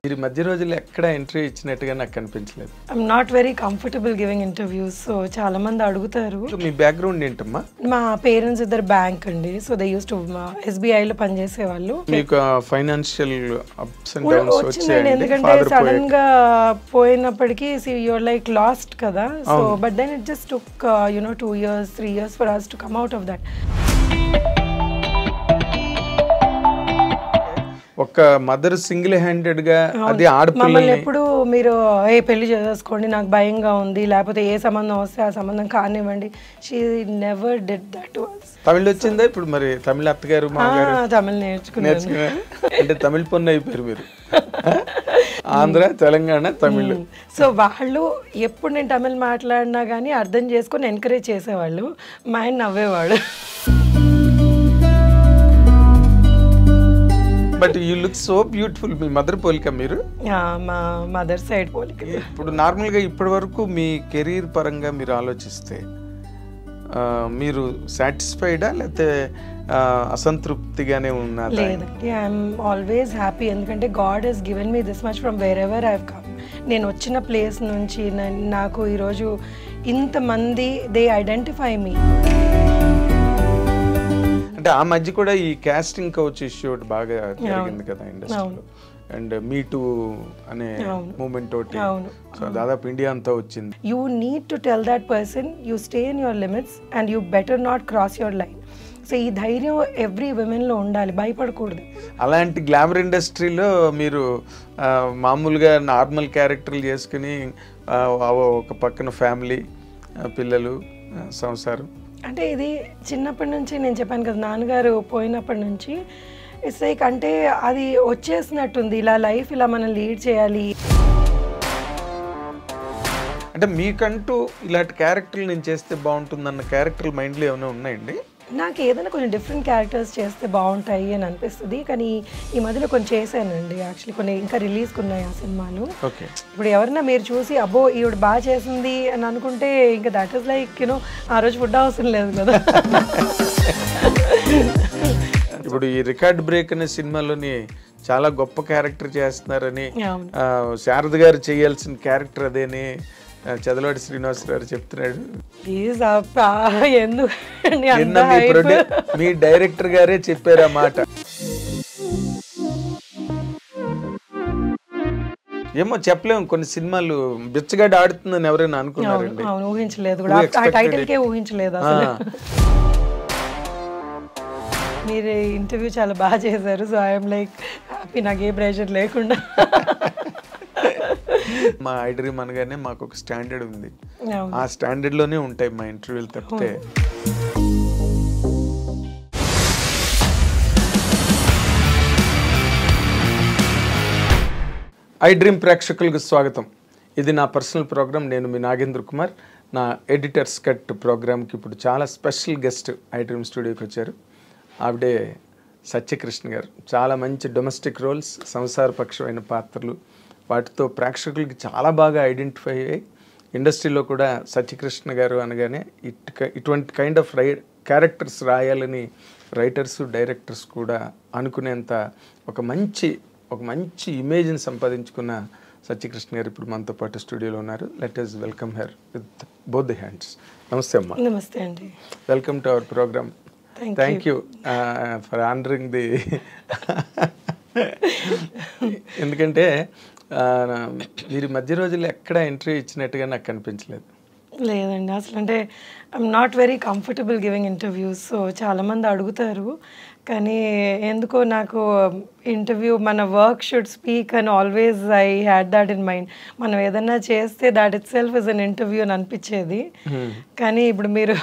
మీరు మధ్య రోజుల్లో ఎక్కడ ఇంటర్వ్యూ ఇచ్చినట్టుగా నాకు కనిపించలేదు. I'm not very comfortable giving interviews. So చాలా మంది అడుగుతారు. మీ బ్యాక్గ్రౌండ్ ఏంటమ్మా? మా పేరెంట్స్ ఇద్దరు బ్యాంక్ అండి. సో దే యూస్ టు SBIలో పనిచేసే వాళ్ళు. మీకు ఫైనాన్షియల్ అప్స్ అండ్ డౌన్స్ వచ్చిందండి, ఎందుకంటే సడన్ గా పోయినప్పటికీ యూఆర్ లైక్ లాస్ట్ కదా. So but then it just took 2 years 3 years for us to come out of that. ఒక మదర్ సింగిల్ హ్యాండెడ్ గా అది ఆడపిల్లల్ని ఎప్పుడు మీరు పెళ్లి చేసుకోండి నాకు భయంగా ఉంది, లేకపోతే ఏ సంబంధం వస్తే ఆ సంబంధం కానివ్వండి. She never did that to us. తమిళ వచ్చిందా ఇప్పుడు? మరి తమిళ అత్తగారు తమిళ నేర్చుకున్నాను. అంటే తమిళ పొన్ను అయిపోయారు మీరు. ఆంధ్ర, తెలంగాణ, తమిళ్. సో వాళ్ళు ఎప్పుడు నేను తమిళ్ మాట్లాడినా కానీ అర్థం చేసుకొని ఎంకరేజ్ చేసేవాళ్ళు. మా ఆయన నవ్వేవాడు. But you look so beautiful. మీ మదర్ పోలిక మీరు? మా మదర్ సైడ్ పోలిక. ఇప్పుడు నార్మల్గా ఇప్పటి వరకు మీ కెరీర్ పరంగా మీరు ఆలోచిస్తే మీరు సాటిస్ఫైడా లేకపోతే అసంతృప్తిగానే ఉన్నారా? లేదండి, ఐఎమ్ ఆల్వేస్ హ్యాపీ. ఎందుకంటే God Hess given me this much from wherever I have come. నేను వచ్చిన ప్లేస్ నుంచి నాకు ఈరోజు ఇంతమంది దే ఐడెంటిఫై మీ. అంటే ఆ మధ్య కూడా ఈ కాస్టింగ్ కౌచ్ ఇష్యూ బాగా జరిగింది కదా ఇండస్ట్రీలో. అండ్ మీ టూ అనే మూమెంట్ ఒకటి సో దాదాపు ఇండియా అంతా వచ్చింది. You need to tell that person you stay in your limits and you better not cross your line. So ఈ ధైర్యం ఎవ్రీ విమెన్లో ఉండాలి, భయపడకూడదు. అలాంటి గ్లామర్ ఇండస్ట్రీలో మీరు మామూలుగా నార్మల్ క్యారెక్టర్లు చేసుకుని ఒక పక్కన ఫ్యామిలీ, పిల్లలు, సంసారం. అంటే ఇది చిన్నప్పటి నుంచి నేను చెప్పాను కదా, నాన్నగారు పోయినప్పటి నుంచి ఇట్స్ లైక్ అంటే అది వచ్చేసినట్టుంది. ఇలా లైఫ్ ఇలా మనం లీడ్ చేయాలి. అంటే మీకంటూ ఇలాంటి క్యారెక్టర్లు నేను చేస్తే బాగుంటుందన్న క్యారెక్టర్లు మైండ్లో ఏమైనా ఉన్నాయండి? నాకు ఏదైనా కొంచెం డిఫరెంట్ క్యారెక్టర్స్ చేస్తే బాగుంటాయి అని అనిపిస్తుంది. కానీ ఈ మధ్యలో కొన్ని చేశానండి. యాక్చువల్లీ కొన్ని ఇంకా రిలీజ్కి ఉన్నాయి ఆ సినిమాలు. ఇప్పుడు ఎవరైనా మీరు చూసి అబ్బో ఈవిడ బాగా చేసింది అని అనుకుంటే ఇంకా దట్ ఈస్ లైక్ ఆ రోజు ఫుడ్ అవసరం లేదు కదా. ఇప్పుడు ఈ రికార్డ్ బ్రేక్ అనే సినిమాలోని చాలా గొప్ప క్యారెక్టర్ చేస్తున్నారని శారద గారు చేయాల్సిన క్యారెక్టర్ అదేని చదలవాడి శ్రీనివాస్ గారు చెప్తున్నాడు. మీ డైరెక్టర్ గారే చెప్పారు ఆ మాట. ఏమో చెప్పలేము, కొన్ని సినిమాలు బిచ్చగాడ ఆడుతుందని ఎవరైనా అనుకున్నారండి? ఊహించలేదు కూడా, టైటిల్కే ఊహించలేదు అసలు. మీరు ఇంటర్వ్యూ చాలా బాగా చేశారు. సో ఐఎమ్ లైక్ హ్యాపీ, నాకు ఏ ప్రెషర్ లేకుండా. మా ఐడ్రీమ్ అనగానే మాకు ఒక స్టాండర్డ్ ఉంది, ఆ స్టాండర్డ్ లోనే ఉంటాయి మా ఇంటర్వ్యూలు తప్పితే. ఐడ్రీమ్ ప్రేక్షకులకు స్వాగతం. ఇది నా పర్సనల్ ప్రోగ్రామ్. నేను మీ నాగేంద్ర కుమార్. నా ఎడిటర్స్ కట్ ప్రోగ్రామ్కి ఇప్పుడు చాలా స్పెషల్ గెస్ట్ ఐడ్రీమ్ స్టూడియోకి వచ్చారు. ఆవిడే సత్యకృష్ణ గారు. చాలా మంచి డొమెస్టిక్ రోల్స్, సంసారపక్షమైన పాత్రలు, వాటితో ప్రేక్షకులకి చాలా బాగా ఐడెంటిఫై అయ్యాయి. ఇండస్ట్రీలో కూడా సత్యకృష్ణ గారు అనగానే ఇటువంటి కైండ్ ఆఫ్ క్యారెక్టర్స్ రాయాలని రైటర్స్, డైరెక్టర్స్ కూడా అనుకునేంత ఒక మంచి ఇమేజ్ని సంపాదించుకున్న సత్యకృష్ణ గారు ఇప్పుడు మనతో పాటు స్టూడియోలో ఉన్నారు. Let us welcome her with both the hands. నమస్తే అమ్మా. నమస్తే అండి. Welcome to our programme. Thank you for honouring the ఎందుకంటే మీరు మధ్య రోజుల్లో ఎక్కడ ఇంటర్వ్యూ ఇచ్చినట్టుగా నాకు కనిపించలేదు. లేదండి, అసలు అంటే I'm not very comfortable giving interviews. So చాలామంది అడుగుతారు, కానీ ఎందుకో నాకు ఇంటర్వ్యూ మన వర్క్ షుడ్ స్పీక్ అని always I had that in mind. మనం ఏదన్నా చేస్తే that itself is an interview అని అనిపించేది. కానీ ఇప్పుడు మీరు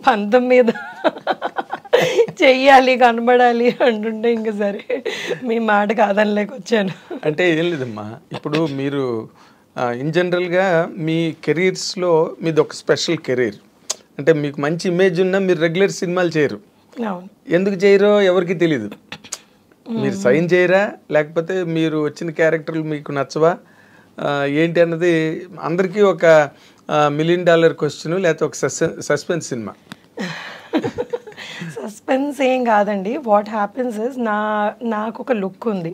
పంతం మీద చెయ్యాలి, కనబడాలి అంటుంటే ఇంకా సరే మీ మాట కాదనిలేక వచ్చాను. అంటే ఏం లేదమ్మా, ఇప్పుడు మీరు ఇన్ జనరల్గా మీ కెరీర్స్లో మీది ఒక స్పెషల్ కెరీర్. అంటే మీకు మంచి ఇమేజ్ ఉన్నా మీరు రెగ్యులర్ సినిమాలు చేయరు. ఎందుకు చేయరో ఎవరికి తెలీదు. మీరు సైన్ చేయరా, లేకపోతే మీరు వచ్చిన క్యారెక్టర్లు మీకు నచ్చవా ఏంటి అన్నది అందరికీ ఒక $1 మిలియన్ క్వశ్చన్, లేకపోతే ఒక సస్పెన్స్ సినిమా. సస్పెన్స్ ఏం కాదండి. వాట్ హ్యాపెన్స్ ఇస్ నాకు ఒక లుక్ ఉంది.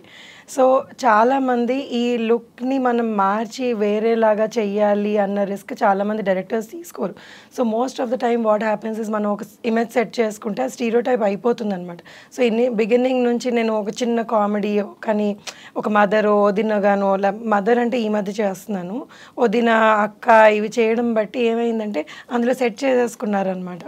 సో చాలామంది ఈ లుక్ని మనం మార్చి వేరేలాగా చెయ్యాలి అన్న రిస్క్ చాలామంది డైరెక్టర్స్ తీసుకోరు. So most of the time what happens is మనం ఒక ఇమేజ్ సెట్ చేసుకుంటే ఆ స్టీరియోటైప్ అయిపోతుంది అనమాట. సో బిగినింగ్ నుంచి నేను ఒక చిన్న కామెడీ కానీ ఒక మదర్ వదినగాను, మదర్ అంటే ఈ మధ్య చేస్తున్నాను, వదిన అక్క ఇవి చేయడం బట్టి ఏమైందంటే అందులో సెట్ చేసేసుకున్నారనమాట.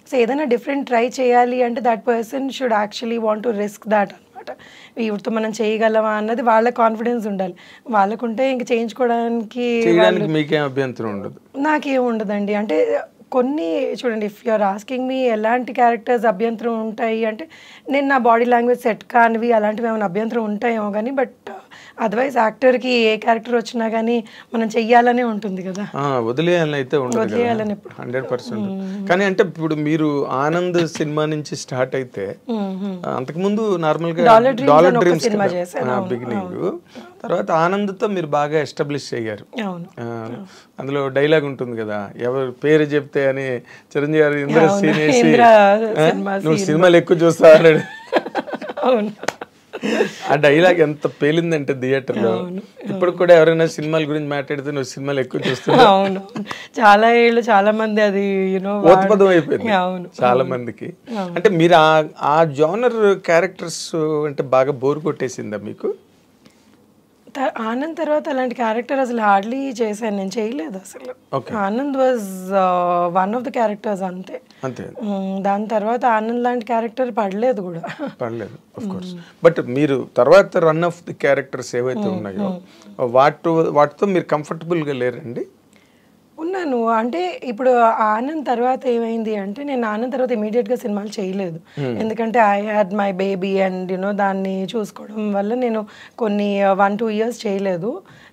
సో ఏదైనా డిఫరెంట్ ట్రై చేయాలి అంటే that person should actually want to risk that అనమాట. వీటితో మనం చేయగలమా అన్నది వాళ్ళ కాన్ఫిడెన్స్ ఉండాలి. వాళ్ళకుంటే ఇంక చేయించుకోవడానికి మీకేం అభ్యంతరం ఉండదు? నాకేం ఉండదండి. అంటే కొన్ని చూడండి, ఇఫ్ యూఆర్ ఆస్కింగ్ మీ ఎలాంటి క్యారెక్టర్స్ అభ్యంతరం ఉంటాయి అంటే నేను నా బాడీ లాంగ్వేజ్ సెట్ కానివి అలాంటివి ఏమైనా అభ్యంతరం ఉంటాయేమో కానీ, బట్ అదర్వైజ్ యాక్టర్కి ఏ క్యారెక్టర్ వచ్చినా కానీ మనం చెయ్యాలనే ఉంటుంది కదా, వదిలేయాలని అయితే ఉండదు 100%. కానీ అంటే ఇప్పుడు మీరు ఆనంద్ సినిమా నుంచి స్టార్ట్ అయితే అంతకుముందు నార్మల్ గా డాలర్ డ్రీమ్స్ బిగినింగ్, తర్వాత ఆనంద్తో మీరు బాగా ఎస్టాబ్లిష్ అయ్యారు. అందులో డైలాగ్ ఉంటుంది కదా, ఎవరు పేరు చెప్తే అని చిరంజీవి గారు ఇంద్ర సీన్ వేసి నువ్వు సినిమాలు ఎక్కువ చూస్తా అన్నాడు. ఆ డైలాగ్ ఎంత పేలిందంటే థియేటర్లో. ఇప్పుడు కూడా ఎవరైనా సినిమాల గురించి మాట్లాడితే నువ్వు సినిమాలు ఎక్కువ చూస్తున్నావు. అవును, చాలా ఏళ్ళు చాలా మంది అది ఓత్పదం అయిపోయింది చాలా మందికి. అంటే మీరు ఆ జోనర్ క్యారెక్టర్స్ అంటే బాగా బోర్ కొట్టేసిందా మీకు? ఆనంద్ తర్వాత అలాంటి క్యారెక్టర్ అసలు హార్డ్లీ చేశాను, నేను చేయలేదు అసలు. Anand was one of the characters అంతే. దాని తర్వాత ఆనంద్ లాంటి క్యారెక్టర్ పడలేదు కూడా. పడలేదు ఆఫ్ కోర్స్. బట్ మీరు తర్వాత రన్ ఆఫ్ ది క్యారెక్టర్స్ ఏవైతే ఉన్నాయో వాటితో మీరు కంఫర్టబుల్గా లేరండి? ఉన్నాను. అంటే ఇప్పుడు ఆనంద్ తర్వాత ఏమైంది అంటే నేను ఆనంద్ తర్వాత ఇమీడియట్గా సినిమాలు చేయలేదు. ఎందుకంటే I had my baby and దాన్ని చూసుకోవడం వల్ల నేను కొన్ని 1-2 years చేయలేదు.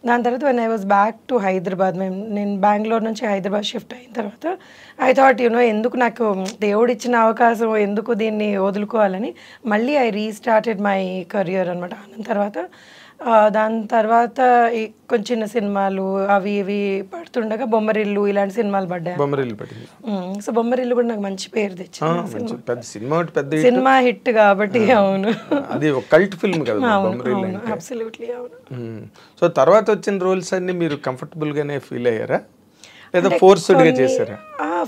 దాని తర్వాత when I was back to Hyderabad, నేను బెంగళూరు నుంచి హైదరాబాద్ షిఫ్ట్ అయిన తర్వాత ఐ థాట్ ఎందుకు నాకు దేవుడు ఇచ్చిన అవకాశం ఎందుకు దీన్ని వదులుకోవాలని మళ్ళీ ఐ రీస్టార్టెడ్ మై కెరియర్ అనమాట ఆనంద్ తర్వాత. దాని తర్వాత కొంచెం చిన్న సినిమాలు అవి ఇవి పడుతుండగా బొమ్మరిల్లు ఇలాంటి సినిమాలు పడ్డాయి. సో బొమ్మరిల్లు కూడా నాకు మంచి పేరు తెచ్చింది, సినిమా హిట్ కాబట్టి. అవును, అది ఒక కల్ట్ ఫిల్మ్ కదా. అబ్సల్యూట్లీ అవును. సో తర్వాత వచ్చిన రోల్స్ అన్ని మీరు కంఫర్టబుల్ గానే ఫీల్ అయ్యారా లేదా ఫోర్స్డ్ గా చేశారా?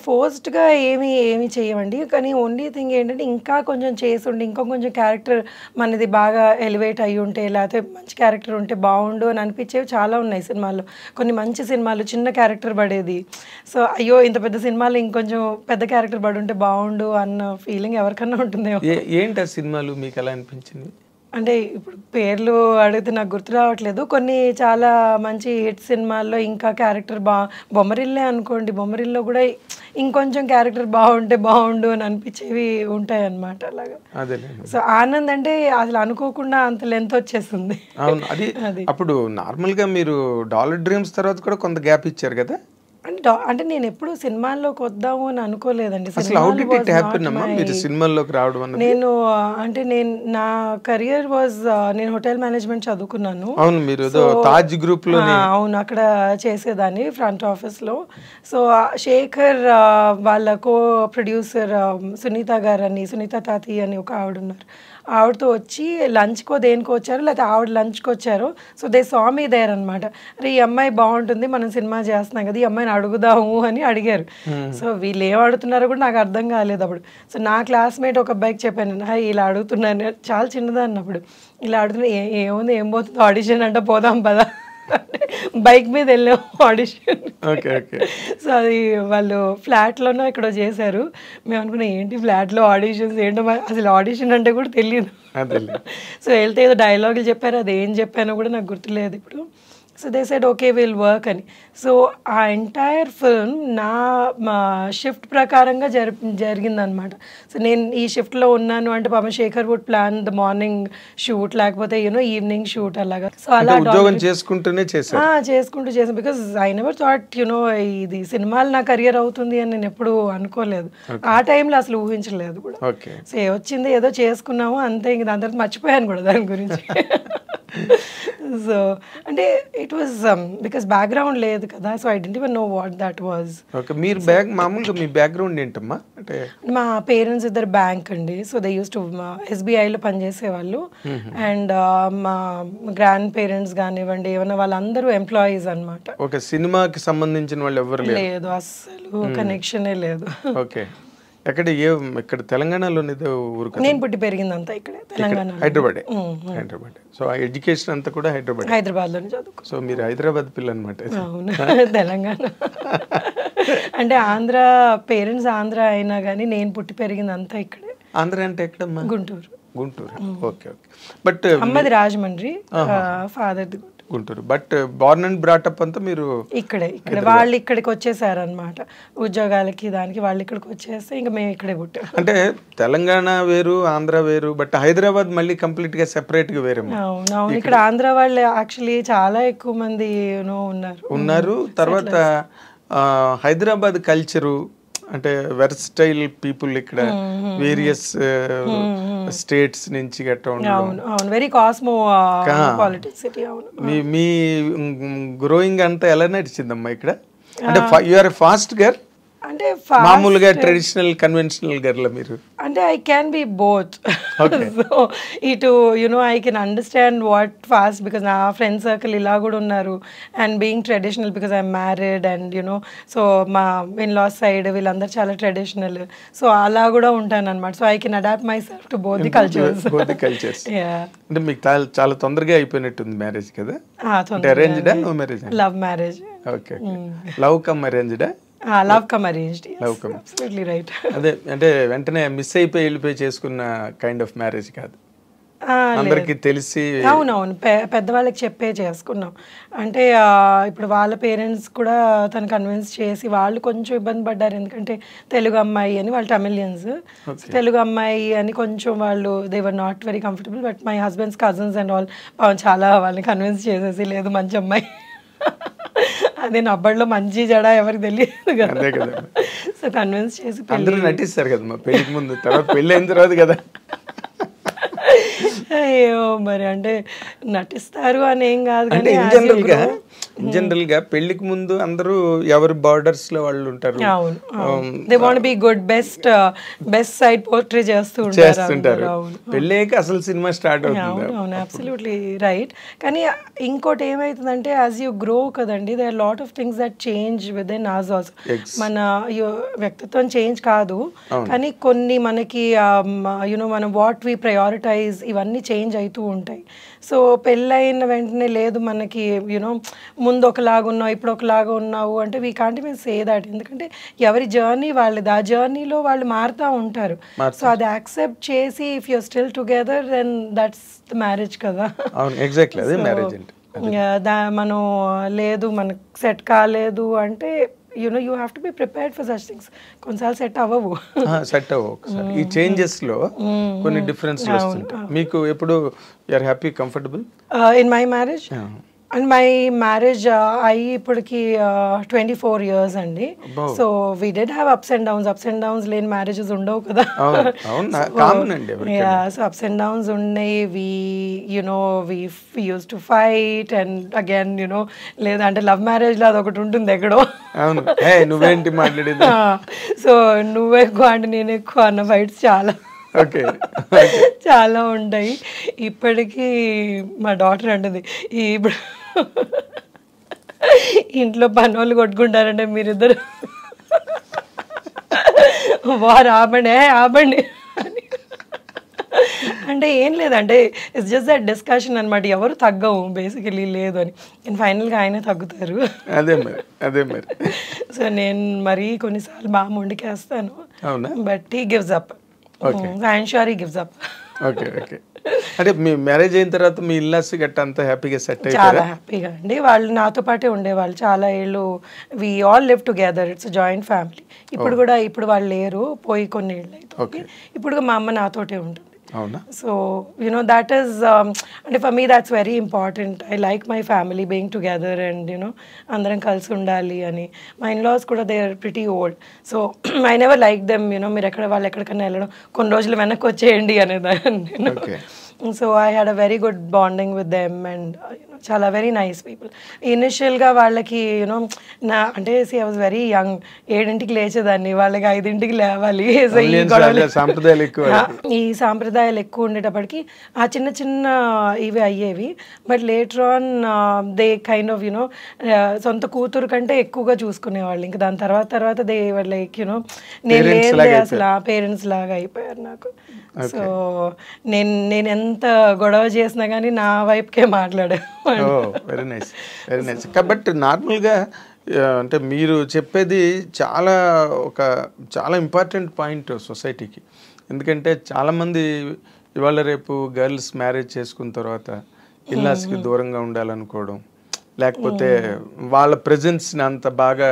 ఫోర్స్డ్ గా ఏమి చేయమండి. కానీ ఓన్లీ థింగ్ ఏంటంటే ఇంకా కొంచెం చేసుండి ఇంకా కొంచెం క్యారెక్టర్ మనది బాగా ఎలివేట్ అయ్యి ఉంటే లేకపోతే మంచి క్యారెక్టర్ ఉంటే బాగుండు అని అనిపించేవి చాలా ఉన్నాయి సినిమాల్లో. కొన్ని మంచి సినిమాలు చిన్న క్యారెక్టర్ పడేది. సో అయ్యో ఇంత పెద్ద సినిమాలో ఇంకొంచెం పెద్ద క్యారెక్టర్ పడి ఉంటే బాగుండు అన్న ఫీలింగ్ ఎవరికన్నా ఉంటుందేమో. ఏంటి ఆ సినిమాలు మీకు ఎలా అనిపించింది? అంటే ఇప్పుడు పేర్లు అడిగితే నాకు గుర్తు రావట్లేదు. కొన్ని చాలా మంచి హిట్ సినిమాల్లో ఇంకా క్యారెక్టర్ బొమ్మరిల్లే అనుకోండి, బొమ్మరిల్లో కూడా ఇంకొంచెం క్యారెక్టర్ బాగుంటే బాగుండు అని అనిపించేవి ఉంటాయి అన్నమాట. అలాగా. సో ఆనంద్ అంటే అసలు అనుకోకుండా అంత లెంత్ వచ్చేస్తుంది. అది అప్పుడు నార్మల్ గా మీరు డాలర్ డ్రీమ్స్ తర్వాత కూడా కొంత గ్యాప్ ఇచ్చారు కదా. అంటే నేను ఎప్పుడు సినిమాల్లోకి వద్దాము అని అనుకోలేదండి. నేను అంటే నా కెరియర్ వాజ్ నేను హోటల్ మేనేజ్మెంట్ చదువుకున్నాను. అవును, అక్కడ చేసేదాన్ని ఫ్రంట్ ఆఫీస్ లో. సో శేఖర్ వాళ్ళ కో ప్రొడ్యూసర్ సునీత గారు అని, సునీత తాతి అని ఒక ఆవిడ ఉన్నారు. ఆవిడతో వచ్చి లంచ్కో దేనికో వచ్చారు, లేకపోతే ఆవిడ లంచ్కి వచ్చారు. So they saw me there అనమాట. అరే ఈ అమ్మాయి బాగుంటుంది, మనం సినిమా చేస్తున్నాం కదా, ఈ అమ్మాయిని అడుగుదాము అని అడిగారు. సో వీళ్ళు ఏం అడుగుతున్నారో కూడా నాకు అర్థం కాలేదు అప్పుడు. సో నా క్లాస్మేట్ ఒక అబ్బాయికి చెప్పాను, ఇలా అడుగుతున్నాను, చాలా చిన్నదాన్ని అప్పుడు, ఇలా అడుగుతున్నా ఏముంది ఏం పోతుంది ఆడిషన్ అంటే పోదాం పదా బైక్ మీద వెళ్ళాం ఆడిషన్. సో అది వాళ్ళు ఫ్లాట్లోనో ఇక్కడ చేశారు. మేము అనుకున్నాం ఏంటి ఫ్లాట్లో ఆడిషన్స్ ఏంటో, అసలు ఆడిషన్ అంటే కూడా తెలియదు. సో వెళ్తే ఏదో డైలాగులు చెప్పారు, అది ఏం చెప్పానో కూడా నాకు గుర్తులేదు ఇప్పుడు. So they said okay will work అని. సో ఆ ఎంటైర్ ఫిల్మ్ మా షిఫ్ట్ ప్రకారంగా జరిగిందనమాట. సో నేను ఈ షిఫ్ట్లో ఉన్నాను అంటే పాపం Shekhar would plan the morning shoot, లేకపోతే ఈవినింగ్ షూట్ అలాగా. సో అలా చేసుకుంటూ చేసాను. బికాస్ ఐ నెవర్ థాట్ ఇది సినిమాలు నా కెరియర్ అవుతుంది అని నేను ఎప్పుడు అనుకోలేదు. ఆ టైంలో అసలు ఊహించలేదు కూడా. సో వచ్చింది ఏదో చేసుకున్నాము అంతే, ఇంక దాని తర్వాత మర్చిపోయాను కూడా దాని గురించి. సో అంటే ఇట్ వాజ్ బికాస్ బ్యాక్గ్రౌండ్ లేదు కదా, so I didn't even know what that was. Okay, మీరు మామూలుగా మీ బ్యాక్గ్రౌండ్ ఏంటమ్మా? అంటే మా పేరెంట్స్ ఇద్దరు బ్యాంక్ అండి, సో దే యూస్ టు ఎస్బీఐలో పనిచేసేవాళ్ళు. అండ్ మా గ్రాండ్ పేరెంట్స్ కానివ్వండి ఏమన్నా వాళ్ళందరూ ఎంప్లాయీస్ అనమాట. ఓకే, సినిమాకి సంబంధించిన వాళ్ళు ఎవరు లేదు, అస్సలు కనెక్షనే లేదు. ఓకే, ఇక్కడ తెలంగాణలోనే ఊరు? నేను పుట్టి పెరిగిందంతా ఇక్కడే తెలంగాణ, హైదరాబాద్. సో ఆ ఎడ్యుకేషన్ అంతా కూడా హైదరాబాద్ లోనే చదువుకో. సో మీరు హైదరాబాద్ పిల్ల అనమాట. అవును, తెలంగాణ అంటే ఆంధ్ర, పేరెంట్స్ ఆంధ్ర అయినా కానీ నేను పుట్టి పెరిగిందంతా ఇక్కడే. ఆంధ్ర అంటే ఎక్కడమ్మా? గుంటూరు. Okay okay. బట్ అమ్మది రాజమండ్రి, ఫాదర్ది Guntur. But born and brought up అంతా మీరు ఇక్కడ వాళ్ళు ఇక్కడికి వచ్చేసారు అనమాట ఉద్యోగాలకి, దానికి వాళ్ళు ఇక్కడికి వచ్చేస్తే ఇంకా మేము ఇక్కడే పుట్టాం. అంటే తెలంగాణ వేరు, ఆంధ్ర వేరు, బట్ హైదరాబాద్ మళ్ళీ కంప్లీట్ గా సెపరేట్ గా వేరే. అవును, ఇక్కడ ఆంధ్ర వాళ్ళు యాక్చువల్లీ చాలా ఎక్కువ మంది ఉన్నారు. తర్వాత హైదరాబాద్ కల్చరు అంటే వెర్స్టైల్ పీపుల్, ఇక్కడ వేరియస్ స్టేట్స్ నుంచి గట్రా ఉండడం, వెరీ కాస్మో పాలిటిక్స్ సిటీ. మీ గ్రోయింగ్ అంతా ఎలా నడిచిందమ్మా ఇక్కడ? అంటే యు ఆర్ ఫాస్ట్ గర్ అంటే మామూలుగా ట్రెడిషనల్ కన్వెన్షనల్ గర్ల్ మీరు? అంటే I can be both. So ఇటు I can understand what fast, because నా ఫ్రెండ్ సర్కిల్ ఇలా కూడా ఉన్నారు. And being traditional because I'm married and so మా ఇన్ లాస్ సైడ్ వీళ్ళందరూ చాలా ట్రెడిషనల్, సో అలా కూడా ఉంటాను అనమాట. So I can adapt my self to both the cultures. అంటే మీకు చాలా తొందరగా అయిపోయినట్టుంది మ్యారేజ్ కదా? అరేంజ్డా love marriage? Love marriage. Okay, love come అరేంజ్డా? Love come arranged. Absolutely right. అదే అంటే వెంటనే మిస్ అయిపోయి వెళ్ళిపోయి చేసుకున్న కైండ్ ఆఫ్ మ్యారేజ్ కాదు, అందరికి తెలిసి. అవునవును, పెద్దవాళ్ళకి చెప్పే చేసుకున్నాం. అంటే ఇప్పుడు వాళ్ళ పేరెంట్స్ కూడా తను కన్విన్స్ చేసి, వాళ్ళు కొంచెం ఇబ్బంది పడ్డారు, ఎందుకంటే తెలుగు అమ్మాయి అని, వాళ్ళు తమిళియన్స్, తెలుగు అమ్మాయి అని కొంచెం వాళ్ళు they were not very comfortable. But my husband's cousins and all చాలా వాళ్ళని కన్విన్స్ చేసేసి, లేదు మంచి అమ్మాయి, అదే నబ్బడిలో మంచి జడ ఎవరికి తెలియదు కదా, సో కన్విన్స్ చేసి అందరూ నటిస్తారు కదా పెళ్లికి ముందు, తర్వాత పెళ్ళి అయిన తర్వాత కదా. అయ్యో మరి అంటే నటిస్తారు అని ఏం కాదు, అంటే జనరల్ గా పెళ్లికి ముందు అందరూ ఎవరి బార్డర్స్ లో వాళ్ళు ఉంటారు. They want be good, best side portray చేస్తుంటారు. పెళ్ళేకి అసలు సినిమా స్టార్ట్ అవుతుంది. అవును, అబ్సల్యూట్లీ రైట్. కానీ ఇంకోటి ఏమైతుందంటే యాజ్ యూ గ్రో కదండి, they are lot of things that change within us also. మన వ్యక్తిత్వం చేంజ్ కాదు, కానీ కొన్ని మనకి మనం వాట్ వి ప్రయారిటైజ్ ఇవన్నీ చేంజ్ అవుతూ ఉంటాయి. సో పెళ్ళైన వెంటనే లేదు మనకి ముందు ఒకలాగా ఉన్నావు ఇప్పుడు ఒకలాగా ఉన్నావు అంటే we can't even say that, ఎందుకంటే ఎవరి జర్నీ వాళ్ళది, ఆ జర్నీలో వాళ్ళు మారుతూ ఉంటారు. సో అది యాక్సెప్ట్ చేసి if you're still together then that's the marriage కదా. మనం లేదు మనకు సెట్ కాలేదు అంటే you have to be prepared for such things. కొన్నిసార్లు సెట్ అవ్వవు. ఈ చేంజెస్ లో కొన్ని డిఫరెన్స్ వస్తుంటాయి. మీకు ఎప్పుడు you are happy, comfortable in my marriage? And my marriage అయ్యి ఇప్పటికి 24 years అండి. So we did have ups and downs లేని మ్యారేజెస్ ఉండవు కదా. సో అప్స్ అండ్ డౌన్స్ ఉన్నాయి. We used to fight and again లేదంటే లవ్ మ్యారేజ్ లో అదొకటి ఉంటుంది ఎక్కడో. నువ్వేంటి మాట్లాడేది, సో నువ్వు ఎక్కువ అంటే నేను ఎక్కువ అన్న ఫైట్స్ చాలా ఉంటాయి. ఇప్పటికీ మా డాటర్ అంటుంది, ఇప్పుడు ఇంట్లో పని వాళ్ళు కొట్టుకుంటారంటే మీరిద్దరు వారు ఆపండి అంటే ఏం లేదంటే ఇట్స్ జస్ట్ దట్ డిస్కషన్ అనమాట. ఎవరు తగ్గవు బేసికలీ లేదు అని, అండ్ ఫైనల్గా ఆయనే తగ్గుతారు. అదే మరి సో నేను మరీ కొన్నిసార్లు బాగా మొండికేస్తాను, but he gives up. I'm sure he gives up. అంటే మీ మ్యారేజ్ అయిన తర్వాత మీ ఇల్లాస్ గట్ట అంతా హ్యాపీగా సెట్ అయ్యారా? చాలా హ్యాపీగా అండి. వాళ్ళు నాతో పాటే ఉండేవాళ్ళు చాలా ఏళ్ళు. We all live together, it's joint family. ఇప్పుడు వాళ్ళు లేరు, పోయి కొన్ని ఏళ్ళు అయితే. ఇప్పుడు మా అమ్మ నాతోటే ఉంటుంది. సో that is అంటే for me that's very important. I like my family being together and అందరం కలిసి ఉండాలి అని. మా ఇన్లాస్ కూడా they are pretty old, so I never like them మీరు వాళ్ళు ఎక్కడికన్నా వెళ్ళడం కొన్ని రోజులు వెనక్కి వచ్చేయండి అనేదాన్ని నేను. So I had a very good bonding with them and చాలా వెరీ నైస్ పీపుల్. ఇనిషియల్గా వాళ్ళకి యూనో నా అంటే ఐ వాజ్ వెరీ యంగ్, 7ంటికి లేచేదాన్ని, వాళ్ళకి 5ంటికి లేవాలి. సో ఈ గొడవలు సాంప్రదాయాలు ఎక్కువ, ఈ సాంప్రదాయాలు ఎక్కువ ఉండేటప్పటికి ఆ చిన్న చిన్న ఇవి అయ్యేవి. But later on they kind of you know సొంత కూతురు కంటే ఎక్కువగా చూసుకునేవాళ్ళు. ఇంకా దాని తర్వాత దే లైక్ యూనో నేను లేదే అసలు ఆ పేరెంట్స్ లాగా అయిపోయారు నాకు. సో నేను ఎంత గొడవ చేసినా కానీ నా వైపుకే మాట్లాడాను. Very nice, very nice. But నార్మల్గా అంటే మీరు చెప్పేది చాలా ఇంపార్టెంట్ పాయింట్ సొసైటీకి. ఎందుకంటే చాలామంది ఇవాళ రేపు గర్ల్స్ మ్యారేజ్ చేసుకున్న తర్వాత ఇల్లాస్కి దూరంగా ఉండాలనుకోవడం, లేకపోతే వాళ్ళ ప్రెజెన్స్ అంత బాగా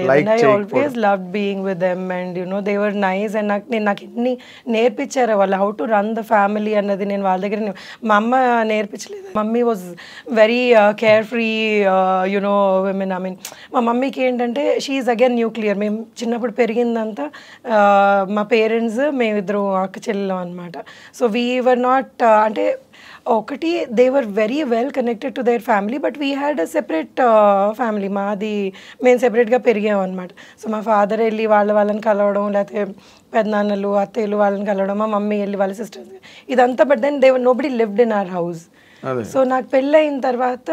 like I always loved being with them and you know they were nice and నాకు ఎన్ని నేర్పించారు వాళ్ళు how to run the family అన్నది. నేను వాళ్ళ దగ్గర మా అమ్మ నేర్పించలేదు. Mummy was very care free you know women. I mean మా మమ్మీకి ఏంటంటే షీఈస్ అగైన్ న్యూక్లియర్. మేము చిన్నప్పుడు పెరిగిందంతా మా పేరెంట్స్ మేమిద్దరు అక్క చెల్లెలం అనమాట. సో వీ వర్ నాట్ అంటే ఒకటి they were very well connected to their family but we had a separate family. మేము సెపరేట్గా పెరిగాం అనమాట. సో మా ఫాదర్ వెళ్ళి వాళ్ళని కలవడం, లేకపోతే పెద్దనాన్నలు అత్తయ్యలు వాళ్ళని కలవడం, మా మమ్మీ వెళ్ళి వాళ్ళ సిస్టర్స్, ఇదంతా. But then nobody lived in our house. So నాకు పెళ్ళి అయిన తర్వాత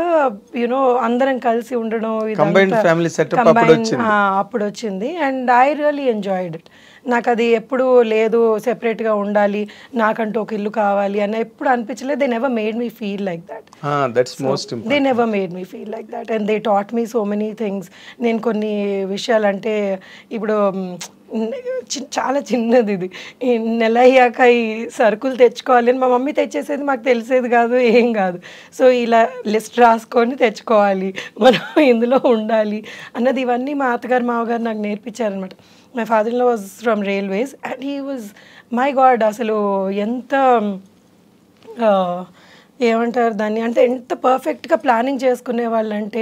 యూనో అందరం కలిసి ఉండడం అప్పుడు వచ్చింది. And I really enjoyed it. నాకు అది ఎప్పుడు లేదు సెపరేట్గా ఉండాలి, నాకంటూ ఒక ఇల్లు కావాలి అని ఎప్పుడు అనిపించలేదు. They never made me feel like that. They never made me feel like that and they taught me so many things. నేను కొన్ని విషయాలంటే ఇప్పుడు చాలా చిన్నది ఇది, ఈ నెల అయ్యాక ఈ సరుకులు తెచ్చుకోవాలి అని మా మమ్మీ తెచ్చేసేది, మాకు తెలిసేది కాదు, ఏం కాదు. సో ఇలా లిస్ట్ రాసుకొని తెచ్చుకోవాలి, మనం ఇందులో ఉండాలి అన్నది, ఇవన్నీ మా అత్తగారు మామగారు నాకు నేర్పించారనమాట. My father in law was from railways and he was my god అసలు ఎంత ఏమంటారు దాన్ని అంటే ఎంత పర్ఫెక్ట్గా ప్లానింగ్ చేసుకునేవాళ్ళు అంటే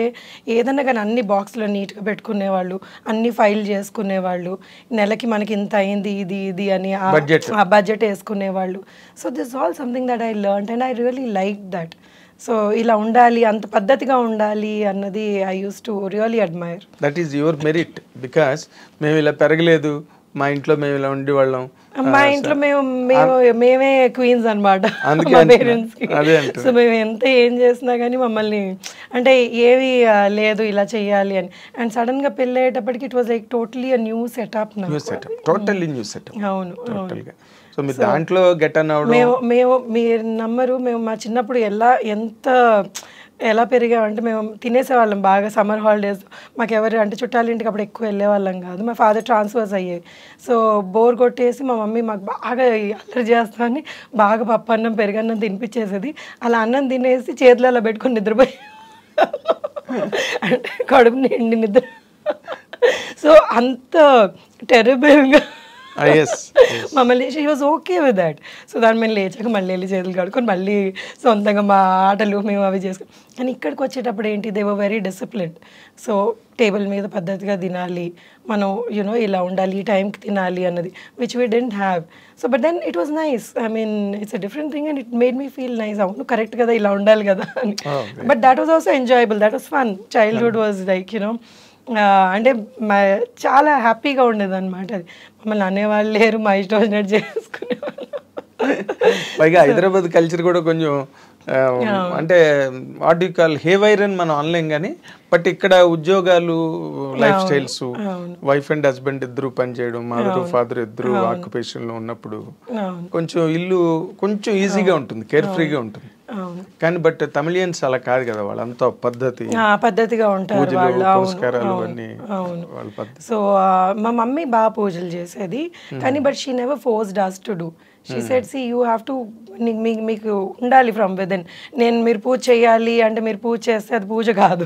ఏదన్నా కానీ అన్ని బాక్స్లో నీట్గా పెట్టుకునేవాళ్ళు, అన్ని ఫైల్ చేసుకునేవాళ్ళు, నెలకి మనకి ఇంత అయింది ఇది అని ఆ బడ్జెట్ వేసుకునేవాళ్ళు. So this all something that I learned and I really like that. So ఇలా ఉండాలి, అంత పద్ధతిగా ఉండాలి అన్నది I use to really admire. That is your merit. Because మేము ఇలా పెరగలేదు, మా ఇంట్లో మేము ఇలా ఉండేవాళ్ళం, మా ఇంట్లో మేమే క్వీన్స్ అనమాట మా పేరెంట్స్కి. సో మేము ఎంత ఏం చేసినా కానీ మమ్మల్ని అంటే ఏవి లేదు ఇలా చెయ్యాలి అని. అండ్ సడన్గా పెళ్ళి అయ్యేటప్పటికి it was like totally a new setup. అవును. సో మీరు దాంట్లో గెట్ అన్ అవడం, మీరు నమ్మరు, మేము మా చిన్నప్పుడు ఎలా పెరిగామంటే మేము తినేసేవాళ్ళం బాగా. సమ్మర్ హాలిడేస్ మాకు ఎవరు అంటే చుట్టాల ఇంటికి అప్పుడు ఎక్కువ వెళ్ళేవాళ్ళం కాదు. మా ఫాదర్ ట్రాన్స్ఫర్స్ అయ్యేవి. సో బోర్ కొట్టేసి మా మమ్మీ మాకు బాగా అల్లరి చేస్తామని బాగా పప్పు అన్నం పెరుగన్నం తినిపించేసేది. అలా అన్నం తినేసి చేతులు అలా పెట్టుకొని నిద్రపోయి అంటే కడుపు నిండి నిద్ర. సో అంత టెరబుల్గా మమ్మల్ని she was okay with that. So దాన్ని మేము లేచాక మళ్ళీ వెళ్ళి చేతులు కడుక్కొని మళ్ళీ సొంతంగా మా ఆటలు మేము అవి చేసుకుని. కానీ ఇక్కడికి వచ్చేటప్పుడు ఏంటి, they were very disciplined. So table మీద పద్ధతిగా తినాలి, మనం యూనో ఇలా ఉండాలి, ఈ టైంకి తినాలి అన్నది, which we didn't have. So but then it was nice. I mean it's a different thing and it made me feel nice. అవును కరెక్ట్ కదా, ఇలా ఉండాలి కదా అని. But that was also enjoyable, that was fun. Childhood was like you know అంటే చాలా హ్యాపీగా ఉండేది అనమాట. అది మమ్మల్ని అనేవాళ్ళు లేరు, మా ఇష్టం వచ్చినట్టు చేసుకునేవాళ్ళు. పైగా హైదరాబాద్ కల్చర్ కూడా కొంచెం అంటే వాట్ యు కాల్ హేవైర్ అని మనం అనలేం కానీ, బట్ ఇక్కడ ఉద్యోగాలు, life styles, wife and husband ఇద్దరు పనిచేయడం, మదర్ ఫాదర్ ఇద్దరు ఆక్యుపేషన్ లో ఉన్నప్పుడు కొంచెం ఇల్లు కొంచెం ఈజీగా ఉంటుంది, కేర్ ఫ్రీగా ఉంటుంది. కానీ బట్ తమిళియన్స్ అలా కాదు కదా, వాళ్ళంతా పద్ధతిగా ఉంటారు వాళ్ళు. సో మా మమ్మీ బాగా పూజలు చేసేది కానీ but she never forced us to do. She said, see, you have to, మీకు ఉండాలి ఫ్రమ్ విదిన్. మీరు పూజ చేయాలి అంటే మీరు పూజ చేస్తే అది పూజ కాదు.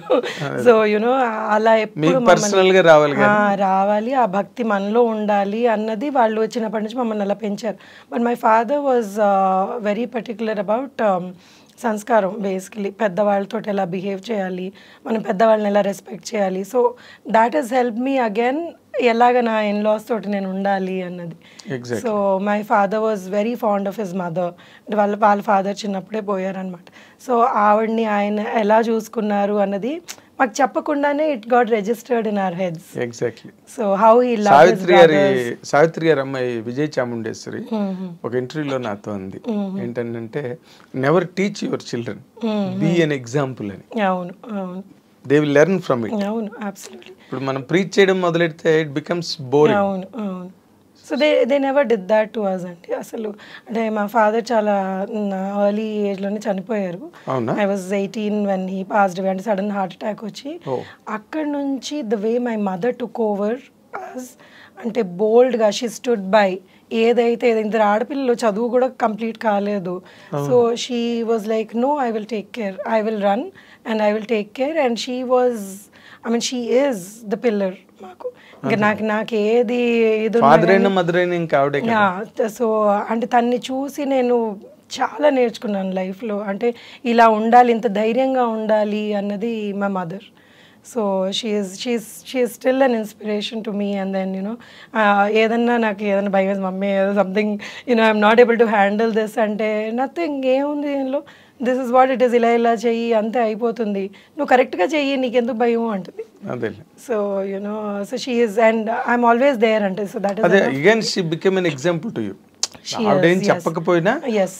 సో యునో అలా ఎప్పుడు రావాలి, ఆ భక్తి మనలో ఉండాలి అన్నది వాళ్ళు వచ్చినప్పటి నుంచి మమ్మల్ని అలా పెంచారు. But my father was very particular about సంస్కారం. బేసికలీ పెద్దవాళ్ళతో ఎలా బిహేవ్ చేయాలి, మనం పెద్దవాళ్ళని ఎలా రెస్పెక్ట్ చేయాలి. So that has help me again ఎలాగ నా ఇన్లాస్ తోటి నేను ఉండాలి అన్నది. So my father was very fond of his mother. అంటే వాళ్ళ ఫాదర్ చిన్నప్పుడే పోయారనమాట. సో ఆవిడ్ని ఆయన ఎలా చూసుకున్నారు అన్నది మాకు చెప్పకుండానే it got registered in our heads. Exactly. So how he Savitri గారి అమ్మాయి విజయ్ చాముండేశ్వరి ఒక ఇంటర్వ్యూలో నాతో ఉంది ఏంటంటే, never teach your children, be an example అని. అవును అవును, they will learn from it. అవును అబ్సల్యూట్లీ. ఇప్పుడు మనం ప్రీచ్ చేయడం మొదలెడితే ఇట్ బికమ్స్ బోరింగ్. అవును అవును. So they never did that to us అండి. అసలు అంటే మా ఫాదర్ చాలా ఎర్లీ ఏజ్లోనే చనిపోయారు. I was 18 when he passed away. అంటే సడన్ హార్ట్ అటాక్ వచ్చి అక్కడ నుంచి the way my mother took over us అంటే బోల్డ్గా షీ స్టుడ్ బై. ఏదైతే ఇద్దరు ఆడపిల్లలు చదువు కూడా కంప్లీట్ కాలేదు. So she was like no, I will take care, I will run and I will take care. And she was, I mean she is the pillar మాకు. ఇంకా నాకు ఏది ఇది సో అంటే తన్ని చూసి నేను చాలా నేర్చుకున్నాను లైఫ్లో. అంటే ఇలా ఉండాలి, ఇంత ధైర్యంగా ఉండాలి అన్నది మా mother. So she's still an inspiration to me. And then ఏదన్నా నాకు ఏదైనా భయం వేసి mummy something I'm not able to handle this అంటే నథింగ్, ఏముంది దీనిలో, this is what it is, ఇలా చెయ్యి అంతే అయిపోతుంది, నువ్వు కరెక్ట్గా చెయ్యి, నీకెందుకు భయం అంటుంది. So so she is and I'm always there అంటే. So that is again she become an example to you. ఆవిడేం చెప్పకపోయినా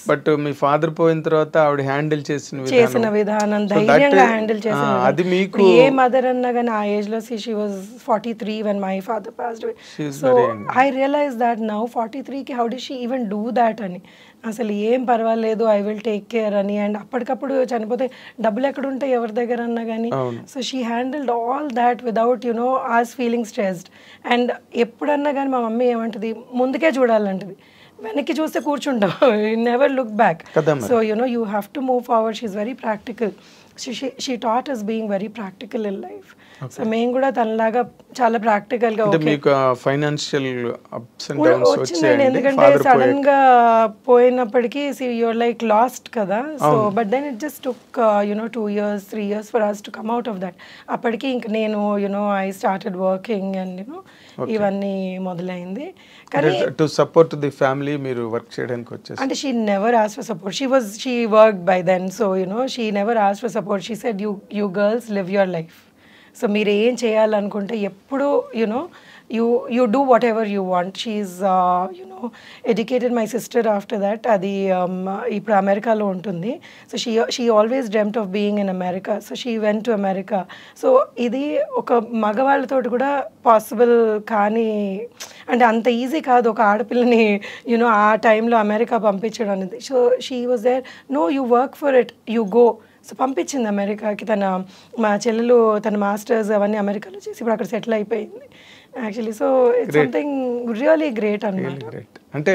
బట్ మీ ఫాదర్ పోయిన తర్వాత ఆవిడ హ్యాండిల్ చేసిన విధానం, ధైర్యంగా హ్యాండిల్ చేసిన అది మీకు ఏ మదర్ అన్నా కానీ ఆ ఏజ్ లో she was 43 when my father passed away. So I realize that now 43కి how did she even do that అని. అసలు ఏం పర్వాలేదు, ఐ విల్ టేక్ కేర్ అని. అండ్ అప్పటికప్పుడు చనిపోతే డబ్బులు ఎక్కడ ఉంటాయి ఎవరి దగ్గర అన్నా కానీ. So she handled all that without us feeling stressed. And ఎప్పుడన్నా కానీ మా మమ్మీ ఏమంటుంది, ముందుకే చూడాలంటది, వెనక్కి చూస్తే కూర్చుంటాం, never look back. So you have to move forward. She is very practical. She taught us being very practical in life. సో మేము కూడా తనలాగా చాలా ప్రాక్టికల్ గా ఫైనాన్షియల్ అప్స్ అండ్ డౌన్స్ వచ్చాయి. ఎందుకంటే సడన్ గా పోయినప్పటికీ యూఆర్ లైక్ లాస్ట్ కదా. So but then it just took 2 years 3 years for us to come out of that. అప్పటికి ఇంక నేను ఐ స్టార్టెడ్ వర్కింగ్ అండ్ ఇవన్నీ మొదలైంది. కానీ టు సపోర్ట్ ది ఫ్యామిలీ మీరు వర్క్ చేయడానికి వచ్చేసి అంటే she never asked for support. She worked by then. So she never asked for support. She said you girls live your life. So మీరు ఏం చేయాలనుకుంటే ఎప్పుడు you do whatever you want. She's educated my sister after that. అది ఇప్పుడు అమెరికాలో ఉంటుంది. So she always dreamt of being in America. So she went to America. So ఇది ఒక మగవాళ్ళతోటి కూడా పాసిబుల్ కానీ అంటే అంత ఈజీ కాదు ఒక ఆడపిల్లని ఆ టైంలో అమెరికా పంపించడం అనేది. So she was there, no you work for it, you go. So పంపించింది అమెరికాకి. మా చెల్లెలు తన మాస్టర్స్ అవన్నీ అమెరికాలో చేసి ఇప్పుడు అక్కడ సెటిల్ అయిపోయింది actually. So it's something really great అన్నమాట. అంటే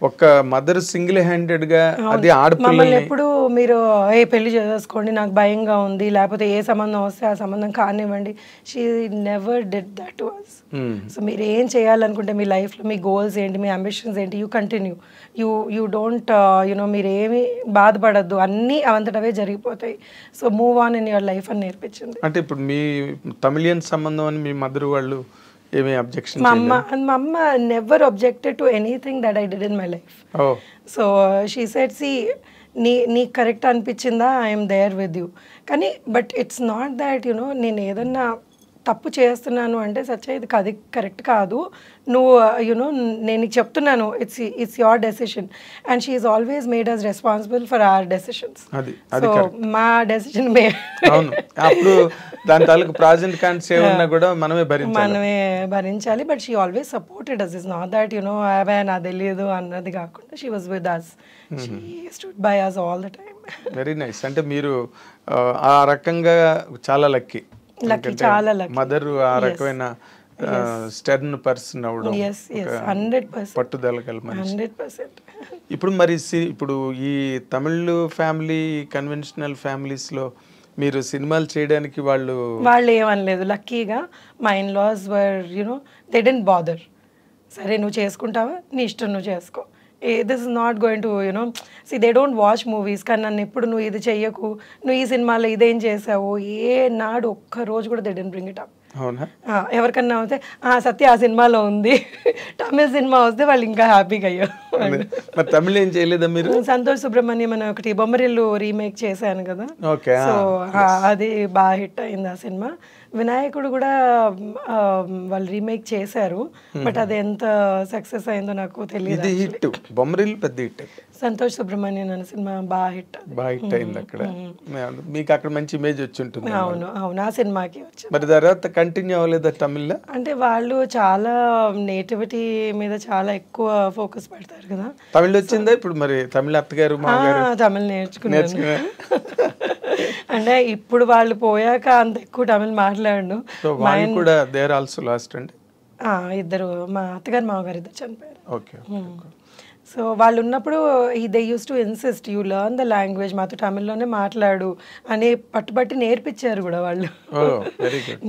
ఒక మదర్ సింగిల్ హ్యాండెడ్ గా అది మమ్మల్ని ఎప్పుడు మీరు పెళ్లి చేసుకోండి నాకు భయంగా ఉంది, లేకపోతే ఏ సంబంధం వస్తే ఆ సంబంధం కానివ్వండి, she never did that to us. So మీరు ఏం చేయాలనుకుంటే మీ లైఫ్లో మీ గోల్స్ ఏంటి, మీ అంబిషన్స్ ఏంటి, యూ కంటిన్యూ. యూ డోంట్ మీరు ఏమి బాధపడద్దు, అన్నీ అవంతటవే జరిగిపోతాయి. So move on in your life అని నేర్పించింది. అంటే ఇప్పుడు మీ తమిళియన్ సంబంధం అని మీ మదర్ వాళ్ళు ఏమీ అబ్జెక్షన్? మా అమ్మ never objected to anything that I did in my life. So she said, see నీకు కరెక్ట్ అనిపించిందా, ఐఎమ్ దేర్ విత్ యూ. కానీ బట్ ఇట్స్ నాట్ దాట్ నేను ఏదన్నా తప్పు చేస్తున్నాను అంటే సచ్చ ఇది అది కరెక్ట్ కాదు, నువ్వు నేను నీకు చెప్తున్నాను, it's your decision. And she is always made us responsible for our decisions. So మా డెసిషన్ అప్పుడు దాని తాలూకు ప్రాజెక్ట్ కాంట్స్ ఏమన్నా కూడా మనమే భరించాలి. But she always supported us. Is not that అవే నాకు తెలియదు అన్నది కాకుండా she was with us. She stood by us all the time. Very nice. అంటే మీరు ఆ రకంగా చాలా లక్కీ. చాలా లక్కీ. మదర్ ఆ రకమైన స్టర్న్ పర్సన్ అవడం, 100% పట్టుదల గల మనిషి. 100%. ఇప్పుడు మరి ఇప్పుడు ఈ తమిళ్ ఫ్యామిలీ కన్వెన్షనల్ ఫ్యామిలీస్ లో మీరు సినిమాలు చేయడానికి వాళ్ళు ఏమనలేదు. లక్కీగా మా in-laws were they didn't bother. సరే నువ్వు చేసుకుంటావా, నీ ఇష్టం, నువ్వు చేసుకో, this is not going to see they don't watch movies. కానీ నన్ను ఎప్పుడు నువ్వు ఇది చెయ్యకు, నువ్వు ఈ సినిమాలో ఇదేం చేసావు, ఏ నాడు ఒక్క రోజు కూడా they didn't bring it up. అవునా? ఎవరికన్నా వస్తే సత్య ఆ సినిమాలో ఉంది, తమిళ సినిమా వస్తే వాళ్ళు ఇంకా హ్యాపీగా అయ్యారు. మరి తమిళ ఏం చేయలేదా మీరు? సంతోష్ సుబ్రహ్మణ్యం అని ఒకటి బొమ్మరిల్లు రీమేక్ చేశాను కదా, ఓకే. సో అది బాగా హిట్ అయింది ఆ సినిమా. వినాయకుడు కూడా వాళ్ళు రీమేక్ చేశారు, బట్ అది ఎంత సక్సెస్ అయిందో నాకు తెలియదు. హిట్ బొమ్మరిల్లు పెద్ద హిట్. సంతోష్ సుబ్రహ్మణ్యం అనే సినిమా బాగా హిట్ అయింది అక్కడ. మీకు అక్కడ మంచి ఇమేజ్ వచ్చి ఉంటుంది. అవును అవును, ఆ సినిమాకి వచ్చి. మరి తర్వాత కంటిన్యూ అవ్వలేదా తమిళ్లో? అంటే వాళ్ళు చాలా నేటివిటీ మీద చాలా ఎక్కువ ఫోకస్ పెడతారు కదా. తమిళ్ వచ్చిందా ఇప్పుడు? మరి తమిళ అత్తగారు తమిళ్ నేర్చుకున్నాను. అంటే ఇప్పుడు వాళ్ళు పోయాక అంత ఎక్కువ తమిళ్ మాట్లాడను. కూడా దేర్ ఆల్సో లాస్ట్ అండి. ఇద్దరు, మా అత్తగారు మామగారు ఇద్దరు చనిపోయారు. ఓకే. సో వాళ్ళు ఉన్నప్పుడు they use to insist you learn the language, మాతో తమిళ్లోనే మాట్లాడు అని పట్టుబట్టి నేర్పించారు కూడా వాళ్ళు.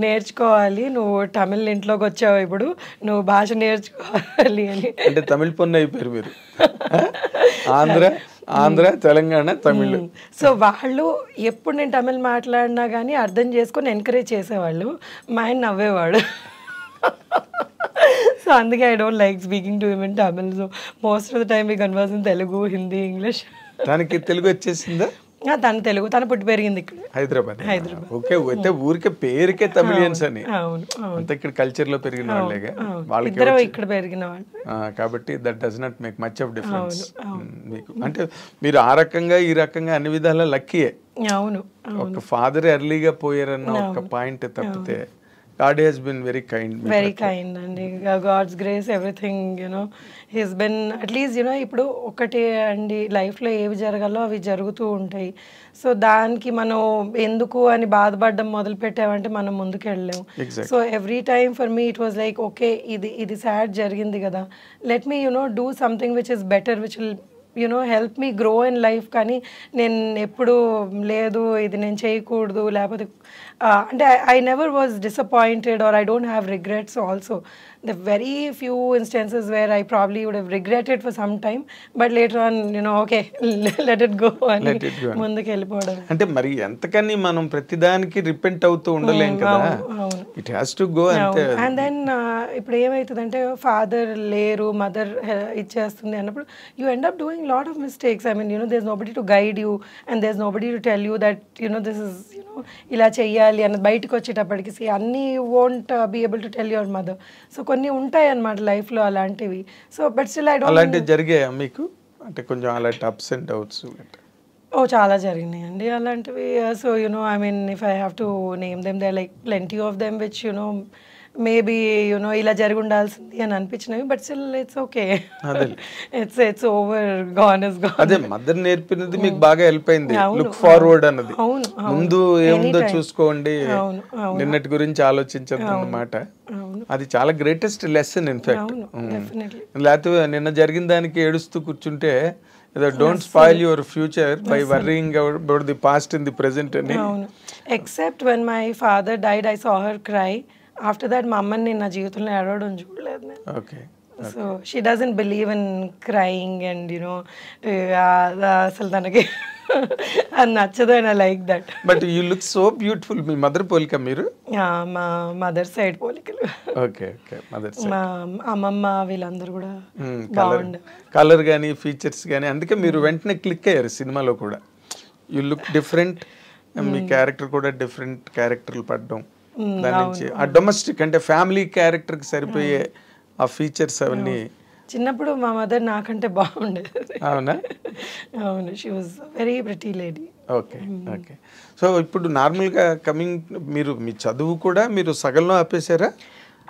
నేర్చుకోవాలి, నువ్వు తమిళ్ ఇంట్లోకి వచ్చావు, ఇప్పుడు నువ్వు భాష నేర్చుకోవాలి అని. అంటే తమిళ పొన్ను అయిపోయారు మీరు. ఆంధ్ర తెలంగాణ తమిళ్. సో వాళ్ళు ఎప్పుడు నేను తమిళ్ మాట్లాడినా కానీ అర్థం చేసుకొని ఎంకరేజ్ చేసేవాళ్ళు. మా ఆయన నవ్వేవాడు. సో అందుకే I don't like speaking to him in Tamil. So most of the time we converse in Telugu, Hindi, English. దానికి తెలుగు వచ్చేసిందా? తను తెలుగు, తను పుట్టి పెరిగింది ఇక్కడ హైదరాబాద్. ఓకే. అయితే ఊరికే పేరుకే తమిళియన్స్ అని, అంత ఇక్కడ కల్చర్ లో పెరిగిన వాళ్ళేగా వాళ్ళకి ఇక్కడ పెరిగిన వాళ్ళు కాబట్టి that does not make much of difference మీకు. అంటే మీరు ఆ రకంగా ఈ రకంగా అన్ని విధాలా లక్కీయే. అవును, ఒక ఫాదర్ ఎర్లీగా పోయారన్న ఒక పాయింట్ తప్పితే God has been very kind. Very kind అండి. God's grace, everything, you know, he's been at least, you know, ఇప్పుడు ఒకటే అండి లైఫ్లో ఏవి జరగాలో అవి జరుగుతూ ఉంటాయి. సో దానికి మనం ఎందుకు అని బాధపడడం మొదలు పెట్టామంటే మనం ముందుకు వెళ్ళలేము. So every time for me it was like okay, ఇది సాడ్ జరిగింది కదా, let me do something which is better, which will help me grow in life. కానీ నేను ఎప్పుడు లేదు ఇది నేను చేయకూడదు, లేకపోతే అంటే I never was disappointed or I don't have regrets also. The very few instances where I probably would have regretted for some time, but later on okay let it go అని ముందుకు వెళ్ళిపోవడం. అంటే మరి ఎంతకని మనం ప్రతిదానికి రిపెంట్ అవుతూ ఉండలేం కదా, it has to go. And then ఇప్పుడు ఏమవుతుందంటే ఫాదర్ లేరు, మదర్ ఇచ్చేస్తుంది అన్నప్పుడు you end up doing lot of mistakes. I mean, there's nobody to guide you and there's nobody to tell you that this is ila cheyali and bayitiki vachetappadiki see anni you won't be able to tell your mother. So konni untayi annamata life lo alantivi. So but still I don't alanti jarigaya meeku ante konjam alanti ups and downs చాలా జరిగినాయండి అలాంటివి. So I mean, if I have to name them, there are like plenty of them which maybe ఇలా జరిగి ఉండాల్సింది అని అనిపించినవి, but still it's okay, it's over, gone is gone. అదే mother నేర్పినది మీకు బాగా హెల్ప్ అయింది, లుక్ ఫార్వర్డ్ అన్నది. ముందు ఏముందో చూసుకోండి, నిన్నటి గురించి ఆలోచించదు అన్నమాట. అది చాలా గ్రేటెస్ట్ లెసన్ ఇన్ఫాక్ట్. లేకపోతే నిన్న జరిగిన దానికి ఏడుస్తూ కూర్చుంటే don't spoil your future by worrying about the past in the present అని. Except when my father died I saw her cry. After that మా అమ్మని నేను నా జీవితంలో ఏడవడం చూడలేదు నేను. Okay. So she doesn't believe in crying and అసలు తనకి అది నచ్చదు and I like that. But you look so beautiful. మీ మదర్ పోలిక మీరు? మా మదర్ సైడ్ పోలికలు. Okay okay. మదర్ సైడ్ మా అమ్మమ్మ వీళ్ళందరూ కూడా బాగుండు, కలర్ కానీ ఫీచర్స్ కానీ. అందుకే మీరు వెంటనే క్లిక్ అయ్యారు సినిమాలో కూడా. You look different, me character కూడా డిఫరెంట్ క్యారెక్టర్లు పడడం, దాని నుంచి ఆ డొమెస్టిక్ అంటే ఫ్యామిలీ క్యారెక్టర్కి సరిపోయే ఆ ఫీచర్స్ అవన్నీ. చిన్నప్పుడు మా మదర్ నాకంటే బాగుండేది. అవునా? అవును, she was very pretty lady. Okay okay. So ఇప్పుడు నార్మల్గా కమింగ్, మీరు మీ చదువు కూడా మీరు సగంలో ఆపేశారా?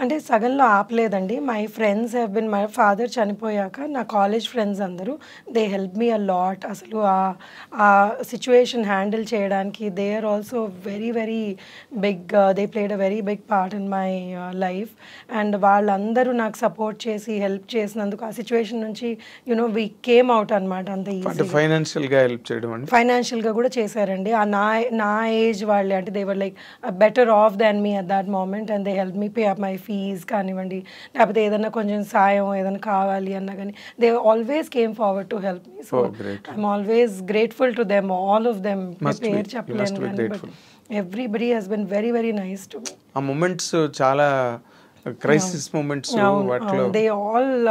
అంటే సగంలో ఆపలేదండి. My friends have been, my father చనిపోయాక నా కాలేజ్ ఫ్రెండ్స్ అందరూ they help me a lot. అసలు ఆ సిచ్యువేషన్ హ్యాండిల్ చేయడానికి they are also very very big, they played a very big part in my life. And వాళ్ళందరూ నాకు support చేసి help చేసినందుకు ఆ సిచ్యువేషన్ నుంచి వి కేమ్ అవుట్ అనమాట. అంత ఈజీ ఫైనాన్షియల్గా హెల్ప్ చేయడం, ఫైనాన్షియల్గా కూడా చేశారండి. నా ఏజ్ వాళ్ళే, అంటే they were like better off than me at that moment and they help me pay up my fees కానివ్వండి, లేకపోతే ఏదైనా కొంచెం సాయం ఏదైనా కావాలి అన్నా కానీ they always came forward to help me. So I'm always grateful to them, all of them. పేరు చెప్పలేను కానీ but everybody has been very very nice to me. ఆ మూమెంట్స్ చాలా క్రైసిస్ మూమెంట్స్ వాటిలో దే ఆల్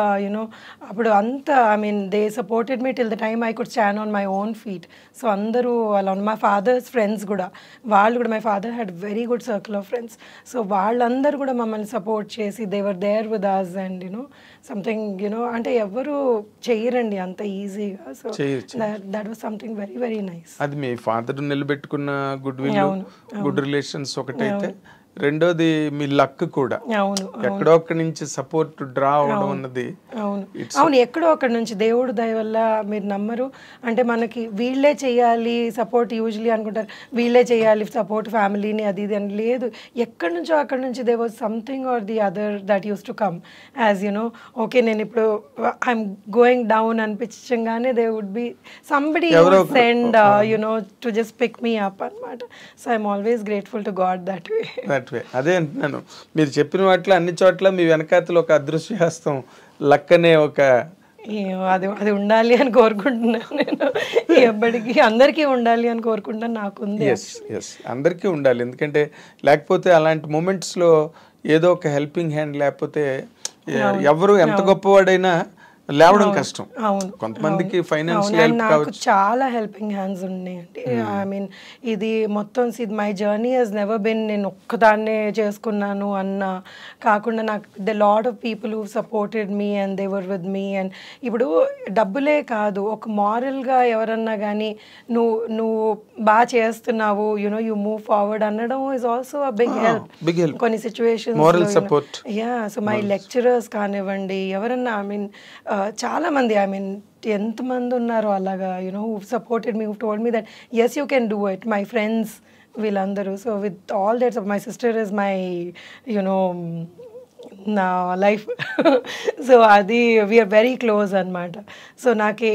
అప్పుడు అంతా I mean they supported me till the time I could stand on my own feet. So అందరూ అలా మా ఫాదర్స్ ఫ్రెండ్స్ కూడా, వాళ్ళు కూడా, my father had very good circle of friends. So వాళ్ళందరూ కూడా మమ్మల్ని సపోర్ట్ చేసి they were there with us and something అంటే ఎవరు చెయ్యరండి అంత ఈజీగా. So that was something very very nice. అది మీ ఫాదర్ నిలబెట్టుకున్న గుడ్ విల్, గుడ్ రిలేషన్స్ ఒకటైతే, రెండోది మీ లక్ కూడా. ఎక్కడో ఒక్కడి నుంచి సపోర్ట్ డ్రా అవడం అన్నది. అవును, ఎక్కడో అక్కడి నుంచి దేవుడు దయ వల్ల. మీరు నమ్మరు, అంటే మనకి వీళ్ళే చేయాలి సపోర్ట్ యూజువలీ అనుకుంటారు, వీళ్ళే చేయాలి సపోర్ట్ ఫ్యామిలీని అది ఇది అని. లేదు, ఎక్కడి నుంచో అక్కడి నుంచి they was something or the other that use to come as okay నేను ఇప్పుడు ఐఎమ్ గోయింగ్ డౌన్ అనిపించగానే they would be somebody send to just pick me up అనమాట. So I'm always grateful to god that way. అదే అంటున్నాను, మీరు చెప్పిన వాటిలో అన్ని చోట్ల మీ వెనకాతలు ఒక అదృశ్యహస్తం, లక్ అనే ఒక అది ఉండాలి అని కోరుకుంటున్నాను నేను. ఎప్పటికీ అందరికీ ఉండాలి అని కోరుకుంటాను, నాకుంది. ఎస్ అందరికీ ఉండాలి. ఎందుకంటే లేకపోతే అలాంటి మూమెంట్స్లో ఏదో ఒక హెల్పింగ్ హ్యాండ్ లేకపోతే ఎవరు ఎంత గొప్పవాడైనా లేవడం కష్టం. అవును, కొంతమందికి ఫైనాన్షియల్ హెల్ప్ నాకు చాలా హెల్పింగ్ హ్యాండ్స్ ఉన్నాయండి. ఐ మీన్ ఇది మొత్తం my journey has never been నేను ఒక్కదాన్నే చేసుకున్నాను అన్న కాకుండా, నాకు the lot of people who supported me and they were with me. And ఇప్పుడు డబ్బులే కాదు, ఒక మారల్గా ఎవరన్నా కానీ నువ్వు బాగా చేస్తున్నావు, యూ మూవ్ ఫార్వర్డ్ అనడం is also a big help కొన్ని సిచ్యువేషన్స్. సో మై లెక్చరర్స్ కానివ్వండి, ఎవరన్నా ఐ మీన్ చాలా మంది, ఐ మీన్ ఎంతమంది ఉన్నారో అలాగా who supported me, who told me that yes you can do it. My friends వీళ్ళందరూ. So with all that my sister is my నా లైఫ్. సో అది వీఆర్ వెరీ క్లోజ్ అనమాట. సో నాకు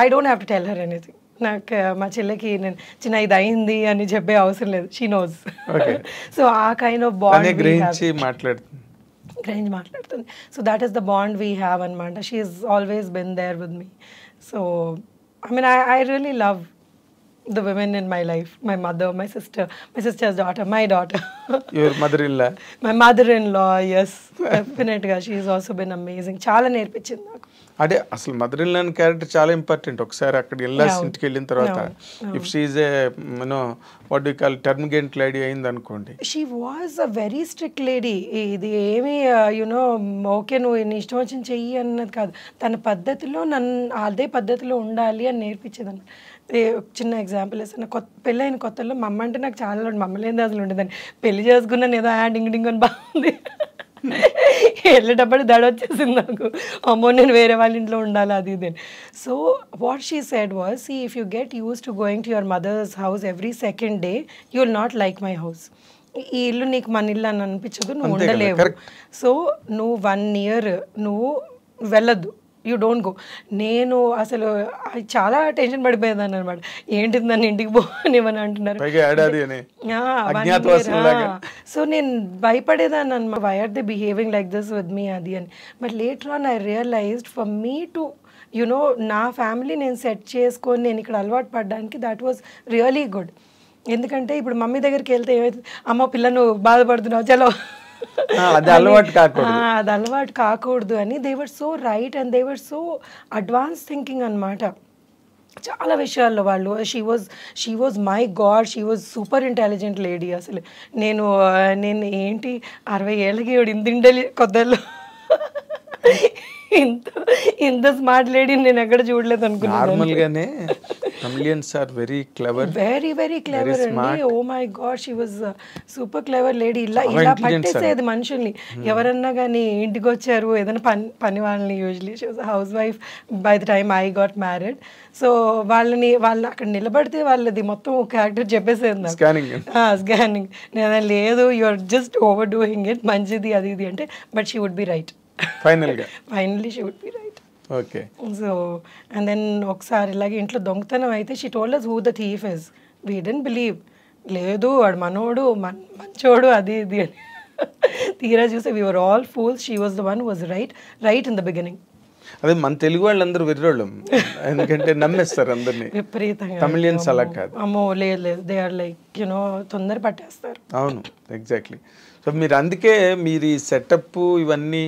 I don't have to tell her anything. నాకు మా చెల్లెకి నేను చిన్న ఇది అయింది అని చెప్పే అవసరం లేదు, షీ నోస్. సో ఆ కైండ్ ఆఫ్ బాండ్ మాట్లాడుతుంది. So that is the bond we have అనమాట. She is always been there with me. So I mean I really love the women in my life, my mother, my sister's daughter, my daughter. Your mother-in-law? My mother-in-law, yes, definitely. She has also been amazing. చాలా నేర్పించింది నాకు. అదే అసలు మదర్-ఇన్-లా character చాలా important. ఒకసారి అక్కడ ఇల్లాస్ ఇంటికి వెళ్ళిన తర్వాత if she is a what you call termagant lady అయింది అనుకోండి, she was a very strict lady. ఇది ఏమి ఓకే నువ్వు నీ ఇష్టం వచ్చింది చెయ్యి అన్నది కాదు, తన పద్ధతిలో నన్ను అదే పద్ధతిలో ఉండాలి అని నేర్పించేదాన్ని. చిన్న ఎగ్జాంపుల్ వేస్తాను, పెళ్ళైన కొత్తలో మా అమ్మ అంటే నాకు చాలా మమ్మల్ని అసలు ఉండేదాన్ని. పెళ్లి చేసుకున్నాను ఏదో డింగ్ డింగ్ అని బాగుంది, వెళ్ళేటప్పుడు దడ వచ్చేసింది నాకు, అమ్మో నేను వేరే వాళ్ళ ఇంట్లో ఉండాలి అది ఇది. So what she said was, see if you get use to going to your mother's house every second day, you will not like my house. ఈ ఇల్లు నీకు మన ఇల్లు అని అనిపించదు, నువ్వు ఉండలేవు. సో నువ్వు 1 year నువ్వు వెళ్ళద్దు, యూ డోంట్ గో. నేను అసలు చాలా టెన్షన్ పడిపోయేదాన్ని అనమాట, ఏంటి నన్ను ఇంటికి పోనివని అంటున్నారు. సో నేను భయపడేదాన్ని అనమాట, why are they behaving like this with me అది అని. But later on I realized for me to నా ఫ్యామిలీ నేను సెట్ చేసుకొని నేను ఇక్కడ అలవాటు పడడానికి దట్ వాజ్ రియలీ గుడ్. ఎందుకంటే ఇప్పుడు మమ్మీ దగ్గరికి వెళ్తే ఏమైతుంది, అమ్మ పిల్ల నువ్వు బాధపడుతున్నావు చలో అది అలవాటు కాకూడదు అని. They were so right and they were so advance thinking అనమాట చాలా విషయాల్లో వాళ్ళు. She was my god, she was super intelligent lady. అసలు నేను ఏంటి 60 ఏళ్ళకి ఇంత కొత్తలో ఇంత స్మార్ట్ లేడీ నేను ఎక్కడ చూడలేదు అనుకున్నాను. నార్మల్గానే Tamilians are very clever, very clever అండి. Oh my god, she was super clever lady. ఇలా పట్టేసేది మనుషుల్ని. ఎవరన్నా కానీ ఇంటికి వచ్చారు ఏదైనా పని వాళ్ళని, usually she was house wife by the time I got married. So వాళ్ళు అక్కడ నిలబడితే వాళ్ళది మొత్తం క్యారెక్టర్ చెప్పేసేది నాకు, స్కానింగ్. నేను లేదు you are just over doing it, మంచిది అది ఇది అంటే, but she would be right. Finally she would be right. Okay. So and then ఒకసారి ఇలాగే ఇంట్లో దొంగతనం అయితే she told us who the thief is. We didn't believe. లేదు వాడు మనోడు మంచోడు అది ఇది అని. తీరా చూస్తే we were all fools, she was the one who was right in the beginning. అదే మన తెలుగు వాళ్ళందరూ వెర్రోళ్ళం, ఎందుకంటే నమ్మేస్తారు అందరినీ. విపరీతంగా తమిళియన్స్ అలా కాదు. అమ్మో లేదు, దే ఆర్ లైక్ తొందర పట్టేస్తారు. అవును, ఎగ్జాక్ట్లీ. సో మీరు అందుకే మీరు ఈ సెటప్ ఇవన్నీ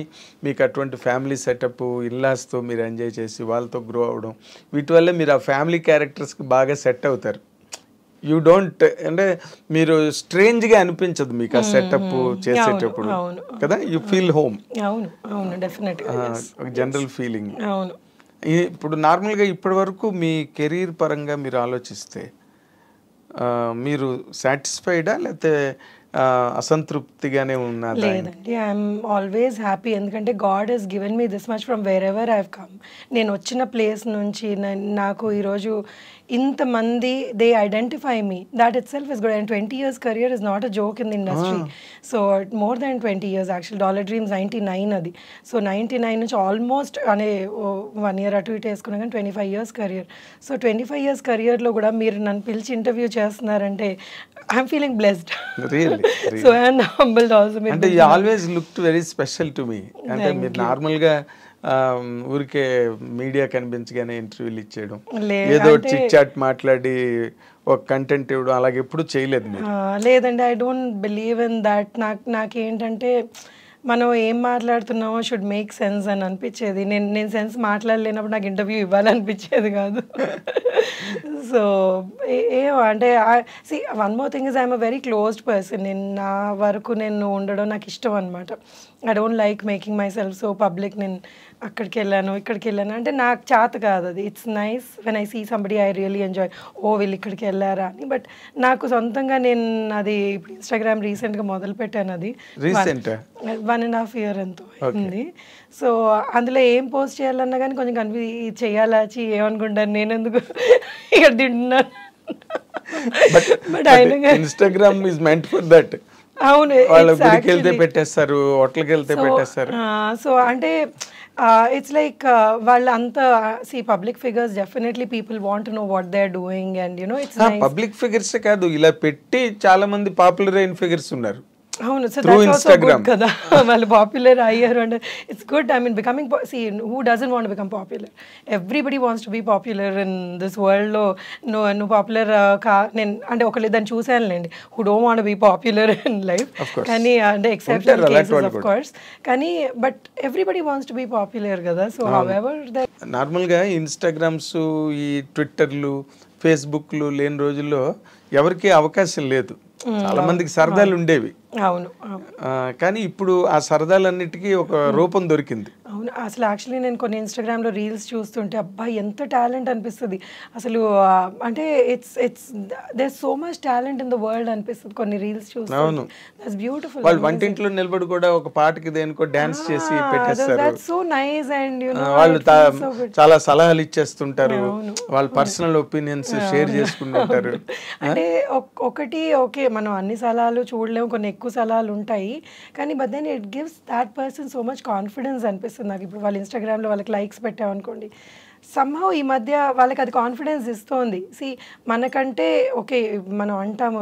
మీకు అటువంటి ఫ్యామిలీ సెటప్ ఇల్లాస్తో మీరు ఎంజాయ్ చేసి వాళ్ళతో గ్రో అవ్వడం, వీటి వల్ల మీరు ఆ ఫ్యామిలీ క్యారెక్టర్స్కి బాగా సెట్ అవుతారు. యూ డోంట్ అంటే మీరు స్ట్రేంజ్గా అనిపించదు మీకు ఆ సెటప్ చేసేటప్పుడు కదా, యూ ఫీల్ హోమ్. అవును అవును, డెఫినెట్గా ఒక జనరల్ ఫీలింగ్. అవును. ఇప్పుడు నార్మల్గా ఇప్పటి వరకు మీ కెరీర్ పరంగా మీరు ఆలోచిస్తే మీరు సాటిస్ఫైడా లేకపోతే అసంతృప్తిగానే ఉన్నదా? లేదండి, ఐఎమ్ ఆల్వేస్ హ్యాపీ. ఎందుకంటే God Hess given me this much from wherever I have come. నేను వచ్చిన ప్లేస్ నుంచి నాకు ఈరోజు ఇంతమంది they identify me, that itself is good. And 20 years career is not a joke in the industry. So more than 20 years actual. Dollar dreams 99 అది. So 99 నుంచి almost అనే 1 year అటు ఇటు వేసుకున్నా కానీ 25 years career. సో 25 years careerలో కూడా మీరు నన్ను పిలిచి ఇంటర్వ్యూ చేస్తున్నారంటే I'm feeling blessed. So and humbled also. అంటే you always looked very special to me. అంటే మీరు నార్మల్గా ఊరికే మీడియా కనిపించగానే ఇంటర్వ్యూలు ఇచ్చేయడం, ఏదో చిట్ చాట్ మాట్లాడి ఒక కంటెంట్ ఇవ్వడం అలాగే ఎప్పుడు చేయలేదు మీరు? లేదండి, I don't believe in that. నాకేంటంటే మనం ఏం మాట్లాడుతున్నామో షుడ్ మేక్ సెన్స్ అని అనిపించేది. నేను సెన్స్ మాట్లాడలేనప్పుడు నాకు ఇంటర్వ్యూ ఇవ్వాలనిపించేది కాదు. సో అంటే see one more thing is I'm a very closed person. నేను నా వరకు నేను ఉండడం నాకు ఇష్టం అనమాట. I don't like making myself so public. నేను అక్కడికి వెళ్ళాను ఇక్కడికి వెళ్ళాను అంటే నాకు చేత కాదు అది. It's nice when I see somebody I really enjoy, ఓ వీళ్ళు ఇక్కడికి వెళ్ళారా అని. బట్ నాకు సొంతంగా నేను అది ఇప్పుడు ఇన్స్టాగ్రామ్ రీసెంట్గా మొదలు పెట్టాను. అది 1.5 year ఎంతో అయింది. సో అందులో ఏం పోస్ట్ చేయాలన్నా కానీ కొంచెం చేయాలా ఏమనుకుంటాను నేను ఎందుకు ఇక్కడ తింటున్నాను. But Instagram is meant for that. అవును, వాళ్ళ గుడికి వెళ్తే పెట్టేస్తారు, హోటల్కి వెళ్తే పెట్టేస్తారు. సో అంటే ఇట్స్ లైక్ వాళ్ళంతా see public figures, definitely people want to know what they are doing and it's public figures కాదు, ఇలా పెట్టి చాలా మంది పాపులర్ అయిన ఫిగర్స్ ఉన్నారు. అవును, సో దట్స్ ఆల్సో గుడ్ కదా. వాళ్ళు పాపులర్ అయ్యారు అంటే it's good. I mean becoming సి who doesn't want become popular? Everybody wants to be popular in this వరల్డ్లో. నువ్వు పాపులర్ నేను అంటే ఒకళ్ళు దాన్ని చూసానులేండి who don't want be popular in life. కానీ అంటే ఎక్సెప్షన్ కేసెస్ ఆఫ్ కోర్స్, కానీ but everybody wants to be popular కదా. సో హౌఎవర్ నార్మల్గా ఇన్స్టాగ్రామ్స్, ఈ ట్విట్టర్లు, ఫేస్బుక్లు లేని రోజుల్లో ఎవరికి అవకాశం లేదు. చాలా మందికి సరదాలు ఉండేవి. అవును, కానీ ఇప్పుడు ఆ సరదాలన్నిటికీ ఒక రూపం దొరికింది. అవును, అసలు యాక్చువల్లీ నేను కొన్ని ఇన్స్టాగ్రామ్లో రీల్స్ చూస్తుంటే అబ్బాయి ఎంత టాలెంట్ అనిపిస్తుంది అసలు. అంటే it's there so much talent in the world అనిపిస్తుంది కొన్ని రీల్స్ చూస్తే. అవును, దట్స్ బ్యూటిఫుల్. వాళ్ళు వంటింట్లో నిలబడి కూడా ఒక పాటకి దేనికో డాన్స్ చేసి పెట్టేస్తారు. That's so nice. అండ్ వాళ్ళు చాలా సలహాలు ఇచ్చేస్తుంటారు, వాళ్ళ పర్సనల్ ఒపీనియన్స్ షేర్ చేసుకుంటుంటారు. అంటే ఒకటి ఓకే, మనం అన్ని సలహాలు చూడలేము, కొన్ని ఎక్కువ సలహాలు ఉంటాయి, కానీ but then it gives that person so much confidence అనిపిస్తుంది నాకు. ఇప్పుడు వాళ్ళ ఇన్స్టాగ్రామ్లో వాళ్ళకి లైక్స్ పెట్టామనుకోండి, సమ్హౌ ఈ మధ్య వాళ్ళకి అది కాన్ఫిడెన్స్ ఇస్తుంది. సి మనకంటే ఓకే మనం అంటాము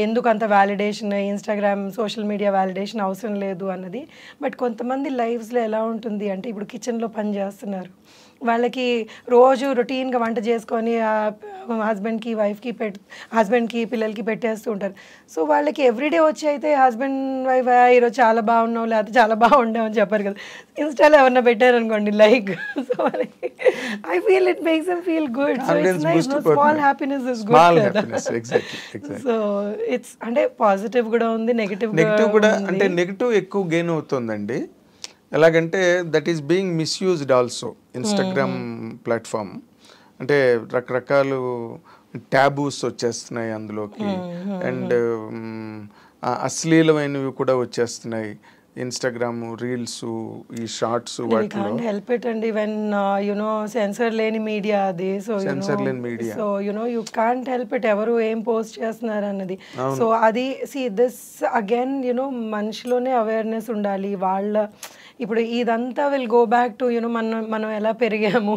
ఎందుకు అంత validation, Instagram social media validation అవసరం లేదు అన్నది. బట్ కొంతమంది లైఫ్స్లో ఎలా ఉంటుంది అంటే ఇప్పుడు కిచెన్లో పని చేస్తున్నారు, వాళ్ళకి రోజు రొటీన్గా వంట చేసుకొని హస్బెండ్కి వైఫ్కి హస్బెండ్కి పిల్లలకి పెట్టేస్తూ ఉంటారు. సో వాళ్ళకి ఎవ్రీడే వచ్చి అయితే హస్బెండ్ వైఫ్ ఈరోజు చాలా బాగున్నావు లేకపోతే చాలా బాగుండావు అని చెప్పారు కదా. ఇన్స్టాలో ఎవరన్నా పెట్టారనుకోండి లైక్, సో వాళ్ళకి I feel it makes them feel good. So it's nice, small happiness is good కదా. సో ఇట్స్ అంటే పాజిటివ్ కూడా ఉంది, నెగిటివ్ కూడా. అంటే నెగిటివ్ ఎక్కువ గెయిన్ అవుతుందండి. ఎలాగంటే that is being misused also Instagram platform. అంటే రకరకాలు ట్యాబూస్ వచ్చేస్తున్నాయి అందులోకి, అండ్ అశ్లీలమైనవి కూడా వచ్చేస్తున్నాయి. ఇన్స్టాగ్రామ్ రీల్స్, ఈ షార్ట్స్ We వాటిలో can't help it అండి when సెన్సర్ లేని మీడియా అది. సో సెన్సర్ లేని media. So you can't help it ఎవరు ఏం పోస్ట్ చేస్తున్నారు అన్నది. సో అది దిస్ అగైన్ మనిషిలోనే అవేర్నెస్ ఉండాలి. వాళ్ళ ఇప్పుడు ఇదంతా విల్ గో బ్యాక్ టు మనం ఎలా పెరిగాము,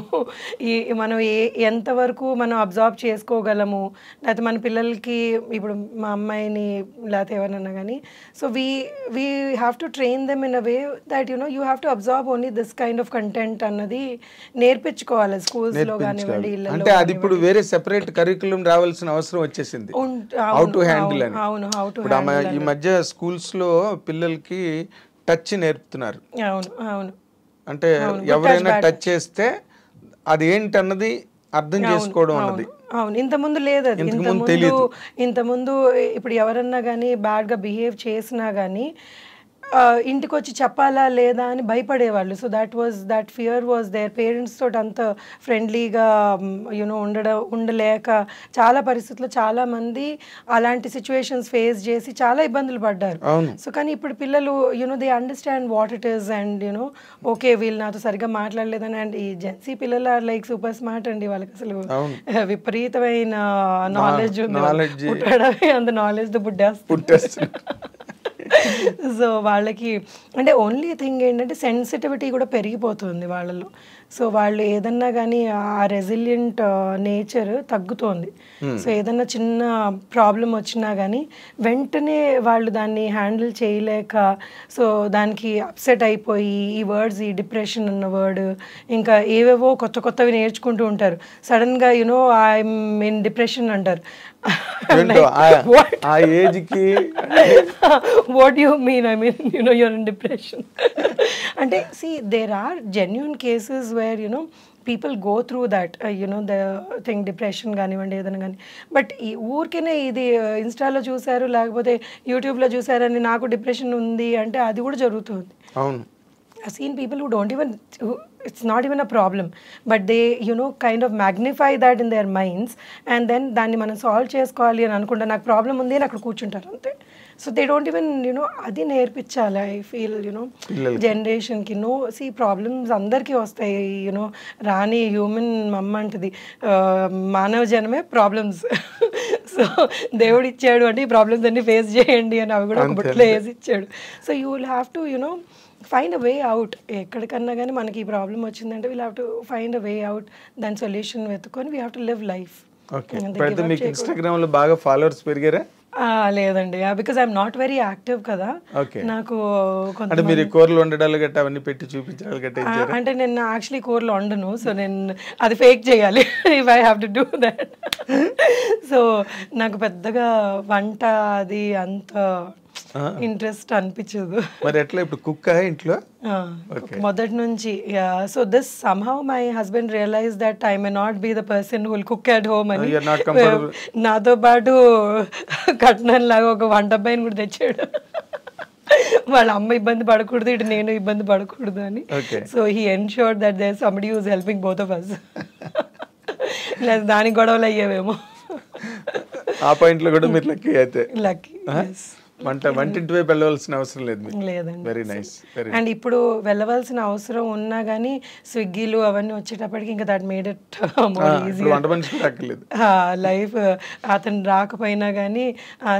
మనం ఎంతవరకు మనం అబ్జర్వ్ చేసుకోగలము, లేకపోతే మన పిల్లలకి ఇప్పుడు మా అమ్మాయిని లేకపోతే ఎవరన్నా కానీ. So we have to train them in a way that you have to observe only this kind of content అన్నది నేర్పించుకోవాలి స్కూల్స్లో కానివ్వండి, ఇళ్ళలో. అంటే అది ఇప్పుడు వేరే సెపరేట్ కరికులం రావాల్సిన అవసరం వచ్చేసింది. హౌ టు హ్యాండిల్ అని. అవును, హౌ టు ఈ మధ్య స్కూల్స్ లో పిల్లలకి టచ్ నేర్పుతున్నారు. అవును అవును. అంటే ఎవరైనా టచ్ చేస్తే అది ఏంటన్నది అర్థం చేసుకోవడం అన్నది. అవును, ఇంతకుముందు లేదు అది. ఇంతకుముందు ఇప్పుడు ఎవరన్నా కానీ బ్యాడ్గా బిహేవ్ చేసినా కానీ ఇంటికి వచ్చి చెప్పాలా లేదా అని భయపడేవాళ్ళు. So that fear was there. Parents తోటి అంత ఫ్రెండ్లీగా ఉండలేక చాలా పరిస్థితుల్లో చాలామంది అలాంటి సిచ్యువేషన్స్ ఫేస్ చేసి చాలా ఇబ్బందులు పడ్డారు. సో కానీ ఇప్పుడు పిల్లలు they understand what it is and okay వీళ్ళు నాతో సరిగ్గా మాట్లాడలేదని. అండ్ ఈ జెన్సీ పిల్లలు ఆర్ లైక్ సూపర్ స్మార్ట్ అండి. వాళ్ళకి అసలు విపరీతమైన నాలెడ్జ్ ఉంది. పుట్టడమే అంత నాలెడ్జ్తో పుట్టేస్తారు. సో వాళ్ళకి అంటే ఓన్లీ థింగ్ ఏంటంటే సెన్సిటివిటీ కూడా పెరిగిపోతుంది వాళ్ళలో. సో వాళ్ళు ఏదన్నా కానీ ఆ రెసిలియంట్ నేచర్ తగ్గుతోంది. సో ఏదన్నా చిన్న ప్రాబ్లం వచ్చినా కానీ వెంటనే వాళ్ళు దాన్ని హ్యాండిల్ చేయలేక సో దానికి అప్సెట్ అయిపోయి ఈ వర్డ్స్, ఈ డిప్రెషన్ అన్న వర్డ్, ఇంకా ఏవేవో కొత్తవి నేర్చుకుంటూ ఉంటారు. సడన్గా ఐఎమ్ ఇన్ డిప్రెషన్ అంటారు. ఆ ఏజ్కి what you mean? I mean you're in depression అంటే there are genuine cases where people go through that the thing, depression కానివ్వండి ఏదైనా కానీ. బట్ ఈ ఊరికేనే ఇది ఇన్స్టాలో చూసారు లేకపోతే యూట్యూబ్లో చూసారని నాకు డిప్రెషన్ ఉంది అంటే అది కూడా జరుగుతుంది. అవును, I've seen people who don't even, it's not even a problem, but they kind of magnify that in their minds and then దాన్ని మనం సాల్వ్ చేసుకోవాలి అని అనుకుంటా నాకు ప్రాబ్లం ఉంది అని అక్కడ కూర్చుంటారు అంతే. సో దే డోంట్ ఈవెన్ అది నేర్పించాలి. ఐ ఫీల్ జనరేషన్కి ప్రాబ్లమ్స్ అందరికీ వస్తాయి. రాని హ్యూమన్ మమ్మ అంటది మానవ జనమే ప్రాబ్లమ్స్. సో దేవుడు ఇచ్చాడు అంటే ఈ ప్రాబ్లమ్స్ అన్ని ఫేస్ చేయండి అని అవి కూడా ఒక బుట్టలో వేసి ఇచ్చాడు. So you will have to find a way out. ఎక్కడికన్నా కానీ మనకి ఈ ప్రాబ్లం వచ్చిందంటే we'll have to find a way out, దాని సొల్యూషన్ వెతుకొని we have to live life. మీకు ఇన్స్టాగ్రామ్ లో బాగా ఫాలోవర్స్ పెరిగారా? లేదండి, because I'm not very active కదా. నాకు మీరు కూరలు వండడాలు గట్ట అవన్నీ పెట్టి చూపించాలి గట్ట. అంటే నేను యాక్చువల్లీ కూరలు వండను. సో నేను అది ఫేక్ చేయాలి if I have to do that. So నాకు పెద్దగా వంట అది అంత ఇంట్రెస్ట్ అనిపించదు. మరి ఎట్లా ఇప్పుడు కుక్ ఇంట్లో మొదటి నుంచి. So this somehow my husband realize that I may not be the person who will cook at home అని నాతో పాటు కట్నం లాగా ఒక వంట అబ్బాయిని కూడా తెచ్చాడు. వాళ్ళ అమ్మ ఇబ్బంది పడకూడదు, ఇటు నేను ఇబ్బంది పడకూడదు అని. So he ensured that there somebody who is helping both of us. లేదా దానికి గొడవలు అయ్యేవేమో. ఆ పాయింట్ లో కూడా మీరు లక్కీ అయితే. లక్కీ. వంటింటి వైపు వెళ్ళవలసిన అవసరం లేదు. లేదండి. Very nice. అండ్ ఇప్పుడు వెళ్ళవలసిన అవసరం ఉన్నా కానీ స్విగ్గీలు అవన్నీ వచ్చేటప్పటికి ఇంకా that made it more easy. Life అతను రాకపోయినా కానీ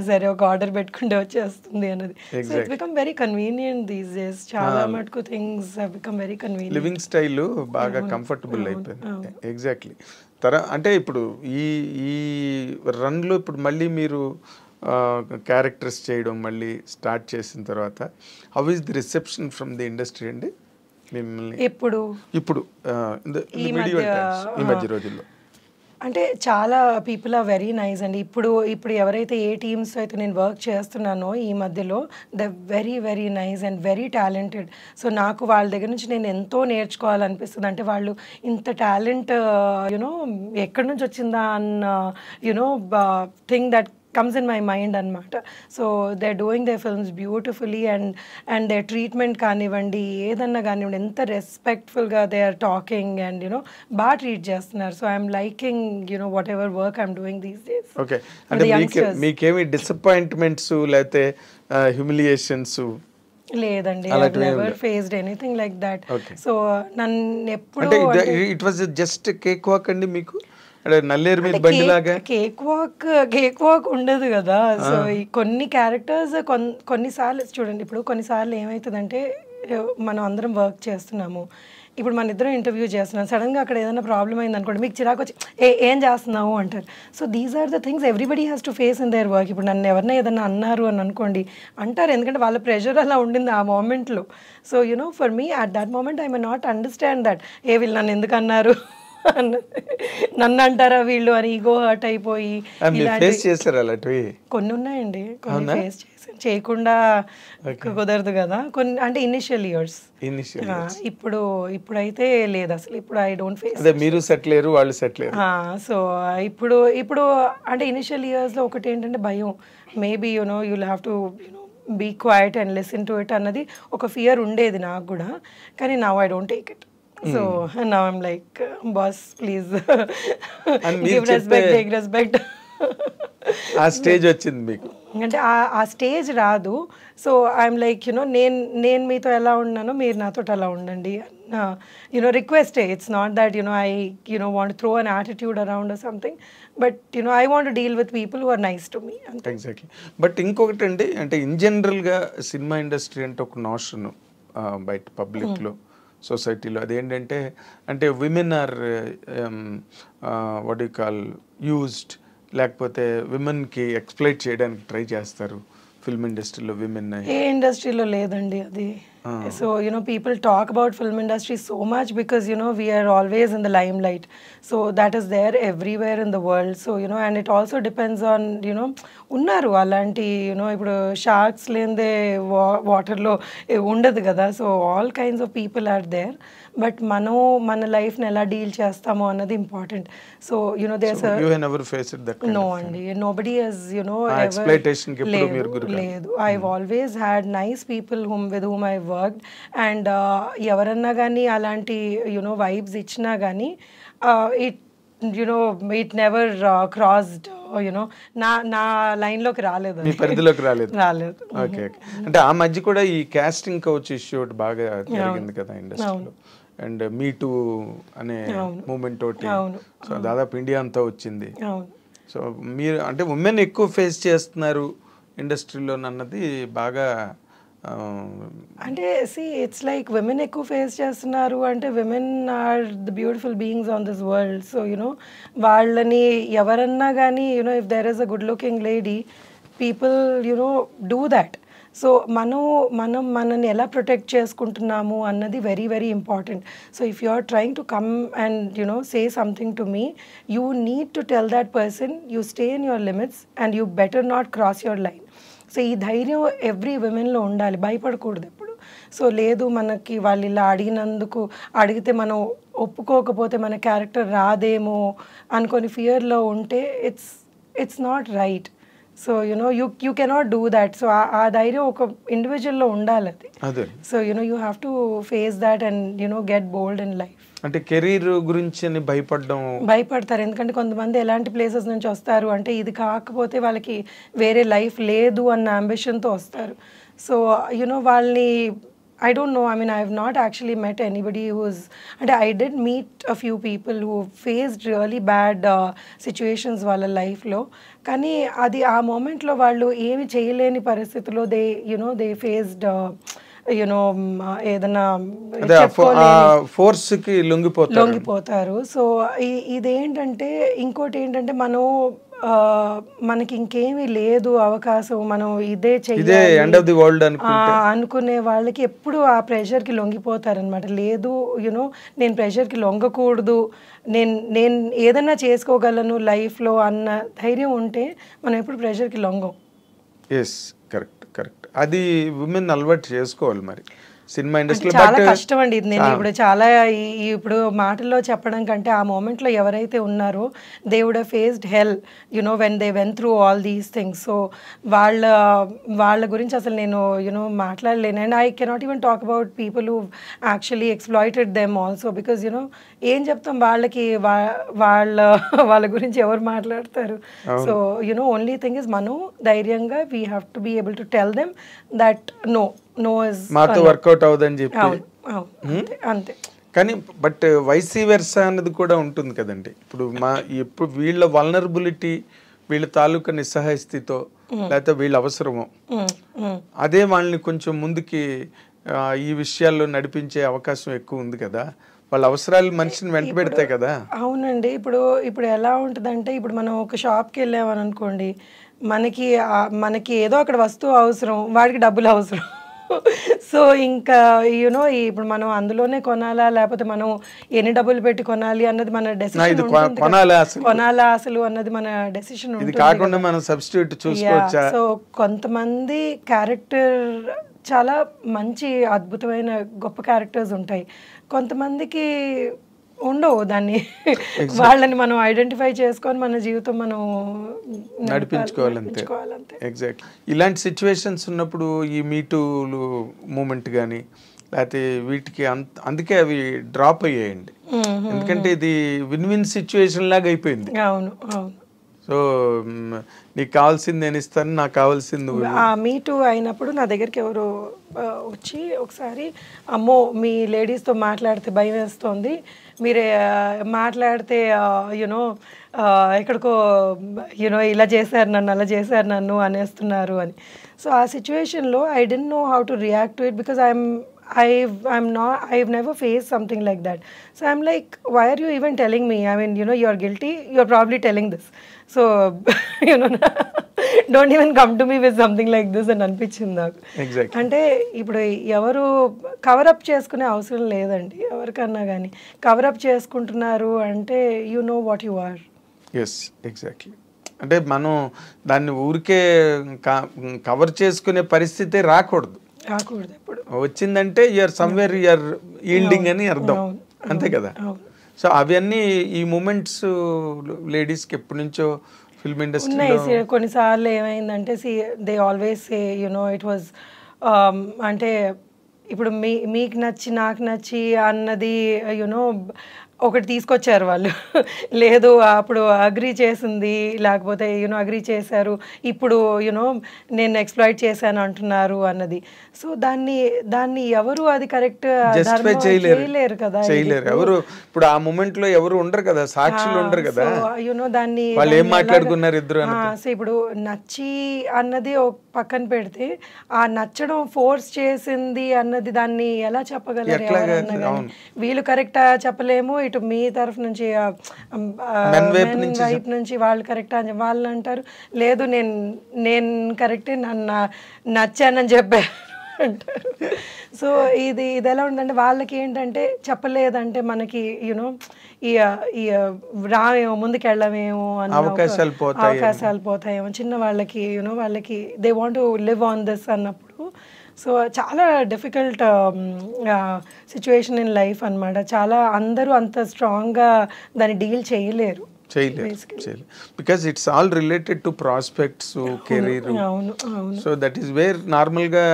సరే ఒక ఆర్డర్ పెట్టుకుంటే వచ్చేస్తుంది అన్నది. So it's become very convenient these days. చాలా మటుకు things have become very convenient. Living style బాగా కంఫర్టబుల్ అయిపోయింది. ఎగ్జాక్ట్లీ. అంటే ఇప్పుడు ఈ రన్లో ఇప్పుడు మళ్ళీ మీరు క్యారెక్టర్స్ చేయడం మళ్ళీ స్టార్ట్ చేసిన తర్వాత how is the reception from the industry అండి మిమ్మల్ని ఇప్పుడు ఈ మధ్య రోజుల్లో? అంటే చాలా పీపుల్ ఆర్ వెరీ నైస్ అండి. ఇప్పుడు ఎవరైతే ఏ టీమ్స్ అయితే నేను వర్క్ చేస్తున్నానో ఈ మధ్యలో the very very nice and very talented. So నాకు వాళ్ళ దగ్గర నుంచి నేను ఎంతో నేర్చుకోవాలనిపిస్తుంది. అంటే వాళ్ళు ఇంత టాలెంట్ ఎక్కడి నుంచి వచ్చిందా అన్న thing that comes in my mind అన్నమాట. So they're doing their films beautifully and their treatment కానివ్వండి ఏదన్నా కానివ్వండి ఎంత రెస్పెక్ట్ఫుల్గా దే ఆర్ టాకింగ్ అండ్ బాగా ట్రీట్ చేస్తున్నారు. So I'm liking what ever work I'm doing these days. Okay. అంటే మీకేమి disappointments లేకపోతే హ్యూమిలియేషన్స్ లేదండి, అలాంటివి ఏం నెవర్ లేవు. Faced anything like that. Okay. So నన్ను ఎప్పుడు అంటే it was just cake walk అండి మీకు, అంటే నల్లేరు మీద బండిలాగా? కేక్ వాక్ ఉండదు కదా. సో ఈ కొన్ని క్యారెక్టర్స్ కొన్నిసార్లు చూడండి, ఇప్పుడు కొన్నిసార్లు ఏమవుతుందంటే మనం అందరం వర్క్ చేస్తున్నాము, ఇప్పుడు మన ఇద్దరం ఇంటర్వ్యూ చేస్తున్నాం, సడన్గా అక్కడ ఏదైనా ప్రాబ్లం అయింది అనుకోండి, మీకు చిరాకు వచ్చి ఏం చేస్తున్నావు అంటారు. So these are the things everybody has to face in their work. ఇప్పుడు నన్ను ఎవరైనా ఏదైనా అన్నారు అని అనుకోండి, అంటారు, ఎందుకంటే వాళ్ళ ప్రెషర్ అలా ఉండింది ఆ మూమెంట్లో. So you know for me at that moment I may not understand that వీళ్ళు నన్ను ఎందుకు అన్నారు, నన్ను అంటారా వీళ్ళు అని ఈగో హర్ట్ అయిపోయి కొన్ని ఉన్నాయండి. కొన్ని ఫేస్ చేసాను, చేయకుండా కుదరదు కదా కొన్ని, అంటే ఇనిషియల్ ఇయర్స్. ఇప్పుడైతే లేదు అసలు, ఇప్పుడు ఐ డోంట్ ఫేస్. మీరు సెటిల్ అయ్యారు, వాళ్ళు సెటిల్ అయ్యారు. సో ఇప్పుడు అంటే ఇనిషియల్ ఇయర్స్లో ఒకటి ఏంటంటే భయం, maybe you know you'll have to you know be quiet and listen to it అన్నది ఒక ఫియర్ ఉండేది నాకు కూడా. కానీ now I don't take it. So now I'm like, boss, please give respect, take respect. ఆ స్టేజ్ వచ్చింది మీకు అంటే ఆ స్టేజ్ రాదు. సో ఐఎమ్ లైక్ యునో నేను మీతో ఎలా ఉన్నానో మీరు నాతో అలా ఉండండి, యునో రిక్వెస్టే. It's not that you know I you know want throw an attitude around or something, but you know I want deal with people who are nice to me. Exactly. But ఇంకొకటి అండి, అంటే ఇన్ జనరల్గా సినిమా ఇండస్ట్రీ అంటే ఒక notion బయట పబ్లిక్లో, సొసైటీలో, అదేంటంటే అంటే women are what you call used, లేకపోతే విమెన్కి ఎక్స్ప్లైట్ చేయడానికి ట్రై చేస్తారు ఫిల్మ్ ఇండస్ట్రీలో విమెన్. ఏ ఇండస్ట్రీలో లేదండి అది. So you know people talk about film industry so much because you know we're always in the limelight. So that is there everywhere in the world. So you know and it also depends on you know ఉన్నారు అలాంటి you know ఇప్పుడు sharks లేనిదే వాటర్లో ఉండదు కదా. So all kinds of people are there, but మనం మన లైఫ్ని ఎలా డీల్ చేస్తామో అన్నది ఇంపార్టెంట్. సో యునో నో అండి, నోబడీ హస్ యునో లేదు. I always had nice people with whom I worked, and ఎవరన్నా కానీ అలాంటి యునో వైబ్స్ ఇచ్చినా కానీ ఇట్ నెవర్ క్రాస్డ్ యునో నా లైన్లోకి రాలేదు, పరిధిలోకి రాలేదు. ఓకే. అంటే ఆ మధ్య కూడా ఈ కాస్టింగ్ కౌచ్ ఇష్యూ బాగా జరిగింది కదా ఇండస్ట్రీలో, అండ్ మీ టూ అనే మూమెంట్ తోటి సో దాదాపు ఇండియా అంతా వచ్చింది. సో మీరు అంటే ఉమెన్ ఎక్కువ ఫేస్ చేస్తున్నారు ఇండస్ట్రీలో అన్నది బాగా, అంటే ఇట్స్ లైక్ విమెన్ ఎక్కువ ఫేస్ చేస్తున్నారు అంటే women are the beautiful beings on this world. So you know వాళ్ళని ఎవరన్నా కానీ you know if there is a good looking lady, people you know do that. So మనని ఎలా ప్రొటెక్ట్ చేసుకుంటున్నాము అన్నది very very important. So if you are trying to come and you know say something to me, you need to tell that person you stay in your limits and you better not cross your line. So ఈ ధైర్యం every విమెన్లో ఉండాలి, భయపడకూడదు ఎప్పుడు. So లేదు మనకి వాళ్ళు ఇలా అడిగితే మనం ఒప్పుకోకపోతే మన క్యారెక్టర్ రాదేమో అనుకొని ఫియర్లో ఉంటే it's not right. So you know you cannot do that. So ఆ ధైర్యం ఒక ఇండివిజువల్లో ఉండాలి అది. So you know you have to face that and you know get bold in life. అంటే కెరీర్ గురించి భయపడతారు, ఎందుకంటే కొంతమంది ఎలాంటి ప్లేసెస్ నుంచి వస్తారు అంటే ఇది కాకపోతే వాళ్ళకి వేరే లైఫ్ లేదు అన్న అంబిషన్తో వస్తారు. సో యునో వాళ్ళని I don't know. I mean, I have not actually met anybody who's... And I did meet a few people who faced really bad situations వాళ్ళ లైఫ్లో. కానీ అది ఆ మూమెంట్లో వాళ్ళు ఏమి చేయలేని పరిస్థితుల్లో they faced యునో ఏదైనా ఫోర్స్కి లొంగిపోతారు. సో ఇదేంటంటే ఇంకోటి ఏంటంటే మనకి ఇంకేమీ లేదు అవకాశం, మనం ఇదే చెయ్యాలి అనుకునే వాళ్ళకి ఎప్పుడు ఆ ప్రెషర్కి లొంగిపోతారనమాట. లేదు యునో నేను ప్రెషర్కి లొంగకూడదు, నేను ఏదైనా చేసుకోగలను లైఫ్లో అన్న ధైర్యం ఉంటే మనం ఎప్పుడు ప్రెషర్కి లొంగం. కరెక్ట్. అది విమెన్ అలవాటు చేసుకోవాలి. మరి సినిమా ఇండస్ట్రీ చాలా కష్టం అండి ఇది. నేను ఇప్పుడు చాలా ఇప్పుడు మాటల్లో చెప్పడం కంటే ఆ మూమెంట్లో ఎవరైతే ఉన్నారో they would have faced hell you know when they went through all these things. So వాళ్ళ గురించి అసలు నేను మాట్లాడలేను. And I cannot even talk about people who actually exploited them also, because ఏం చెప్తాం వాళ్ళకి, వాళ్ళ గురించి ఎవరు మాట్లాడతారు. సో ఓన్లీ థింగ్ ఇస్ మనం ధైర్యంగా we have to be able to tell them that no no is మాతో వర్కౌట్ అవుదని చెప్పి. అవును అంతే అంతే. కానీ బట్ వైసీ వెర్సా అన్నది కూడా ఉంటుంది కదండి. ఇప్పుడు వీళ్ళ వల్నరబిలిటీ, వీళ్ళ తాలూకా నిస్సహాయ స్థితితో లేకపోతే వీళ్ళ అవసరమో అదే వాళ్ళని కొంచెం ముందుకి ఈ విషయాల్లో నడిపించే అవకాశం ఎక్కువ ఉంది కదా. వాళ్ళ అవసరాలు మనిషిని వెంట పెడతాయి కదా. అవునండి. ఇప్పుడు ఎలా ఉంటుందంటే, ఇప్పుడు మనం ఒక షాప్కి వెళ్ళామని అనుకోండి, మనకి ఏదో అక్కడ వస్తువు అవసరం, వాడికి డబ్బులు అవసరం. సో ఇంకా ఇప్పుడు మనం అందులోనే కొనాలా లేకపోతే మనం ఎన్ని డబ్బులు పెట్టి కొనాలి అన్నది మన డెసిషన్ ఉంటుంది. కొనాలా అసలు అన్నది మన డెసిషన్ ఉంటుంది. సో కొంతమంది క్యారెక్టర్ చాలా మంచి అద్భుతమైన గొప్ప క్యారెక్టర్స్ ఉంటాయి, కొంతమందికి ఉండవు. దాన్ని వాళ్ళని మనం ఐడెంటిఫై చేసుకొని మన జీవితం మనం నడిపించుకోవాలంతే. ఎగ్జాక్ట్లీ. ఇలాంటి సిచ్యువేషన్స్ ఉన్నప్పుడు ఈ మీటూలు మూమెంట్ కానీ లేకపోతే వీటికి అందుకే అవి డ్రాప్ అయ్యాయండి. ఎందుకంటే ఇది విన్ విన్ సిచ్యువేషన్ లాగా అయిపోయింది. అవును అవును. సో నీకు కావాల్సింది నేను ఇస్తాను, నాకు కావాల్సింది. మీటూ అయినప్పుడు నా దగ్గరికి ఎవరో వచ్చి ఒకసారి, అమ్మో మీ లేడీస్తో మాట్లాడితే భయం వేస్తుంది, మీరే మాట్లాడితే ఎక్కడికో ఇలా చేశారు నన్ను, అలా చేశారు నన్ను అనేస్తున్నారు అని. సో ఆ సిచ్యువేషన్లో I don't know how to react to it because I've never faced something like that. So I'm like, why are you even telling me? I mean, you're guilty. You're probably telling this. So, don't even come to me with something like this అని అనిపించింది నాకు. అంటే ఇప్పుడు ఎవరు cover up చేసుకునే అవసరం లేదండి ఎవరికన్నా కానీ. కవరప్ చేసుకుంటున్నారు అంటే you know what you are. Yes, exactly. అంటే మనం దాన్ని ఊరికే కవర్ చేసుకునే పరిస్థితి రాకూడదు. ఎప్పుడు వచ్చిందంటే యూఆర్ సమ్వేర్ యూఆర్ ఈల్డింగ్ అని అర్థం, అంతే కదా. సో అవన్నీ ఈ మూమెంట్స్ లేడీస్కి ఎప్పటి నుంచో ఫిల్మ్ ఇండస్ట్రీ కొన్నిసార్లు ఏమైందంటే they always say it was అంటే ఇప్పుడు మీకు నచ్చి నాకు నచ్చి అన్నది ఒకటి తీసుకొచ్చారు వాళ్ళు, లేదు అప్పుడు అగ్రీ చేసింది లేకపోతే అగ్రీ చేశారు, ఇప్పుడు నేను ఎక్స్ప్లాయిట్ చేశాను అంటున్నారు అన్నది. సో దాన్ని ఎవరు అది కరెక్ట్ చేయలేరు కదా, చేయలేరు ఎవరు. ఇప్పుడు ఆ మూమెంట్ లో ఎవరు ఉండరు కదా, సాక్షులు ఉండరు కదా, దాన్ని వాళ్ళు ఏం మాట్లాడుకున్నారు ఇద్దరు. సో ఇప్పుడు నచ్చి అన్నది పక్కన పెడితే ఆ నచ్చడం ఫోర్స్ చేసింది అన్నది దాన్ని ఎలా చెప్పగలరు ఎవరన్నా కానీ. వీళ్ళు కరెక్టా చెప్పలేము, ఇటు మీ తరఫు నుంచి వైపు నుంచి వాళ్ళు కరెక్ట్ అని వాళ్ళు అంటారు, లేదు నేను కరెక్టే నన్ను నచ్చానని చెప్పారు అంటారు. సో ఇది ఎలా ఉందంటే వాళ్ళకి ఏంటంటే చెప్పలేదంటే మనకి రామేమో ముందుకెళ్ళమేమో అన్న అవకాశాలు పోతాయేమో చిన్న వాళ్ళకి వాళ్ళకి they want to live on this అన్నప్పుడు. సో చాలా డిఫికల్ట్ సిచ్యువేషన్ ఇన్ లైఫ్ అనమాట. చాలా అందరూ అంత స్ట్రాంగ్గా దాన్ని డీల్ చేయలేరు. Because it's all related to prospects, career. So that is where నార్మల్గా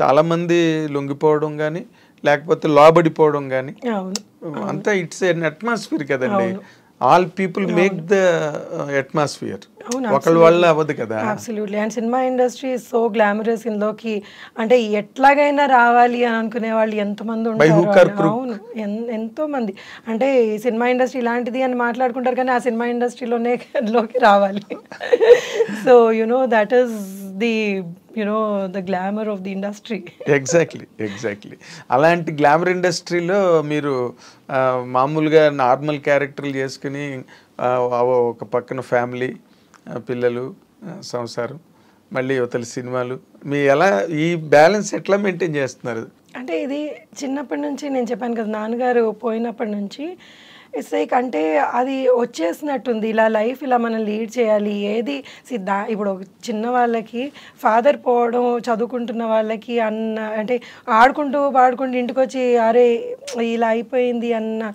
చాలా మంది లొంగిపోవడం కానీ లేకపోతే లోబడిపోవడం కానీ అంతా ఇట్స్ ఎన్ అట్మాస్ఫియర్ కదండి. All people make the atmosphere, ఒకళ్ళ వల్ల అవ్వదు కదా. Absolutely. And cinema industry is so glamorous. ఇందులోకి అంటే ఎట్లాగైనా రావాలి అని అనుకునే వాళ్ళు ఎంతమంది ఉంటారు. అవును, ఎంతో మంది. అంటే ఈ సినిమా ఇండస్ట్రీ ఇలాంటిది అని మాట్లాడుకుంటారు కానీ ఆ సినిమా ఇండస్ట్రీలోకి రావాలి. So that is the glamour of the industry. Exactly. అలాంటి గ్లామర్ ఇండస్ట్రీలో మీరు మామూలుగా నార్మల్ క్యారెక్టర్లు చేసుకుని ఒక పక్కన ఫ్యామిలీ, పిల్లలు, సంసారం, మళ్ళీ యువతల సినిమాలు, మీ ఎలా ఈ బ్యాలెన్స్ ఎట్లా మెయింటైన్ చేస్తున్నారు? అంటే ఇది చిన్నప్పటి నుంచి నేను చెప్పాను కదా, నాన్నగారు పోయినప్పటి నుంచి ఇట్స్ లైక్ అంటే అది వచ్చేసినట్టుంది. ఇలా లైఫ్ ఇలా మనం లీడ్ చేయాలి. ఏది ఇప్పుడు చిన్న వాళ్ళకి ఫాదర్ పోవడం, చదువుకుంటున్న వాళ్ళకి అంటే ఆడుకుంటూ పాడుకుంటూ ఇంటికి వచ్చి అరే ఇలా అయిపోయింది అన్న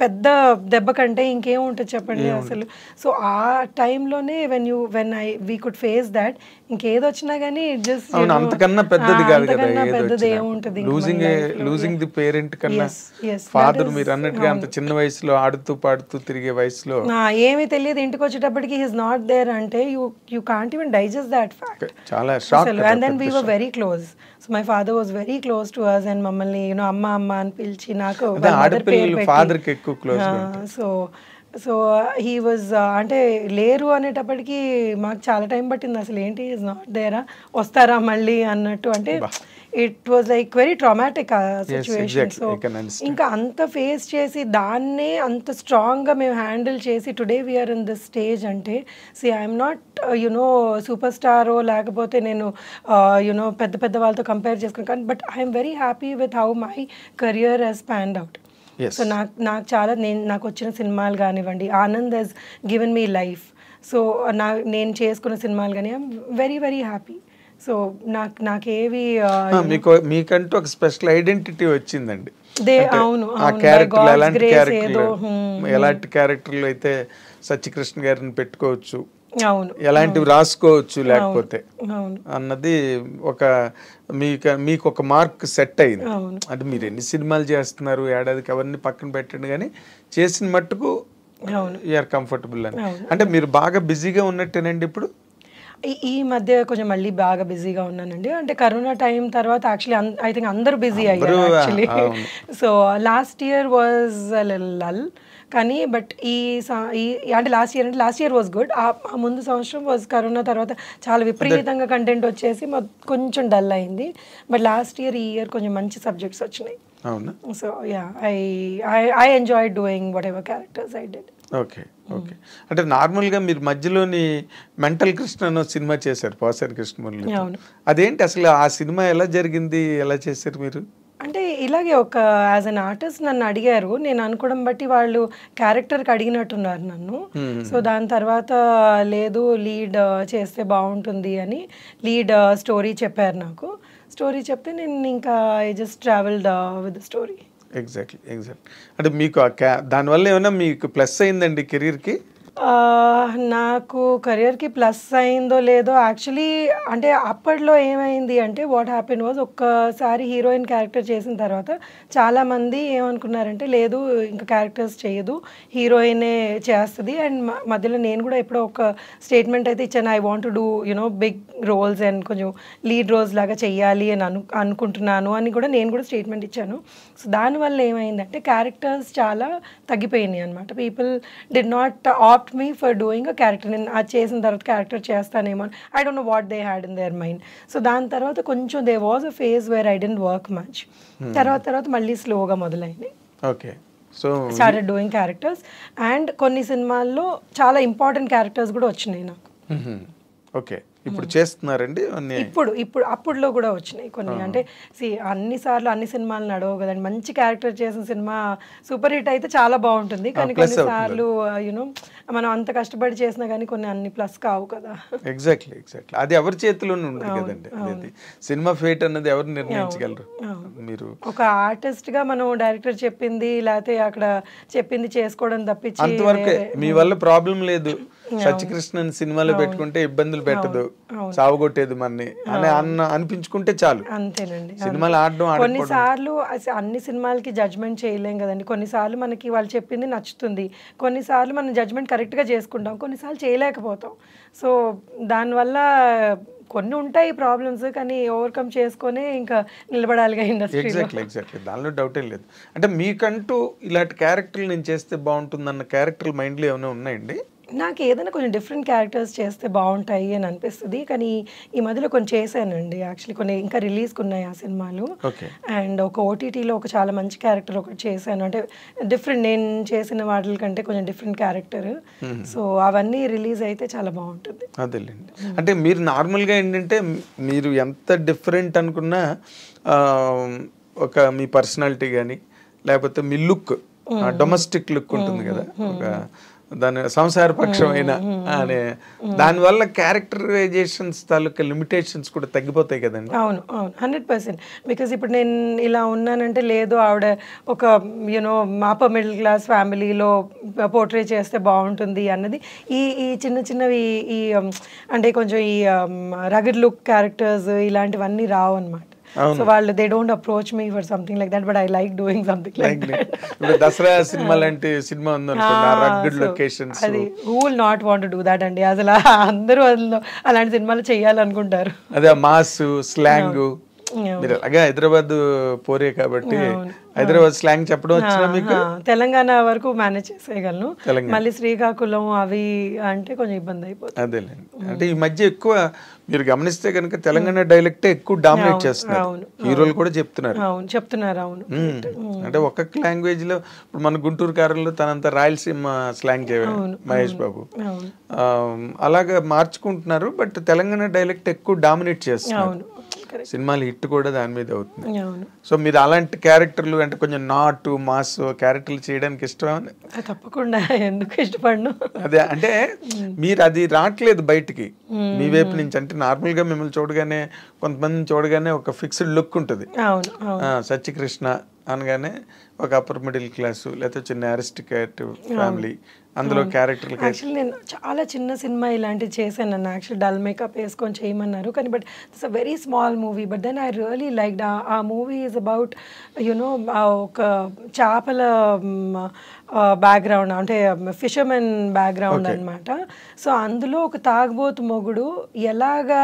పెద్ద దెబ్బ కంటే ఇంకేం ఉంటుంది చెప్పండి అసలు. సో ఆ టైంలోనే వీ కుడ్ ఫేస్ దాట్ ఇంకేది వచ్చినా కానీ జస్ట్ అవును, అంతకన్నా పెద్దది కాదు కదా అంతకన్నా ఏది పెద్దది వచ్చినా. ఏముంటుంది లూజింగ్ ది పేరెంట్ కన్నా yes, ఫాదర్ మీరు అన్నట్టుగా అంత చిన్న వయసులో ఆడుతూ పాడుతూ తిరిగే వయసులో ఏమీ తెలియదు, ఇంటికి వచ్చేటప్పటికి హీస్ నాట్ దేర్ అంటే you can't even digest that fact. చాలా shock. And then we were very close. So my father was very close to us and మమ్మల్ని అమ్మ అమ్మ అని పిలిచి నాకు ఆడపిల్లలు ఫాదర్ కి ఎక్కువ క్లోజ్. సో హీ వాజ్ అంటే లేరు అనేటప్పటికి మాకు చాలా టైం పట్టింది, అసలు ఏంటి ఈజ్ నాట్ దేరా, వస్తారా మళ్ళీ అన్నట్టు. అంటే it was like very traumatic situation. So ఇంకా అంత ఫేస్ చేసి దాన్నే అంత స్ట్రాంగ్గా మేము హ్యాండిల్ చేసి today we're in this stage అంటే ఐఎమ్ నాట్ సూపర్ స్టారో లేకపోతే నేను పెద్ద పెద్ద వాళ్ళతో కంపేర్ చేసుకున్నాను కానీ but I'm very happy with how my career has panned out. So నాకు చాలా నాకు వచ్చిన సినిమాలు కానివ్వండి, Anand has given me life. So నేను చేసుకున్న సినిమాలు కానీ I'm very very happy. So నాకేవి మీకంటూ ఒక స్పెషల్ ఐడెంటిటీ వచ్చిందండి. అవును, ఆ క్యారెక్టర్ ఎలాంటి క్యారెక్టర్లు అయితే సత్యకృష్ణ గారిని పెట్టుకోవచ్చు, అవును, ఎలాంటివి రాసుకోవచ్చు లేకపోతే అన్నది ఒక మీకు ఒక మార్క్ సెట్ అయింది. అంటే మీరు ఎన్ని సినిమాలు చేస్తున్నారు ఏడాదికి అవన్నీ పక్కన పెట్టండి కానీ చేసిన మట్టుకు యూఆర్ కంఫర్టబుల్ అని. అంటే మీరు బాగా బిజీగా ఉన్నట్టేనండి ఇప్పుడు? ఈ మధ్య కొంచెం మళ్ళీ బాగా బిజీగా ఉన్నానండి. అంటే కరోనా టైం తర్వాత యాక్చువల్లీ ఐ థింక్ అందరూ బిజీ అయ్యారు actually. So last year was lull కానీ బట్ అంటే లాస్ట్ ఇయర్ వాజ్ గుడ్. ఆ ముందు సంవత్సరం వాజ్ కరోనా తర్వాత చాలా విపరీతంగా కంటెంట్ వచ్చేసి కొంచెం డల్ అయింది. బట్ లాస్ట్ ఇయర్ ఈ ఇయర్ కొంచెం మంచి సబ్జెక్ట్స్ వచ్చినాయి. So I enjoy doing what ever characters I did. Okay. అంటే నార్మల్గా మీరు మధ్యలోని మెంటల్ కృష్ణ అనే సినిమా చేశారు పోసారి కృష్ణమురళి. అదేంటి అసలు ఆ సినిమా ఎలా జరిగింది, ఎలా చేశారు మీరు? అంటే ఇలాగే ఒక యాజ్ అన్ ఆర్టిస్ట్ నన్ను అడిగారు, నేను అనుకోవడం బట్టి వాళ్ళు క్యారెక్టర్కి అడిగినట్టున్నారు నన్ను. సో దాని తర్వాత లేదు లీడ్ చేస్తే బాగుంటుంది అని లీడ్ స్టోరీ చెప్పారు నాకు. స్టోరీ చెప్తే నేను ఇంకా I just travelled with the story. Exactly. అంటే మీకు దానివల్ల ఏమైనా మీకు ప్లస్ అయిందండి కెరీర్కి? నాకు కెరియర్కి ప్లస్ అయిందో లేదో యాక్చువల్లీ అంటే అప్పట్లో ఏమైంది అంటే వాట్ హ్యాపెన్ వాజ్ ఒక్కసారి హీరోయిన్ క్యారెక్టర్ చేసిన తర్వాత చాలామంది ఏమనుకున్నారంటే లేదు ఇంకా క్యారెక్టర్స్ చేయదు హీరోయినే చేస్తుంది. అండ్ మధ్యలో నేను కూడా ఎప్పుడో ఒక స్టేట్మెంట్ అయితే ఇచ్చాను, I want to do big roles and కొంచెం లీడ్ రోల్స్ లాగా చెయ్యాలి అని అనుకుంటున్నాను అని కూడా నేను కూడా స్టేట్మెంట్ ఇచ్చాను. సో దానివల్ల ఏమైందంటే క్యారెక్టర్స్ చాలా తగ్గిపోయినాయి అనమాట. People did not opt me for doing a character. నేను అది చేసిన తర్వాత క్యారెక్టర్ చేస్తానేమో I don't know what they had in their mind. So దాని తర్వాత కొంచెం there was a phase where I didn't work much. తర్వాత మళ్ళీ స్లోగా మొదలైంది. Okay. So started doing characters and కొన్ని సినిమాల్లో చాలా ఇంపార్టెంట్ క్యారెక్టర్స్ కూడా వచ్చినాయి నాకు. ఓకే. ఇప్పుడు చేస్తున్నారండి ఇప్పుడు అప్పుడులో కూడా వచ్చినాయి కొన్ని. అంటే అన్ని సినిమాలు నడవవు కదండి. మంచి క్యారెక్టర్ చేసిన సినిమా సూపర్ హిట్ అయితే చాలా బాగుంటుంది కానీ కొన్నిసార్లు మనం అంత కష్టపడి చేసినా కానీ కొన్ని అన్ని ప్లస్ కావు కదా. ఎగ్జాక్ట్లీ. అది ఎవరి చేతిలోనే ఉంది కదండి. అది సినిమా ఫేట్ అన్నది ఎవరు నిర్ణయించగలరు? మీరు ఒక ఆర్టిస్ట్ గా మనం డైరెక్టర్ చెప్పింది లేకపోతే అక్కడ చెప్పింది చేసుకోవడం తప్పించి అంతవరకే. మీ వల్ల ప్రాబ్లం లేదు, సత్యకృష్ణన్ సినిమాలో పెట్టుకుంటే ఇబ్బందులు పెట్టదు, సావుగొట్టేది మనని అని అనిపించుకుంటే చాలు. అంతేనండి. సినిమాలు ఆడడం కొన్నిసార్లు అన్ని సినిమాలకి జడ్జ్మెంట్ చేయలేం కదండి. కొన్నిసార్లు మనకి వాళ్ళు చెప్పింది నచ్చుతుంది, కొన్నిసార్లు మనం జడ్జ్మెంట్ కరెక్ట్గా చేసుకుంటాం, కొన్నిసార్లు చేయలేకపోతాం. సో దానివల్ల కొన్ని ఉంటాయి ప్రాబ్లమ్స్ కానీ ఓవర్కమ్ చేసుకొని ఇంకా నిలబడాలిగా ఇండస్ట్రీలో. ఎగ్జాక్ట్లీ. దానిలో డౌటే లేదు. అంటే మీకంటూ ఇలాంటి క్యారెక్టర్లు నేను చేస్తే బాగుంటుందన్న క్యారెక్టర్లు మైండ్లో ఏమైనా ఉన్నాయండి? నాకు ఏదైనా కొంచెం డిఫరెంట్ క్యారెక్టర్స్ చేస్తే బాగుంటాయి అని అనిపిస్తుంది కానీ ఈ మధ్యలో కొన్ని చేశానండి యాక్చువల్లీ. కొన్ని ఇంకా రిలీజ్కి ఉన్నాయి ఆ సినిమాలు. అండ్ ఒక ఓటీటీలో ఒక చాలా మంచి క్యారెక్టర్ ఒకటి చేశాను. అంటే డిఫరెంట్ నేను చేసిన వాటి కంటే కొంచెం డిఫరెంట్ క్యారెక్టర్. సో అవన్నీ రిలీజ్ అయితే చాలా బాగుంటుంది. అదేలేండి. అంటే మీరు నార్మల్గా ఏంటంటే మీరు ఎంత డిఫరెంట్ అనుకున్నా ఒక మీ పర్సనాలిటీ కానీ లేకపోతే మీ లుక్ డొమెస్టిక్ లుక్ ఉంటుంది కదా, ఒక దాని సంసారపక్షమైన అనే దానివల్ల క్యారెక్టరైజేషన్స్ తాలూకా లిమిటేషన్స్ కూడా తగ్గిపోతాయి కదండి. అవును అవును 100%. బికాజ్ ఇప్పుడు నేను ఇలా ఉన్నానంటే లేదు ఆవిడ ఒక యూనో అప్పర్ మిడిల్ క్లాస్ ఫ్యామిలీలో పోర్ట్రే చేస్తే బాగుంటుంది అన్నది ఈ ఈ చిన్న చిన్నవి ఈ అంటే కొంచెం ఈ రగడ్ లుక్ క్యారెక్టర్స్ ఇలాంటివన్నీ రావు అనమాట. సో వాళ్ళు they don't approach me for something like that, but I like doing something like that. ఇప్పుడు దసరా సినిమా లాంటి సినిమా ఉందనుకోండి, ఆ రగ్గడ్ లొకేషన్స్, అది who will not want to do that అండి. అసలు అందరూ అలాంటి సినిమాలు చేయాలనుకుంటారు. అదే మాస్ స్లాంగ్. మీరు అలాగే హైదరాబాద్ పోరే కాబట్టి హైదరాబాద్ స్లాంగ్ చెప్పడం వచ్చినా మీకు? తెలంగాణ వరకు మేనేజ్ చేసేయగలను, మళ్ళీ శ్రీకాకుళం అవి అంటే కొంచెం ఇబ్బంది అయిపోతుంది. అదేలేండి. అంటే ఈ మధ్య ఎక్కువ మీరు గమనిస్తే కనుక తెలంగాణ డైలెక్టే ఎక్కువ డామినేట్ చేస్తున్నారు, హీరోలు కూడా చెప్తున్నారు. అవును చెప్తున్నారు. అవును అంటే ఒక్కొక్క లాంగ్వేజ్ లో ఇప్పుడు మన గుంటూరు కారంలో తనంత రాయలసీమ స్లాంగ్ మహేష్ బాబు అలాగా మార్చుకుంటున్నారు. బట్ తెలంగాణ డైలెక్ట్ ఎక్కువ డామినేట్ చేస్తున్నారు. సినిమాలు హిట్ కూడా దాని మీద అవుతుంది. సో మీరు అలాంటి క్యారెక్టర్లు అంటే కొంచెం నాటు మాస్ క్యారెక్టర్లు చేయడానికి ఇష్టం? తప్పకుండా, ఎందుకు ఇష్టపడను. అదే అంటే మీరు అది రావట్లేదు బయటికి మీ వైపు నుంచి. అంటే నార్మల్ గా మిమ్మల్ని చూడగానే కొంతమంది చూడగానే ఒక ఫిక్స్డ్ లుక్ ఉంటుంది. సత్యకృష్ణ అనగానే ఒక అప్పర్ మిడిల్ క్లాసు లేకపోతే చిన్న అరిస్టికేట్ ఫ్యామిలీ, అందులో క్యారెక్టర్లు. యాక్చువల్లీ నేను చాలా చిన్న సినిమా ఇలాంటివి చేశాను. నన్ను యాక్చువల్లీ డల్ మేకప్ వేసుకొని చేయమన్నారు, కానీ but it's a very small movie. But then I really like ఆ మూవీ ఈజ్ అబౌట్ యునో ఒక చేపల బ్యాక్గ్రౌండ్, అంటే ఫిషర్మెన్ బ్యాక్గ్రౌండ్ అనమాట. సో అందులో ఒక తాగుబోతు మొగుడు ఎలాగా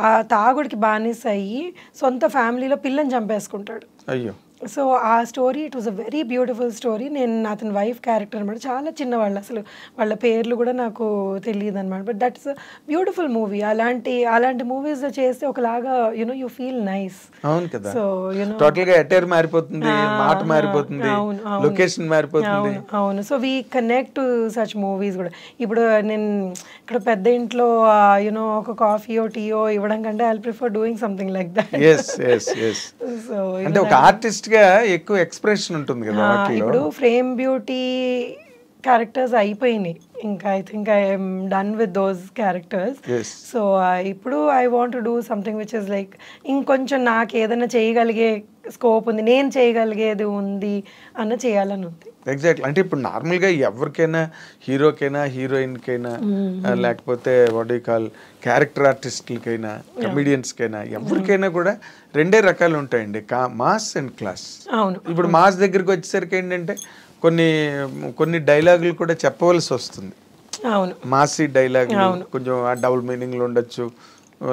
ఆ తాగుడికి బానిస అయ్యి సొంత ఫ్యామిలీలో పిల్లని చంపేసుకుంటాడు. అయ్యో. సో ఆ story it was a very beautiful story. నేను అతని వైఫ్ క్యారెక్టర్ అనమాట, చాలా చిన్నవాళ్ళు, అసలు వాళ్ళ పేర్లు కూడా నాకు తెలియదు అనమాట. But that's a beautiful movie. అలాంటి మూవీస్ చేస్తే ఒకలాగా యునో యూ ఫీల్ నైస్. అవును కదా. సో యునో టోటల్ గా అటైర్ మారిపోతుంది, మాట మారిపోతుంది, లొకేషన్ మారిపోతుంది. అవును. So we connect to such movies కూడా. ఇప్పుడు నేను ఇక్కడ పెద్ద ఇంట్లో యునో ఒక కాఫీయో టీయో ఇవ్వడం కంటే I prefer doing something like that. So అంటే ఒక ఆర్టిస్ట్ గా ఎక్కువ ఎక్స్ప్రెషన్ ఉంటుంది కదా. ఇప్పుడు ఫ్రేమ్ బ్యూటీ క్యారెక్టర్స్ అయిపోయినాయి, ఇంకా I think I'm done with those characters. So ఇప్పుడు I want to do something which is like ఇంకొంచెం నాకు ఏదైనా చేయగలిగే స్కోప్ ఉంది, నేను చేయగలిగేది ఉంది అన్న చేయాలని ఉంది. ఎగ్జాక్ట్లీ. అంటే ఇప్పుడు నార్మల్గా ఎవరికైనా, హీరోకైనా హీరోయిన్కైనా లేకపోతే వాట్ యు కాల్ క్యారెక్టర్ ఆర్టిస్టులకైనా కమెడియన్స్కైనా ఎవరికైనా కూడా రెండే రకాలు ఉంటాయండి, మాస్ అండ్ క్లాస్. అవును. ఇప్పుడు మాస్ దగ్గరికి వచ్చేసరికి ఏంటంటే కొన్ని డైలాగులు కూడా చెప్పవలసి వస్తుంది. అవును. మాసీ డైలాగులు కొంచెం డబుల్ మీనింగ్లు ఉండొచ్చు,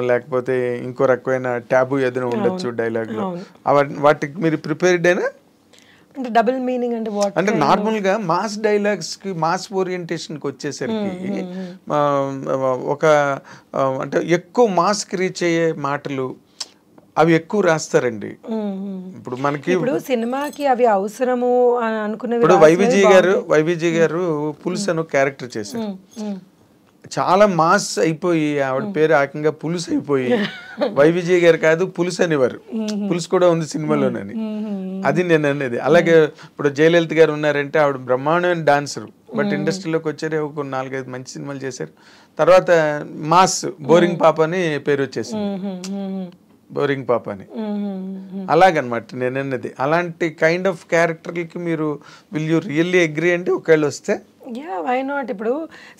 లేకపోతే ఇంకో రకమైన ట్యాబు ఏదైనా ఉండొచ్చు డైలాగులు. వాటికి మీరు ప్రిపేర్డ్ అయినా? అంటే డబుల్ మీనింగ్ అంటే వాట్? అంటే నార్మల్ గా మాస్ డైలాగ్స్ కి, మాస్ ఓరియంటేషన్ కి వచ్చేసరికి ఒక అంటే ఎక్కువ మాస్ కి రీచ్ అయ్యే మాటలు అవి ఎక్కువ రాస్తారండి. ఇప్పుడు మనకి ఇప్పుడు సినిమాకి అవి అవసరము అని అనుకునేవి. ఇప్పుడు వైవిజీ గారు పులుసు అని క్యారెక్టర్ చేశారు, చాలా మాస్ అయిపోయి ఆవిడ పేరు ఏకంగా పులుసు అయిపోయి వైవిజయ్ గారు కాదు పులుసు అనేవారు. పులుసు కూడా ఉంది సినిమాలోనని, అది నేను అనేది. అలాగే ఇప్పుడు జయలలిత గారు ఉన్నారంటే ఆవిడ బ్రహ్మాండమైన డాన్సర్, బట్ ఇండస్ట్రీలోకి వచ్చారు, ఒక 4-5 మంచి సినిమాలు చేశారు. తర్వాత మాస్ బోరింగ్ పాప అని పేరు వచ్చేసింది, బోరింగ్ పాప అని. అలాగనమాట నేను అన్నది. అలాంటి కైండ్ ఆఫ్ క్యారెక్టర్లకి మీరు విల్ యూ రియల్లీ అగ్రీ అంటే ఒకవేళ వస్తే? Yeah, why not. ఇప్పుడు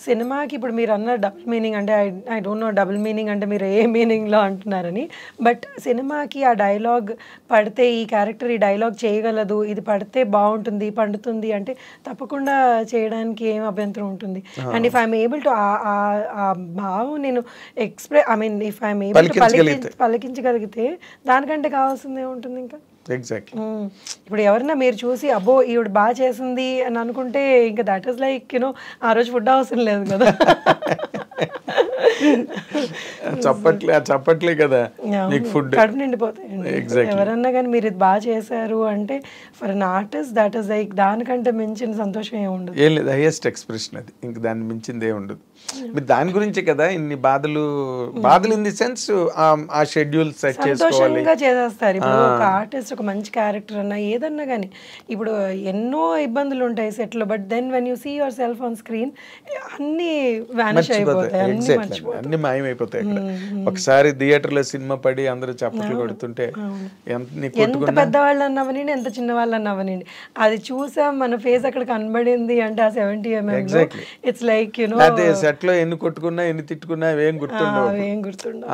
సినిమాకి ఇప్పుడు మీరు అన్న డబుల్ మీనింగ్ అంటే I don't know double meaning అంటే మీరు ఏ మీనింగ్లో అంటున్నారని. బట్ సినిమాకి ఆ డైలాగ్ పడితే ఈ క్యారెక్టర్ ఈ డైలాగ్ చేయగలదు, ఇది పడితే బాగుంటుంది, పండుతుంది అంటే తప్పకుండా చేయడానికి ఏం అభ్యంతరం ఉంటుంది. And if I'm able to ఆ భావం నేను ఇఫ్ ఐఎమ్ ఏబుల్ టు పలికించగలిగితే దానికంటే కావాల్సింది ఏముంటుంది ఇంకా. ఎగ్జాక్ట్లీ. ఇప్పుడు ఎవరన్నా మీరు చూసి అబ్బో ఈవిడ బాగా చేసింది అని అనుకుంటే ఇంకా దట్ ఈస్ లైక్ యూనో ఆ రోజు ఫుడ్ అవసరం లేదు కదా. చెప్పట్లే కదా మీకు ఫుడ్, కడుపు నిండిపోతాయి. ఎవరన్నా కానీ మీరు ఇది బాగా చేశారు అంటే for an artist that is like దానికంటే మించిన సంతోషం ఏమి ఉండదు. ఏం లేదు, హైయెస్ట్ ఎక్స్ప్రెషన్ అది, ఇంక దాన్ని మించింది ఏమి ఉండదు. మీరు దాని గురించే కదా ఇన్ని బాధలు ఇన్ ది సెన్స్ ఆ షెడ్యూల్ సెట్ చేసుకోవాలి. సంతోషంగా చేసేస్తారు. ఇప్పుడు ఒక ఆర్టిస్ట్ ఒక మంచి క్యారెక్టర్ అన్నా ఏదన్నా కానీ ఇప్పుడు ఎన్నో ఇబ్బందులు ఉంటాయి సెట్ లో, but then when you see yourself on screen అన్ని వానిష్ అయిపోతాయి, అన్ని మర్చిపోతాయి, అన్ని మాయమైపోతాయి. అక్కడ ఒకసారి థియేటర్ లో సినిమా పడి అందరూ చప్పట్లు కొడుతుంటే ఎంత పెద్దవాళ్ళు అన్నవనండి, ఎంత చిన్న వాళ్ళు అన్నవనండి, అది చూసాం మన ఫేస్ అక్కడ కనబడింది అంటే ఆ 70 mm it's like you know అదే సెట్ లో ఎన్ని కొట్టుకున్నా ఎన్ని తిట్టుకున్నా ఏం గుర్తుండవు.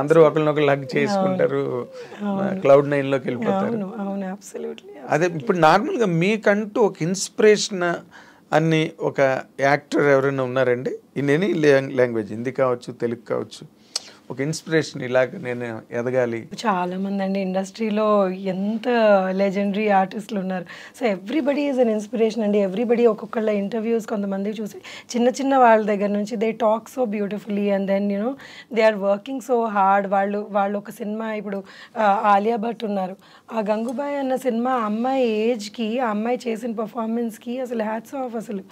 అందరూ ఒకరినొకరు హగ్ చేసుకుంటారు, క్లౌడ్ 9 లోకి వెళ్ళిపోతారు. అవును, అబ్సల్యూట్లీ. అదే ఇప్పుడు నార్మల్ గా మీకంటూ ఒక ఇన్స్పిరేషన్ అని ఒక యాక్టర్ ఎవరైనా ఉన్నారండి ఇన్ ఎనీ లాంగ్వేజ్, హిందీ కావచ్చు తెలుగు కావచ్చు, ఒక ఇన్స్పిరేషన్ ఇలాగ నేను ఎదగాలి? చాలా మంది అండి ఇండస్ట్రీలో ఎంత లెజెండరీ ఆర్టిస్టులు ఉన్నారు. So everybody is an inspiration అండి. ఎవ్రీబడి ఒక్కొక్కళ్ళ ఇంటర్వ్యూస్ కొంతమంది చూసి చిన్న చిన్న వాళ్ళ దగ్గర నుంచి they talk so beautifully and then you know they are working so hard. వాళ్ళు ఒక సినిమా ఇప్పుడు ఆలియా భట్ ఉన్నారు, ఆ గంగూబాయ్ అన్న సినిమా అమ్మాయి ఏజ్కి ఆ అమ్మాయి చేసిన పర్ఫార్మెన్స్కి అసలు హ్యాట్స్ ఆఫ్. అసలు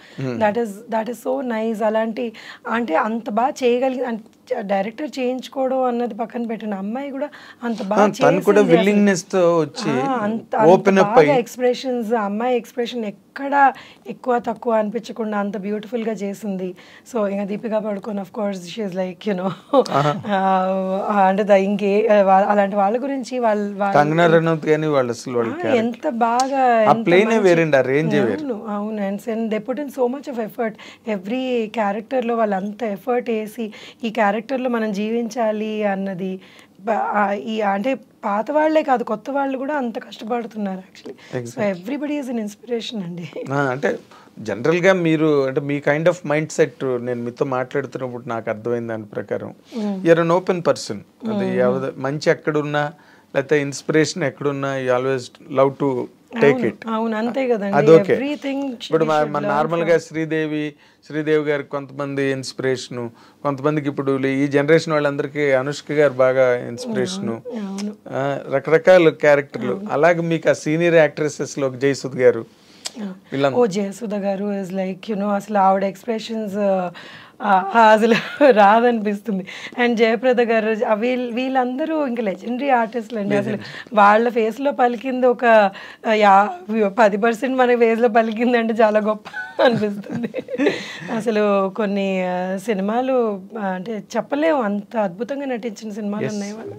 దట్ ఈస్ సో నైస్. అలాంటి అంటే అంత బాగా చేయగలిగి డైరెక్టర్ చేయించుకోవడం అన్నది పక్కన పెట్టిన అమ్మాయి కూడా అంత బాగా ఎక్స్ప్రెషన్స్, అమ్మాయి ఎక్స్ప్రెషన్ ఎక్కడ ఎక్కువ తక్కువ అనిపించకుండా అంత బ్యూటిఫుల్ గా చేసింది. సో ఇంకా Deepika Padukone of course she is like you know అంటే ఇంకే అలాంటి వాళ్ళ గురించి ఎంత బాగా అవును. And they put in so much of effort. Every character లో వాళ్ళు అంత ఎఫర్ట్ వేసి ఈ క్యారెక్టర్లో మనం జీవించాలి అన్నది అంటే పాత వాళ్ళే కాదు కొత్త వాళ్ళు కూడా అంత కష్టపడుతున్నారు actually. So everybody is an inspiration అండి. అంటే జనరల్గా మీరు అంటే మీ కైండ్ ఆఫ్ మైండ్ సెట్ నేను మీతో మాట్లాడుతున్నప్పుడు నాకు అర్థమైంది దాని ప్రకారం యూఆర్ అన్ ఓపెన్ పర్సన్. అది మంచి ఎక్కడున్నా లేకపోతే ఇన్స్పిరేషన్ ఎక్కడున్నా you always love to take it. అవును, అంతే కదండి. అదొకే. ఇప్పుడు మన నార్మల్ గా శ్రీదేవి గారికి కొంతమంది ఇన్స్పిరేషను, కొంతమందికి ఇప్పుడు ఈ జనరేషన్ వాళ్ళందరికీ అనుష్క గారు బాగా ఇన్స్పిరేషను, రకరకాల క్యారెక్టర్లు. అలాగే మీకు ఆ సీనియర్ యాక్ట్రెసెస్ లో జయసుధ గారు, జయసుధ గారు ఇస్ లైక్ యునో అసలు ఆవిడ ఎక్స్ప్రెషన్స్ అసలు రాదనిపిస్తుంది. అండ్ జయప్రద గారు వీళ్ళందరూ ఇంకా లెజెండరీ ఆర్టిస్టులు అండి. అసలు వాళ్ళ ఫేస్లో పలికింది ఒక 10% మన ఫేస్లో పలికింది అంటే చాలా గొప్ప అనిపిస్తుంది. అసలు కొన్ని సినిమాలు అంటే చెప్పలేము, అంత అద్భుతంగా నటించిన సినిమాలు ఉన్నాయి వాళ్ళు.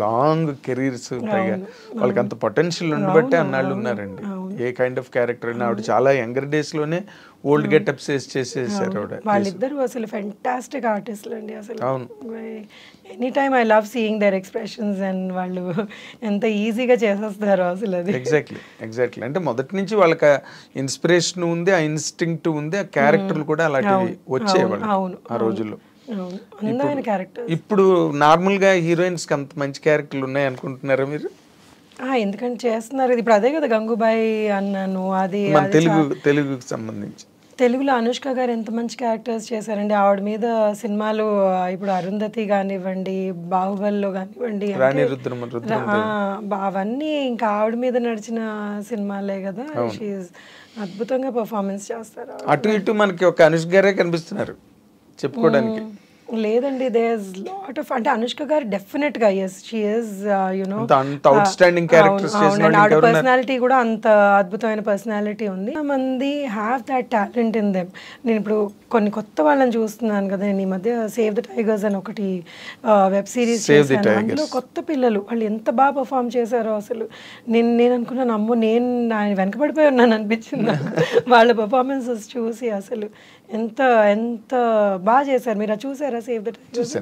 లాంగ్ కెరీర్స్ వాళ్ళకి అంత పొటెన్షియల్ ఉండబట్టే అన్నాళ్ళు ఉన్నారండి. ఏ కైండ్ ఆఫ్ క్యారెక్టర్ అయినా ఆవిడ చాలా యంగర్ డేస్ లోనే ఓల్డ్ గెటప్స్ చేసేసారు ఆవిడ. వాళ్ళిద్దరు అసలు ఫెంటాస్టిక్ ఆర్టిస్టులు అండి. అసలు any time I love seeing their expressions and వాళ్ళు ఎంత ఈజీగా చేసేస్తారు అసలు. అది ఎగ్జాక్ట్లీ అంటే మొదటి నుంచి వాళ్ళకి ఇన్స్పిరేషన్ ఉంది, ఆ ఇన్స్టింక్ట్ ఉంది, ఆ క్యారెక్టర్లు కూడా అలాంటివి వచ్చేవాళ్ళు ఆ రోజుల్లో. ఇప్పుడు నార్మల్ గా హీరోయిన్స్ కి అంత మంచి క్యారెక్టర్లు ఉన్నాయి అనుకుంటున్నారా మీరు? ఎందుకంటే చేస్తున్నారు. ఇప్పుడు అదే కదా గంగూబాయ్ అన్నాను, అది తెలుగుకి సంబంధించి తెలుగులో అనుష్క గారు ఎంత మంచి క్యారెక్టర్స్ చేశారండి. ఆవిడ మీద సినిమాలు ఇప్పుడు అరుంధతి కానివ్వండి, బాహుబలిలో కానివ్వండి, అవన్నీ ఇంకా ఆవిడ మీద నడిచిన సినిమాలే కదా. అద్భుతంగా పర్ఫార్మెన్స్ చేస్తారు. అటు ఇటు మనకి ఒక అనుష్క గారే కనిపిస్తున్నారు చెప్పుకోవడానికి. లేదండి, దేర్ ఇస్ లాట్ ఆఫ్ అంటే అనుష్క గారు డెఫినెట్ గా yes she is you know out standing characters చేసిన ఆవిడ పర్సనాలిటీ కూడా అంత అద్భుతమైన పర్సనాలిటీ ఉంది. మంది have that talent in them. నేను ఇప్పుడు కొన్ని కొత్త వాళ్ళని చూస్తున్నాను కదా, నేను ఈ మధ్య సేవ్ ద టైగర్స్ అని ఒకటి వెబ్ సిరీస్ చేశాను. అందులో కొత్త పిల్లలు వాళ్ళు ఎంత బాగా పర్ఫామ్ చేశారో అసలు నేను అనుకున్నాను అమ్మో నేను వెనకబడిపోయి ఉన్నాను అనిపించింది వాళ్ళ పర్ఫార్మెన్సెస్ చూసి. అసలు ఎంత ఎంత బాగా చేశారు. మీరు చూసారా సేవ్ ద టైగర్స్?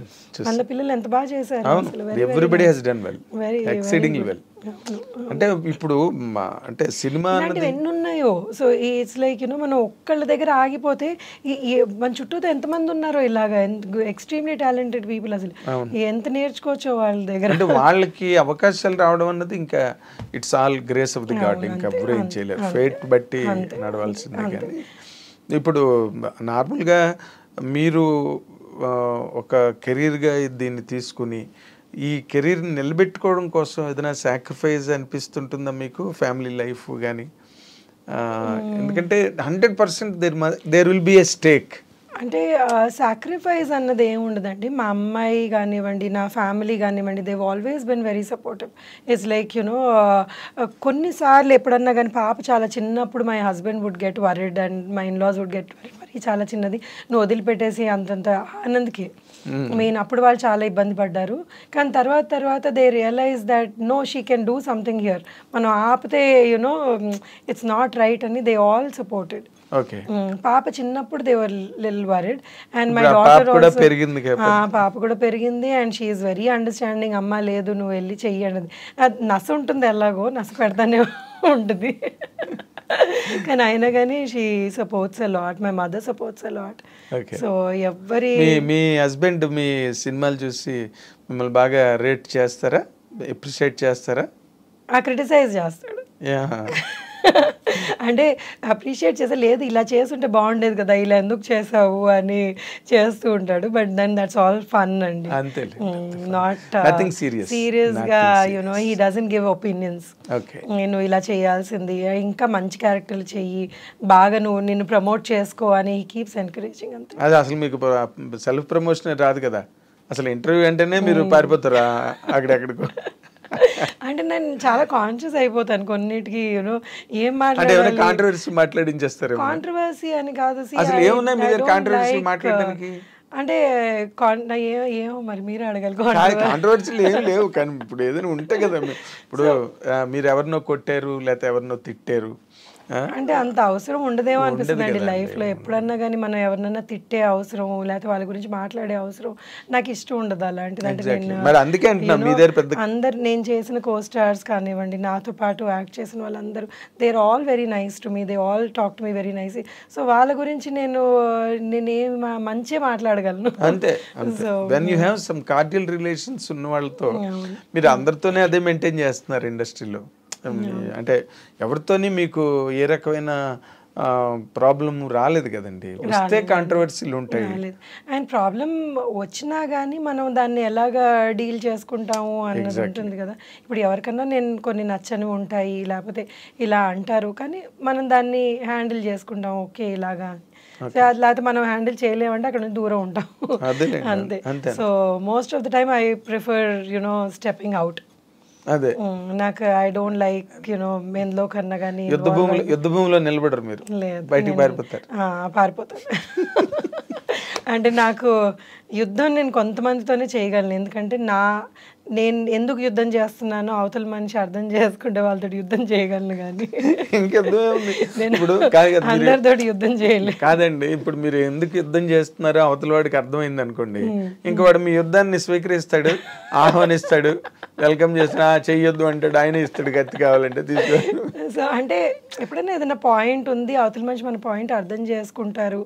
అందులో పిల్లలు ఎంత బాగా చేశారు అసలు. Everybody has done well, exceedingly well. అంటే ఇప్పుడు అంటే సినిమా ఎన్ని ఉన్నాయో. సో ఇట్స్ లైక్ యూనో మనం ఒక్కళ్ళ దగ్గర ఆగిపోతే మన చుట్టూతో ఎంతమంది ఉన్నారో ఇలాగా ఎక్స్ట్రీమ్లీ టాలెంటెడ్ పీపుల్. అసలు ఎంత నేర్చుకోవచ్చో వాళ్ళ దగ్గర. అంటే వాళ్ళకి అవకాశాలు రావడం అన్నది ఇంకా it's all grace of the God. ఇంకా ఎప్పుడు ఏం చేయలేరు, ఫేట్ బట్టి నడవాల్సిందే. కానీ ఇప్పుడు నార్మల్గా మీరు ఒక కెరీర్గా దీన్ని తీసుకుని ఈ కెరీర్ని నిలబెట్టుకోవడం కోసం ఏదైనా సాక్రిఫైస్ అనిపిస్తుంటుందా మీకు? ఫ్యామిలీ లైఫ్ కానీ ఎందుకంటే 100% there will be a stake. అంటే సాక్రిఫైస్ అన్నది ఏమి ఉండదండి. మా అమ్మాయి కానివ్వండి, నా ఫ్యామిలీ కానివ్వండి, they've always been very supportive. It's like కొన్నిసార్లు ఎప్పుడన్నా కానీ పాప చాలా చిన్నప్పుడు my husband would get worried and my in-laws would get worried. మరి చాలా చిన్నది, నువ్వు వదిలిపెట్టేసి అంతంత ఆనంద్కి మెయిన్ అప్పుడు వాళ్ళు చాలా ఇబ్బంది పడ్డారు. కానీ తర్వాత they realize that no, she can do something here. మనం ఆపితే ఇట్స్ నాట్ రైట్ అని దే ఆల్ సపోర్టెడ్. పాప చిన్నప్పుడు they were little worried and my daughter పాప కూడా పెరిగింది and she is very understanding. అమ్మ లేదు నువ్వు వెళ్ళి చెయ్యి అన్నది. నస ఉంటుంది, ఎలాగో నస పెడతానే ఉంటుంది. కానీ అయినా కానీ she supports a lot, my mother supports a lot. So ఎవరి మీ హస్బెండ్ మీ సినిమాలు చూసి మిమ్మల్ని బాగా రేట్ చేస్తారా, అప్రిషియేట్ చేస్తారా? క్రిటిసైజ్ చేస్తాడు. అంటే అప్రిషియేట్ చేసా, లేదు ఇలా చేస్తుంటే బాగుండేది కదా, ఇలా ఎందుకు చేసావు అని చేస్తూ ఉంటాడు. But then that's all fun అండి, నాట్ సీరియస్గా. He doesn't give opinions. నువ్వు ఇలా చేయాల్సింది, ఇంకా మంచి క్యారెక్టర్లు చెయ్యి, బాగా నువ్వు నిన్ను ప్రమోట్ చేసుకో అని హీ కీప్స్ ఎంకరేజింగ్. అంతే. అది అసలు మీకు సెల్ఫ్ ప్రమోషన్ రాదు కదా, అసలు ఇంటర్వ్యూ అంటేనే మీరు పారిపోతారా అక్కడెక్కడికో? అంటే నేను చాలా కాన్షియస్ అయిపోతాను కొన్నిటికి. ఏం మాట్లాడాలి, కాంట్రవర్సీ అని కాదు, అంటే ఏమో మరి మీరు అడగాలి. కాంట్రవర్సీలు ఏం లేవు, కానీ ఇప్పుడు ఏదైనా ఉంటాయి కదా. ఇప్పుడు మీరు ఎవరినో కొట్టారు లేకపోతే ఎవరినో తిట్టారు అంటే అంత అవసరం ఉండదేమో అనిపిస్తుంది అండి లైఫ్లో. ఎప్పుడన్నా కానీ మనం ఎవరినైనా తిట్టే అవసరం లేకపోతే వాళ్ళ గురించి మాట్లాడే అవసరం నాకు ఇష్టం ఉండదు అలాంటిది. అంటే అందరు నేను చేసిన కో స్టార్స్ కానివ్వండి, నాతో పాటు యాక్ట్ చేసిన వాళ్ళందరూ they are all very nice to me, they all talk to me very nice. So వాళ్ళ గురించి నేనేం మంచిగా మాట్లాడగలను. అంతే. So when you have some cordial relations ఉన్న వాళ్ళతో మీరు అందరితోనే అదే మెయింటైన్ చేస్తున్నారు ఇండస్ట్రీలో. అంటే ఎవరితోని మీకు ఏ రకమైన ప్రాబ్లం రాలేదు కదండి, వస్తే కాంట్రవర్సీలు ఉంటాయి. అండ్ ప్రాబ్లం వచ్చినా కానీ మనం దాన్ని ఎలాగా డీల్ చేసుకుంటాము అన్నది ఉంటుంది కదా. ఇప్పుడు ఎవరికన్నా నేను కొన్ని నచ్చని ఉంటాయి, లేకపోతే ఇలా అంటారు, కానీ మనం దాన్ని హ్యాండిల్ చేసుకుంటాం. ఓకే ఇలాగా, లేకపోతే మనం హ్యాండిల్ చేయలేమంటే అక్కడ నుంచి దూరం ఉంటాం అంతే. So most of the time I prefer stepping out. అదే నాకు ఐ డోంట్ లైక్ ఎందులో కన్నా కానీ యుద్ధ భూమిలో నిలబడరు మీరు, బయటికి పారిపోతాను. అంటే నాకు యుద్ధం నేను కొంతమందితోనే చేయగలను, ఎందుకంటే నేను ఎందుకు యుద్ధం చేస్తున్నానో అవతల మనిషి అర్థం చేసుకుంటే వాళ్ళతో యుద్ధం చేయగలను, కానీ అందరితో యుద్ధం చేయలేదు. కాదండి, ఇప్పుడు మీరు ఎందుకు యుద్ధం చేస్తున్నారో అవతల వాడికి అర్థమైంది అనుకోండి, ఇంకా వాడు మీ యుద్ధాన్ని స్వీకరిస్తాడు, ఆహ్వానిస్తాడు, వెల్కమ్ చేసిన చెయ్యొద్దు అంటాడు, ఆయన ఇస్తాడు కత్తి కావాలంటే తీసుకోవాలి. సో అంటే ఎప్పుడైనా ఏదైనా పాయింట్ ఉంది, అవతల మనిషి మన పాయింట్ అర్థం చేసుకుంటారు,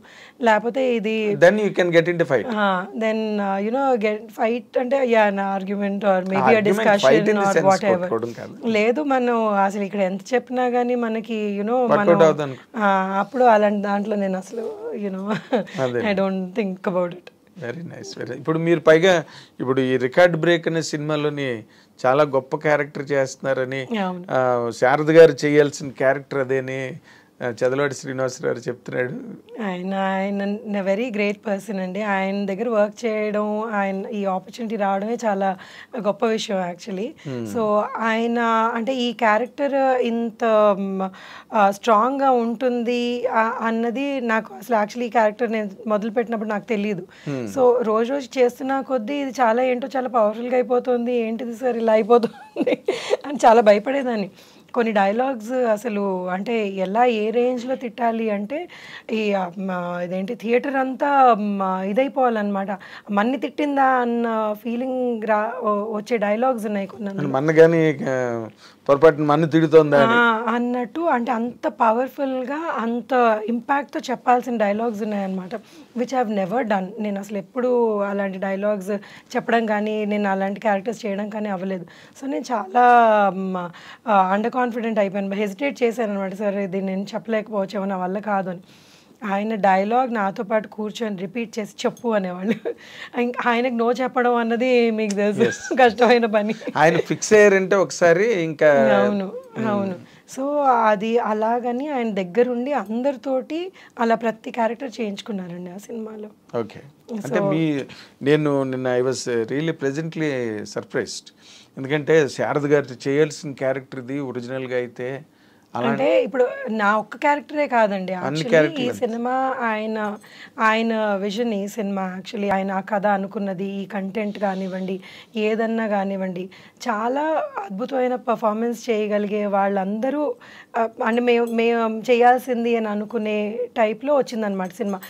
లేకపోతే ఇది then you can get into fight. Then get fight అంటే argument or maybe a discussion or whatever. లేదు మనం అసలు ఇక్కడ ఎంత చెప్పినా గానీ మనకి మనం అప్పుడు అలాంటి దాంట్లో నేను అసలు I don't think about it. Very nice. ఇప్పుడు మీరు పైగా ఇప్పుడు ఈ రికార్డ్ బ్రేక్ అనే సినిమాలోని చాలా గొప్ప క్యారెక్టర్ చేస్తున్నారని, శారద గారు చేయాల్సిన క్యారెక్టర్ అదేని చదలవాడి శ్రీనివాసరావు చెప్తున్నాడు. ఆయన వెరీ గ్రేట్ పర్సన్ అండి. ఆయన దగ్గర వర్క్ చేయడం, ఆయన ఈ ఆపర్చునిటీ రావడమే చాలా గొప్ప విషయం యాక్చువల్లీ. సో ఆయన అంటే ఈ క్యారెక్టర్ ఇంత స్ట్రాంగ్గా ఉంటుంది అన్నది నాకు అసలు యాక్చువల్లీ ఈ క్యారెక్టర్ నేను మొదలుపెట్టినప్పుడు నాకు తెలియదు. సో రోజు చేస్తున్న కొద్దీ ఇది చాలా ఏంటో చాలా పవర్ఫుల్గా అయిపోతుంది, ఏంటిది సార్ ఇలా అయిపోతుంది అని చాలా భయపడేదాన్ని. కొన్ని డైలాగ్స్ అసలు అంటే ఎలా ఏ రేంజ్లో తిట్టాలి అంటే ఇదేంటి థియేటర్ అంతా ఇదైపోవాలన్నమాట, మన్ని తిట్టిందా అన్న ఫీలింగ్ వచ్చే డైలాగ్స్ ఉన్నాయి కొన్ని, పొరపాటు మన్ను తిడుతోందా అన్నట్టు. అంటే అంత పవర్ఫుల్గా అంత ఇంపాక్ట్తో చెప్పాల్సిన డైలాగ్స్ ఉన్నాయన్నమాట, విచ్ హ్యావ్ నెవర్ డన్. నేను అసలు ఎప్పుడు అలాంటి డైలాగ్స్ చెప్పడం కానీ నేను అలాంటి క్యారెక్టర్స్ చేయడం కానీ అవ్వలేదు. సో నేను చాలా అండర్ కాన్ఫిడెంట్ అయిపోయాను, హెసిటేట్ చేశాను అనమాట, సార్ ఇది నేను చెప్పలేకపోవచ్చేమో నా వల్ల కాదు అని. ఆయన డైలాగ్ నాతో పాటు కూర్చొని రిపీట్ చేసి చెప్పు అనేవాళ్ళు. ఇంకా ఆయనకు నో చెప్పడం అన్నది మీకు తెలుసు కష్టమైన పని. ఆయన ఫిక్స్ అయ్యారంటే ఒకసారి ఇంకా. అవును, అవును. సో అది అలాగని ఆయన దగ్గరుండి అందరితోటి అలా ప్రతి క్యారెక్టర్ చేయించుకున్నారండి ఆ సినిమాలో. ఓకే. అంటే నేను నిన్న I was really presently surprised. ఎందుకంటే శారద గారు చేయాల్సిన క్యారెక్టర్ ఇది ఒరిజినల్గా అయితే. అంటే ఇప్పుడు నా ఒక్క క్యారెక్టరే కాదండి, యాక్చువల్లీ ఈ సినిమా ఆయన విజన్, ఈ సినిమా యాక్చువల్లీ ఆయన ఆ కథ అనుకున్నది, ఈ కంటెంట్ కానివ్వండి, ఏదన్నా కానివ్వండి, చాలా అద్భుతమైన పర్ఫార్మెన్స్ చేయగలిగే వాళ్ళందరూ అంటే మేము చేయాల్సింది అని అనుకునే టైప్లో వచ్చిందనమాట సినిమా.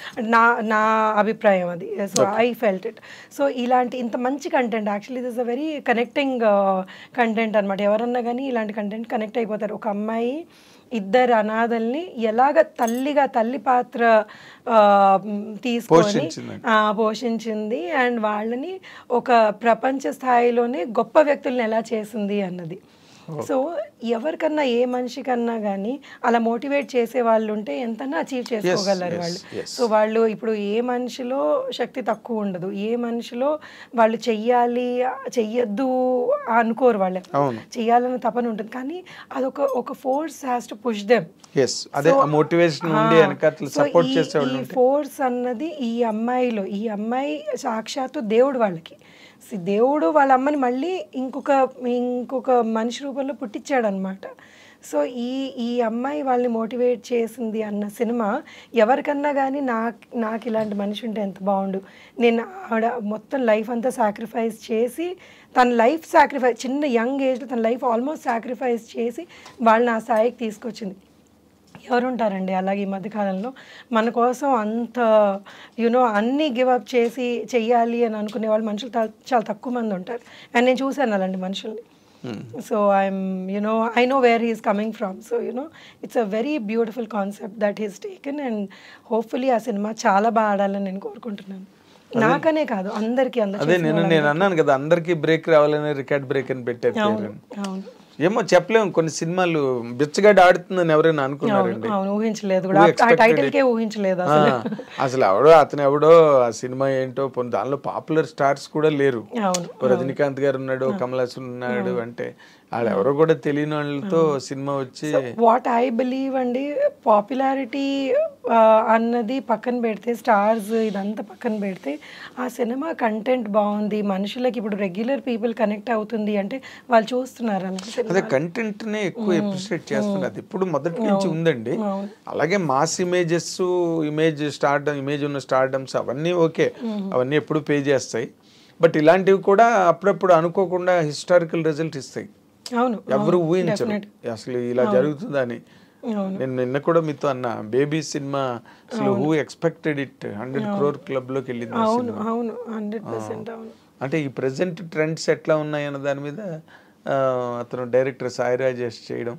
నా అభిప్రాయం అది. So I felt it. So ఇలాంటి ఇంత మంచి content, actually this a very connecting content అనమాట. ఎవరన్నా కానీ ఇలాంటి కంటెంట్ కనెక్ట్ అయిపోతారు. ఒక అమ్మాయి ఇద్దరు అనాథల్ని ఎలాగ తల్లి పాత్ర తీసుకొని పోషించింది అండ్ వాళ్ళని ఒక ప్రపంచ స్థాయిలోనే గొప్ప వ్యక్తుల్ని ఎలా చేసింది అన్నది. సో ఎవరికన్నా ఏ మనిషికన్నా కానీ అలా మోటివేట్ చేసే వాళ్ళు ఉంటే ఎంతన్నా అచీవ్ చేసుకోగలరు వాళ్ళు. సో వాళ్ళు ఇప్పుడు ఏ మనిషిలో శక్తి తక్కువ ఉండదు, ఏ మనిషిలో వాళ్ళు చెయ్యొద్దు అనుకోరు, వాళ్ళు చెయ్యాలని తపన ఉంటుంది, కానీ అదొక force has to push them. ఈ ఫోర్స్ అన్నది ఈ అమ్మాయి సాక్షాత్తు దేవుడు వాళ్ళకి. దేవుడు వాళ్ళ అమ్మని మళ్ళీ ఇంకొక మనిషి రూపంలో పుట్టించాడు అనమాట. సో ఈ అమ్మాయి వాళ్ళని మోటివేట్ చేసింది అన్న సినిమా ఎవరికన్నా కానీ నాకు ఇలాంటి మనిషి ఉంటే ఎంత బాగుండు. నేను ఆవిడ మొత్తం లైఫ్ అంతా సాక్రిఫైస్ చేసి, తన లైఫ్ సాక్రిఫైస్, చిన్న యంగ్ ఏజ్లో తన లైఫ్ ఆల్మోస్ట్ సాక్రిఫైస్ చేసి వాళ్ళని ఆ స్థాయికి తీసుకొచ్చింది. ఎవరుంటారండి అలాగే ఈ మధ్యకాలంలో మన కోసం అంత అన్నీ గివప్ చేసి చెయ్యాలి అని అనుకునే వాళ్ళు మనుషులు చాలా తక్కువ మంది ఉంటారు. అండ్ నేను చూశాను అలాంటి మనుషుల్ని. So I know where he is coming from. So it's a very beautiful concept that he's taken, and hopefully ఆ సినిమా చాలా బాగా ఆడాలని నేను కోరుకుంటున్నాను. నాకనే కాదు, అందరికీ. అదే నేను అన్నాను కదా, అందరికీ బ్రేక్ రావాలని రికార్డ్ బ్రేక్ అని పెట్టారు. అవును, ఏమో చెప్పలేము, కొన్ని సినిమాలు బిచ్చగాడు ఆడుతుందని ఎవరైనా అనుకున్నారండి? ఊహించలేదు కూడా, టైటిల్కే ఊహించలేదు అసలు. అతను ఎవడో ఆ సినిమా ఏంటో, దానిలో పాపులర్ స్టార్స్ కూడా లేరు. రజనీకాంత్ గారు ఉన్నాడు, కమల్ హాసన్ ఉన్నాడు, అంటే వాళ్ళు ఎవరో కూడా తెలియని వాళ్ళతో సినిమా వచ్చి. వాట్ ఐ బిలీవ్ అండి, పాపులారిటీ అన్నది పక్కన పెడితే, స్టార్స్ ఇదంతా పక్కన పెడితే, ఆ సినిమా కంటెంట్ బాగుంది, మనుషులకి ఇప్పుడు రెగ్యులర్ పీపుల్ కనెక్ట్ అవుతుంది అంటే వాళ్ళు చూస్తున్నారు. అదే కంటెంట్ నే ఎక్కువ అప్రిషియేట్ చేస్తున్నారు. అది ఇప్పుడు మొదటి నుంచి ఉందండి. అలాగే మాస్ ఇమేజ్ ఉన్న స్టార్డమ్స్ అవన్నీ ఓకే, అవన్నీ ఎప్పుడు పే చేస్తాయి. బట్ ఇలాంటివి కూడా అప్పుడప్పుడు అనుకోకుండా హిస్టారికల్ రిజల్ట్ ఇస్తాయి. ఎవరు ఊహించరు అసలు ఇలా జరుగుతుందని. నేను నిన్న కూడా మీతో అన్న, బేబీ సినిమా అసలు who expected it 100 crore club లోకి వెళ్ళింది. అంటే ఈ ప్రెసెంట్ ట్రెండ్స్ ఎట్లా ఉన్నాయి అన్న దాని మీద అతను డైరెక్టర్ సాయి రాజేష్ చేయడం,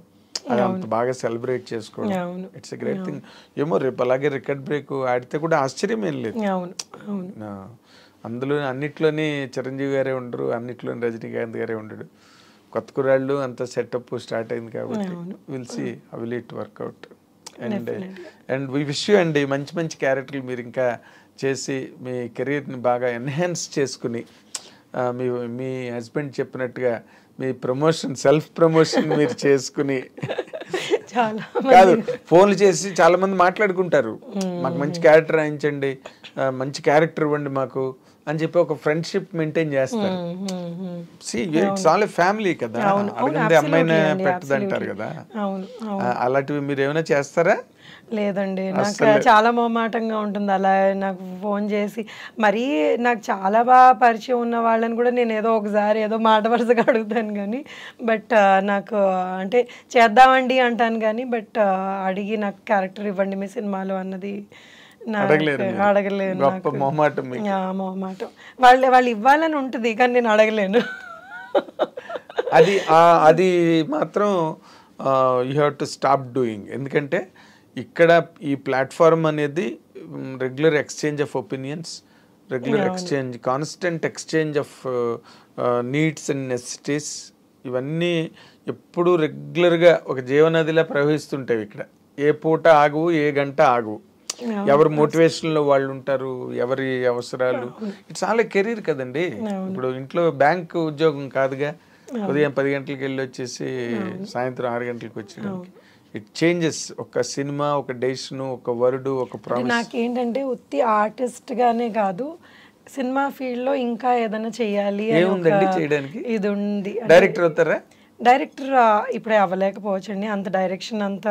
అది అంత బాగా సెలబ్రేట్ చేసుకోవడం, ఇట్స్ ఎ గ్రేట్ థింగ్. ఏమో రేపు అలాగే రికార్డ్ బ్రేక్ ఆడితే కూడా ఆశ్చర్యం ఏం లేదు. అందులో అన్నిట్లోని చిరంజీవి గారే ఉండరు, అన్నిట్లోని రజనీకాంత్ గారే ఉండడు. కొత్త కుర్రాళ్ళు అంత సెటప్ స్టార్ట్ అయింది కాబట్టి will see how will it work out. And we wish you అండి మంచి మంచి క్యారెక్టర్లు మీరు ఇంకా చేసి మీ కెరీర్ని బాగా ఎన్హాన్స్ చేసుకుని, మీ హస్బెండ్ చెప్పినట్టుగా మీ సెల్ఫ్ ప్రమోషన్ మీరు చేసుకుని, కాదు ఫోన్లు చేసి చాలా మంది మాట్లాడుకుంటారు, మాకు మంచి క్యారెక్టర్ రాయించండి, మంచి క్యారెక్టర్ ఇవ్వండి మాకు అని చెప్పి ఒక ఫ్రెండ్షిప్ మెయింటైన్ చేస్తారు. ఇట్స్ ఆల్ ఏ ఫ్యామిలీ కదా, అడగండి అమ్మాయినే పెట్టదంటారు కదా. అలాంటివి మీరు ఏమైనా చేస్తారా? లేదండి, నాకు చాలా మొహమాటంగా ఉంటుంది అలా నాకు ఫోన్ చేసి. మరీ నాకు చాలా బాగా పరిచయం ఉన్న వాళ్ళని కూడా నేను ఏదో మాట వరుసగా అడుగుతాను కానీ, బట్ నాకు అంటే చేద్దామండి అంటాను కానీ, బట్ అడిగి నాకు క్యారెక్టర్ ఇవ్వండి మీ సినిమాలో అన్నది అడగలేను. మొహమాటం. వాళ్ళు ఇవ్వాలని ఉంటుంది కానీ నేను అడగలేను. అది మాత్రం you have to stop doing. ఎందుకంటే ఇక్కడ ఈ ప్లాట్ఫామ్ అనేది regular exchange of opinions, constant exchange of needs and necessities, ఇవన్నీ ఎప్పుడు రెగ్యులర్గా ఒక జీవనదిలా ప్రవహిస్తుంటాయి. ఇక్కడ ఏ పూట ఆగువు, ఏ గంట ఆగువు. ఎవరి మోటివేషన్లో వాళ్ళు ఉంటారు, ఎవరి అవసరాలు. ఇట్స్ ఆల్ ఏ కెరీర్ కదండి. ఇప్పుడు ఇంట్లో బ్యాంక్ ఉద్యోగం కాదుగా, ఉదయం 10 గంటలకు వెళ్ళి వచ్చేసి సాయంత్రం 6 గంటలకు వచ్చేయడానికి. It changes. ఒక సినిమా, ఒక డెసిషన్, ఒక వర్డ్, ఒక ప్రామిస్. నాకేంటంటే ఉత్తి ఆర్టిస్ట్ గానే కాదు, సినిమా ఫీల్డ్ లో ఇంకా ఏదైనా చెయ్యాలి ఏముందండి చేయడానికి? ఇది ఉంది. డైరెక్టర్ అవుతారా? డైరెక్టర్ ఇప్పుడే అవ్వలేకపోవచ్చండి, అంత డైరెక్షన్ అంత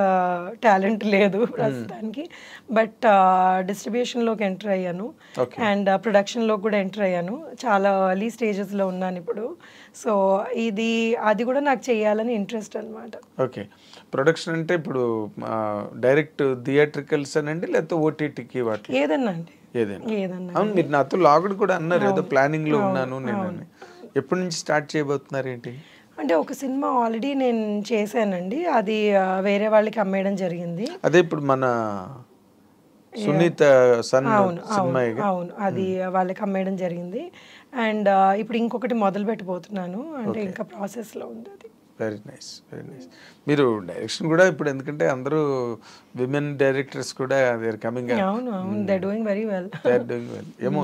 టాలెంట్ లేదు ప్రస్తుతానికి. బట్ డిస్ట్రిబ్యూషన్లోకి ఎంటర్ అయ్యాను అండ్ ప్రొడక్షన్లో కూడా ఎంటర్ అయ్యాను. చాలా ఎర్లీ స్టేజెస్లో ఉన్నాను ఇప్పుడు. సో అది కూడా నాకు చేయాలని ఇంట్రెస్ట్ అనమాట. ఓకే. ప్రొడక్షన్ అంటే ఇప్పుడు డైరెక్ట్ థియేట్రికల్స్ అనండి, లేకపోతే ఓటీటీకి వాటి ఏదన్నా అండి, ఏదైనా. అవును, మీరు నాతో లాగుడు కూడా అన్నారు ఏదో ప్లానింగ్ లో ఉన్నాను నేను. ఎప్పటి నుంచి స్టార్ట్ చేయబోతున్నారు ఏంటి? అంటే ఒక సినిమా ఆల్రెడీ నేను చేశానండి, అది వేరే వాళ్ళకి అమ్మేయడం జరిగింది. అదే ఇప్పుడు మన సునీత సన్ సినిమా. అవును, అది వాళ్ళకి అమ్మేయడం జరిగింది. అండ్ ఇప్పుడు ఇంకొకటి మొదలు పెట్టబోతున్నాను, అంటే ఇంకా ప్రాసెస్లో ఉంది అది. Very nice, very nice. మీరు డైరెక్షన్ కూడా ఇప్పుడు, ఎందుకంటే అందరూ విమెన్ డైరెక్టర్స్ కూడా దే ఆర్ కమింగ్. అవును, they are doing very well. They are doing well. ఏమో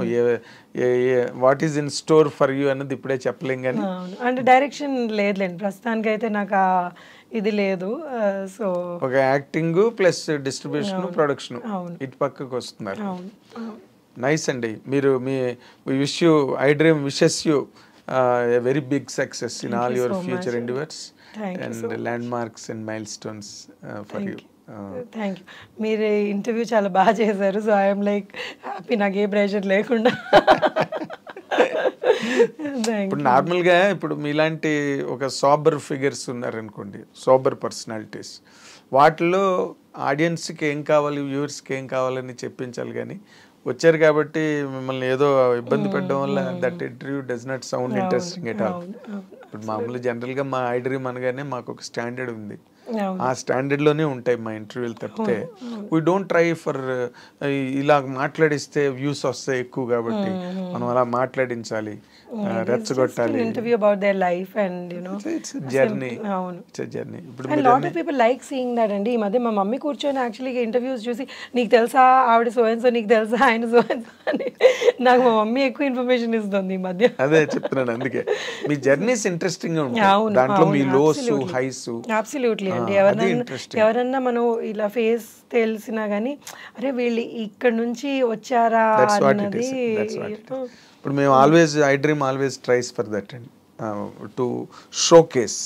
what is in store for you అన్నది ఇప్పుడే చెప్పలేం కానీ. అంటే డైరెక్షన్ లేదులేండి ప్రస్తుతానికి అయితే, నాకు ఇది లేదు. సో ఒక యాక్టింగ్ ప్లస్ డిస్ట్రిబ్యూషన్, ప్రొడక్షన్, ఇటు పక్కకు వస్తున్నారు. నైస్ అండి. మీరు మీ wish you, I dream wishes you a very big success in all your future endeavors and landmarks and milestones for you. Thank you. మీరు ఇంటర్వ్యూ చాలా బాగా చేశారు. సో ఐఎమ్ లైక్ హ్యాపీ, నాకు ఏ ప్రెషర్ లేకుండా. ఇప్పుడు నార్మల్గా ఇప్పుడు మీలాంటి ఒక సోబర్ ఫిగర్స్ ఉన్నారనుకోండి, సోబర్ పర్సనాలిటీస్, వాటిలో ఆడియన్స్కి ఏం కావాలి, వ్యూవర్స్కి ఏం కావాలని చెప్పించాలి. కానీ వచ్చారు కాబట్టి మిమ్మల్ని ఏదో ఇబ్బంది పెట్టడం వల్ల that interview does not sound interesting at all. ఇప్పుడు మామూలు జనరల్గా మా ఐ డ్రీమ్ అనగానే మాకు ఒక స్టాండర్డ్ ఉంది, ఆ స్టాండర్డ్లోనే ఉంటాయి మా ఇంటర్వ్యూలు తప్పితే వీ డోంట్ ట్రై ఫర్ ఇలా మాట్లాడిస్తే వ్యూస్ వస్తాయి ఎక్కువ కాబట్టి మనం అలా మాట్లాడించాలి, రెచ్చగొట్టాలి. Interview about their life and you know it's journey. It's journey. ఇప్పుడు lot of people like seeing that అండి. ఈ మధ్య మా మమ్మీ కూర్చొని యాక్చువల్గా ఇంటర్వ్యూస్ చూసి, నీకు తెలుసా ఆవిడ సో అండ్ సో, నీకు తెలుసా ఆయన సో అండ్ సో అని, నాకు మా మమ్మీ ఎక్కువ ఇన్ఫర్మేషన్ ఇస్తుంది ఈ మధ్య. అదే చెప్తున్నాను, అందుకే మీ జర్నీస్ ఇంట్రెస్టింగ్ గా ఉంటాయి. దాంట్లో మీ లోస్ హైస్. అబ్సల్యూట్లీ అండి. ఎవరన్నా మనం ఇలా ఫేస్ తెలిసినా కానీ, అరే వీళ్ళు ఇక్కడ నుంచి వచ్చారా అన్నది. ఇప్పుడు మేము always, I dream always tries for that and to showcase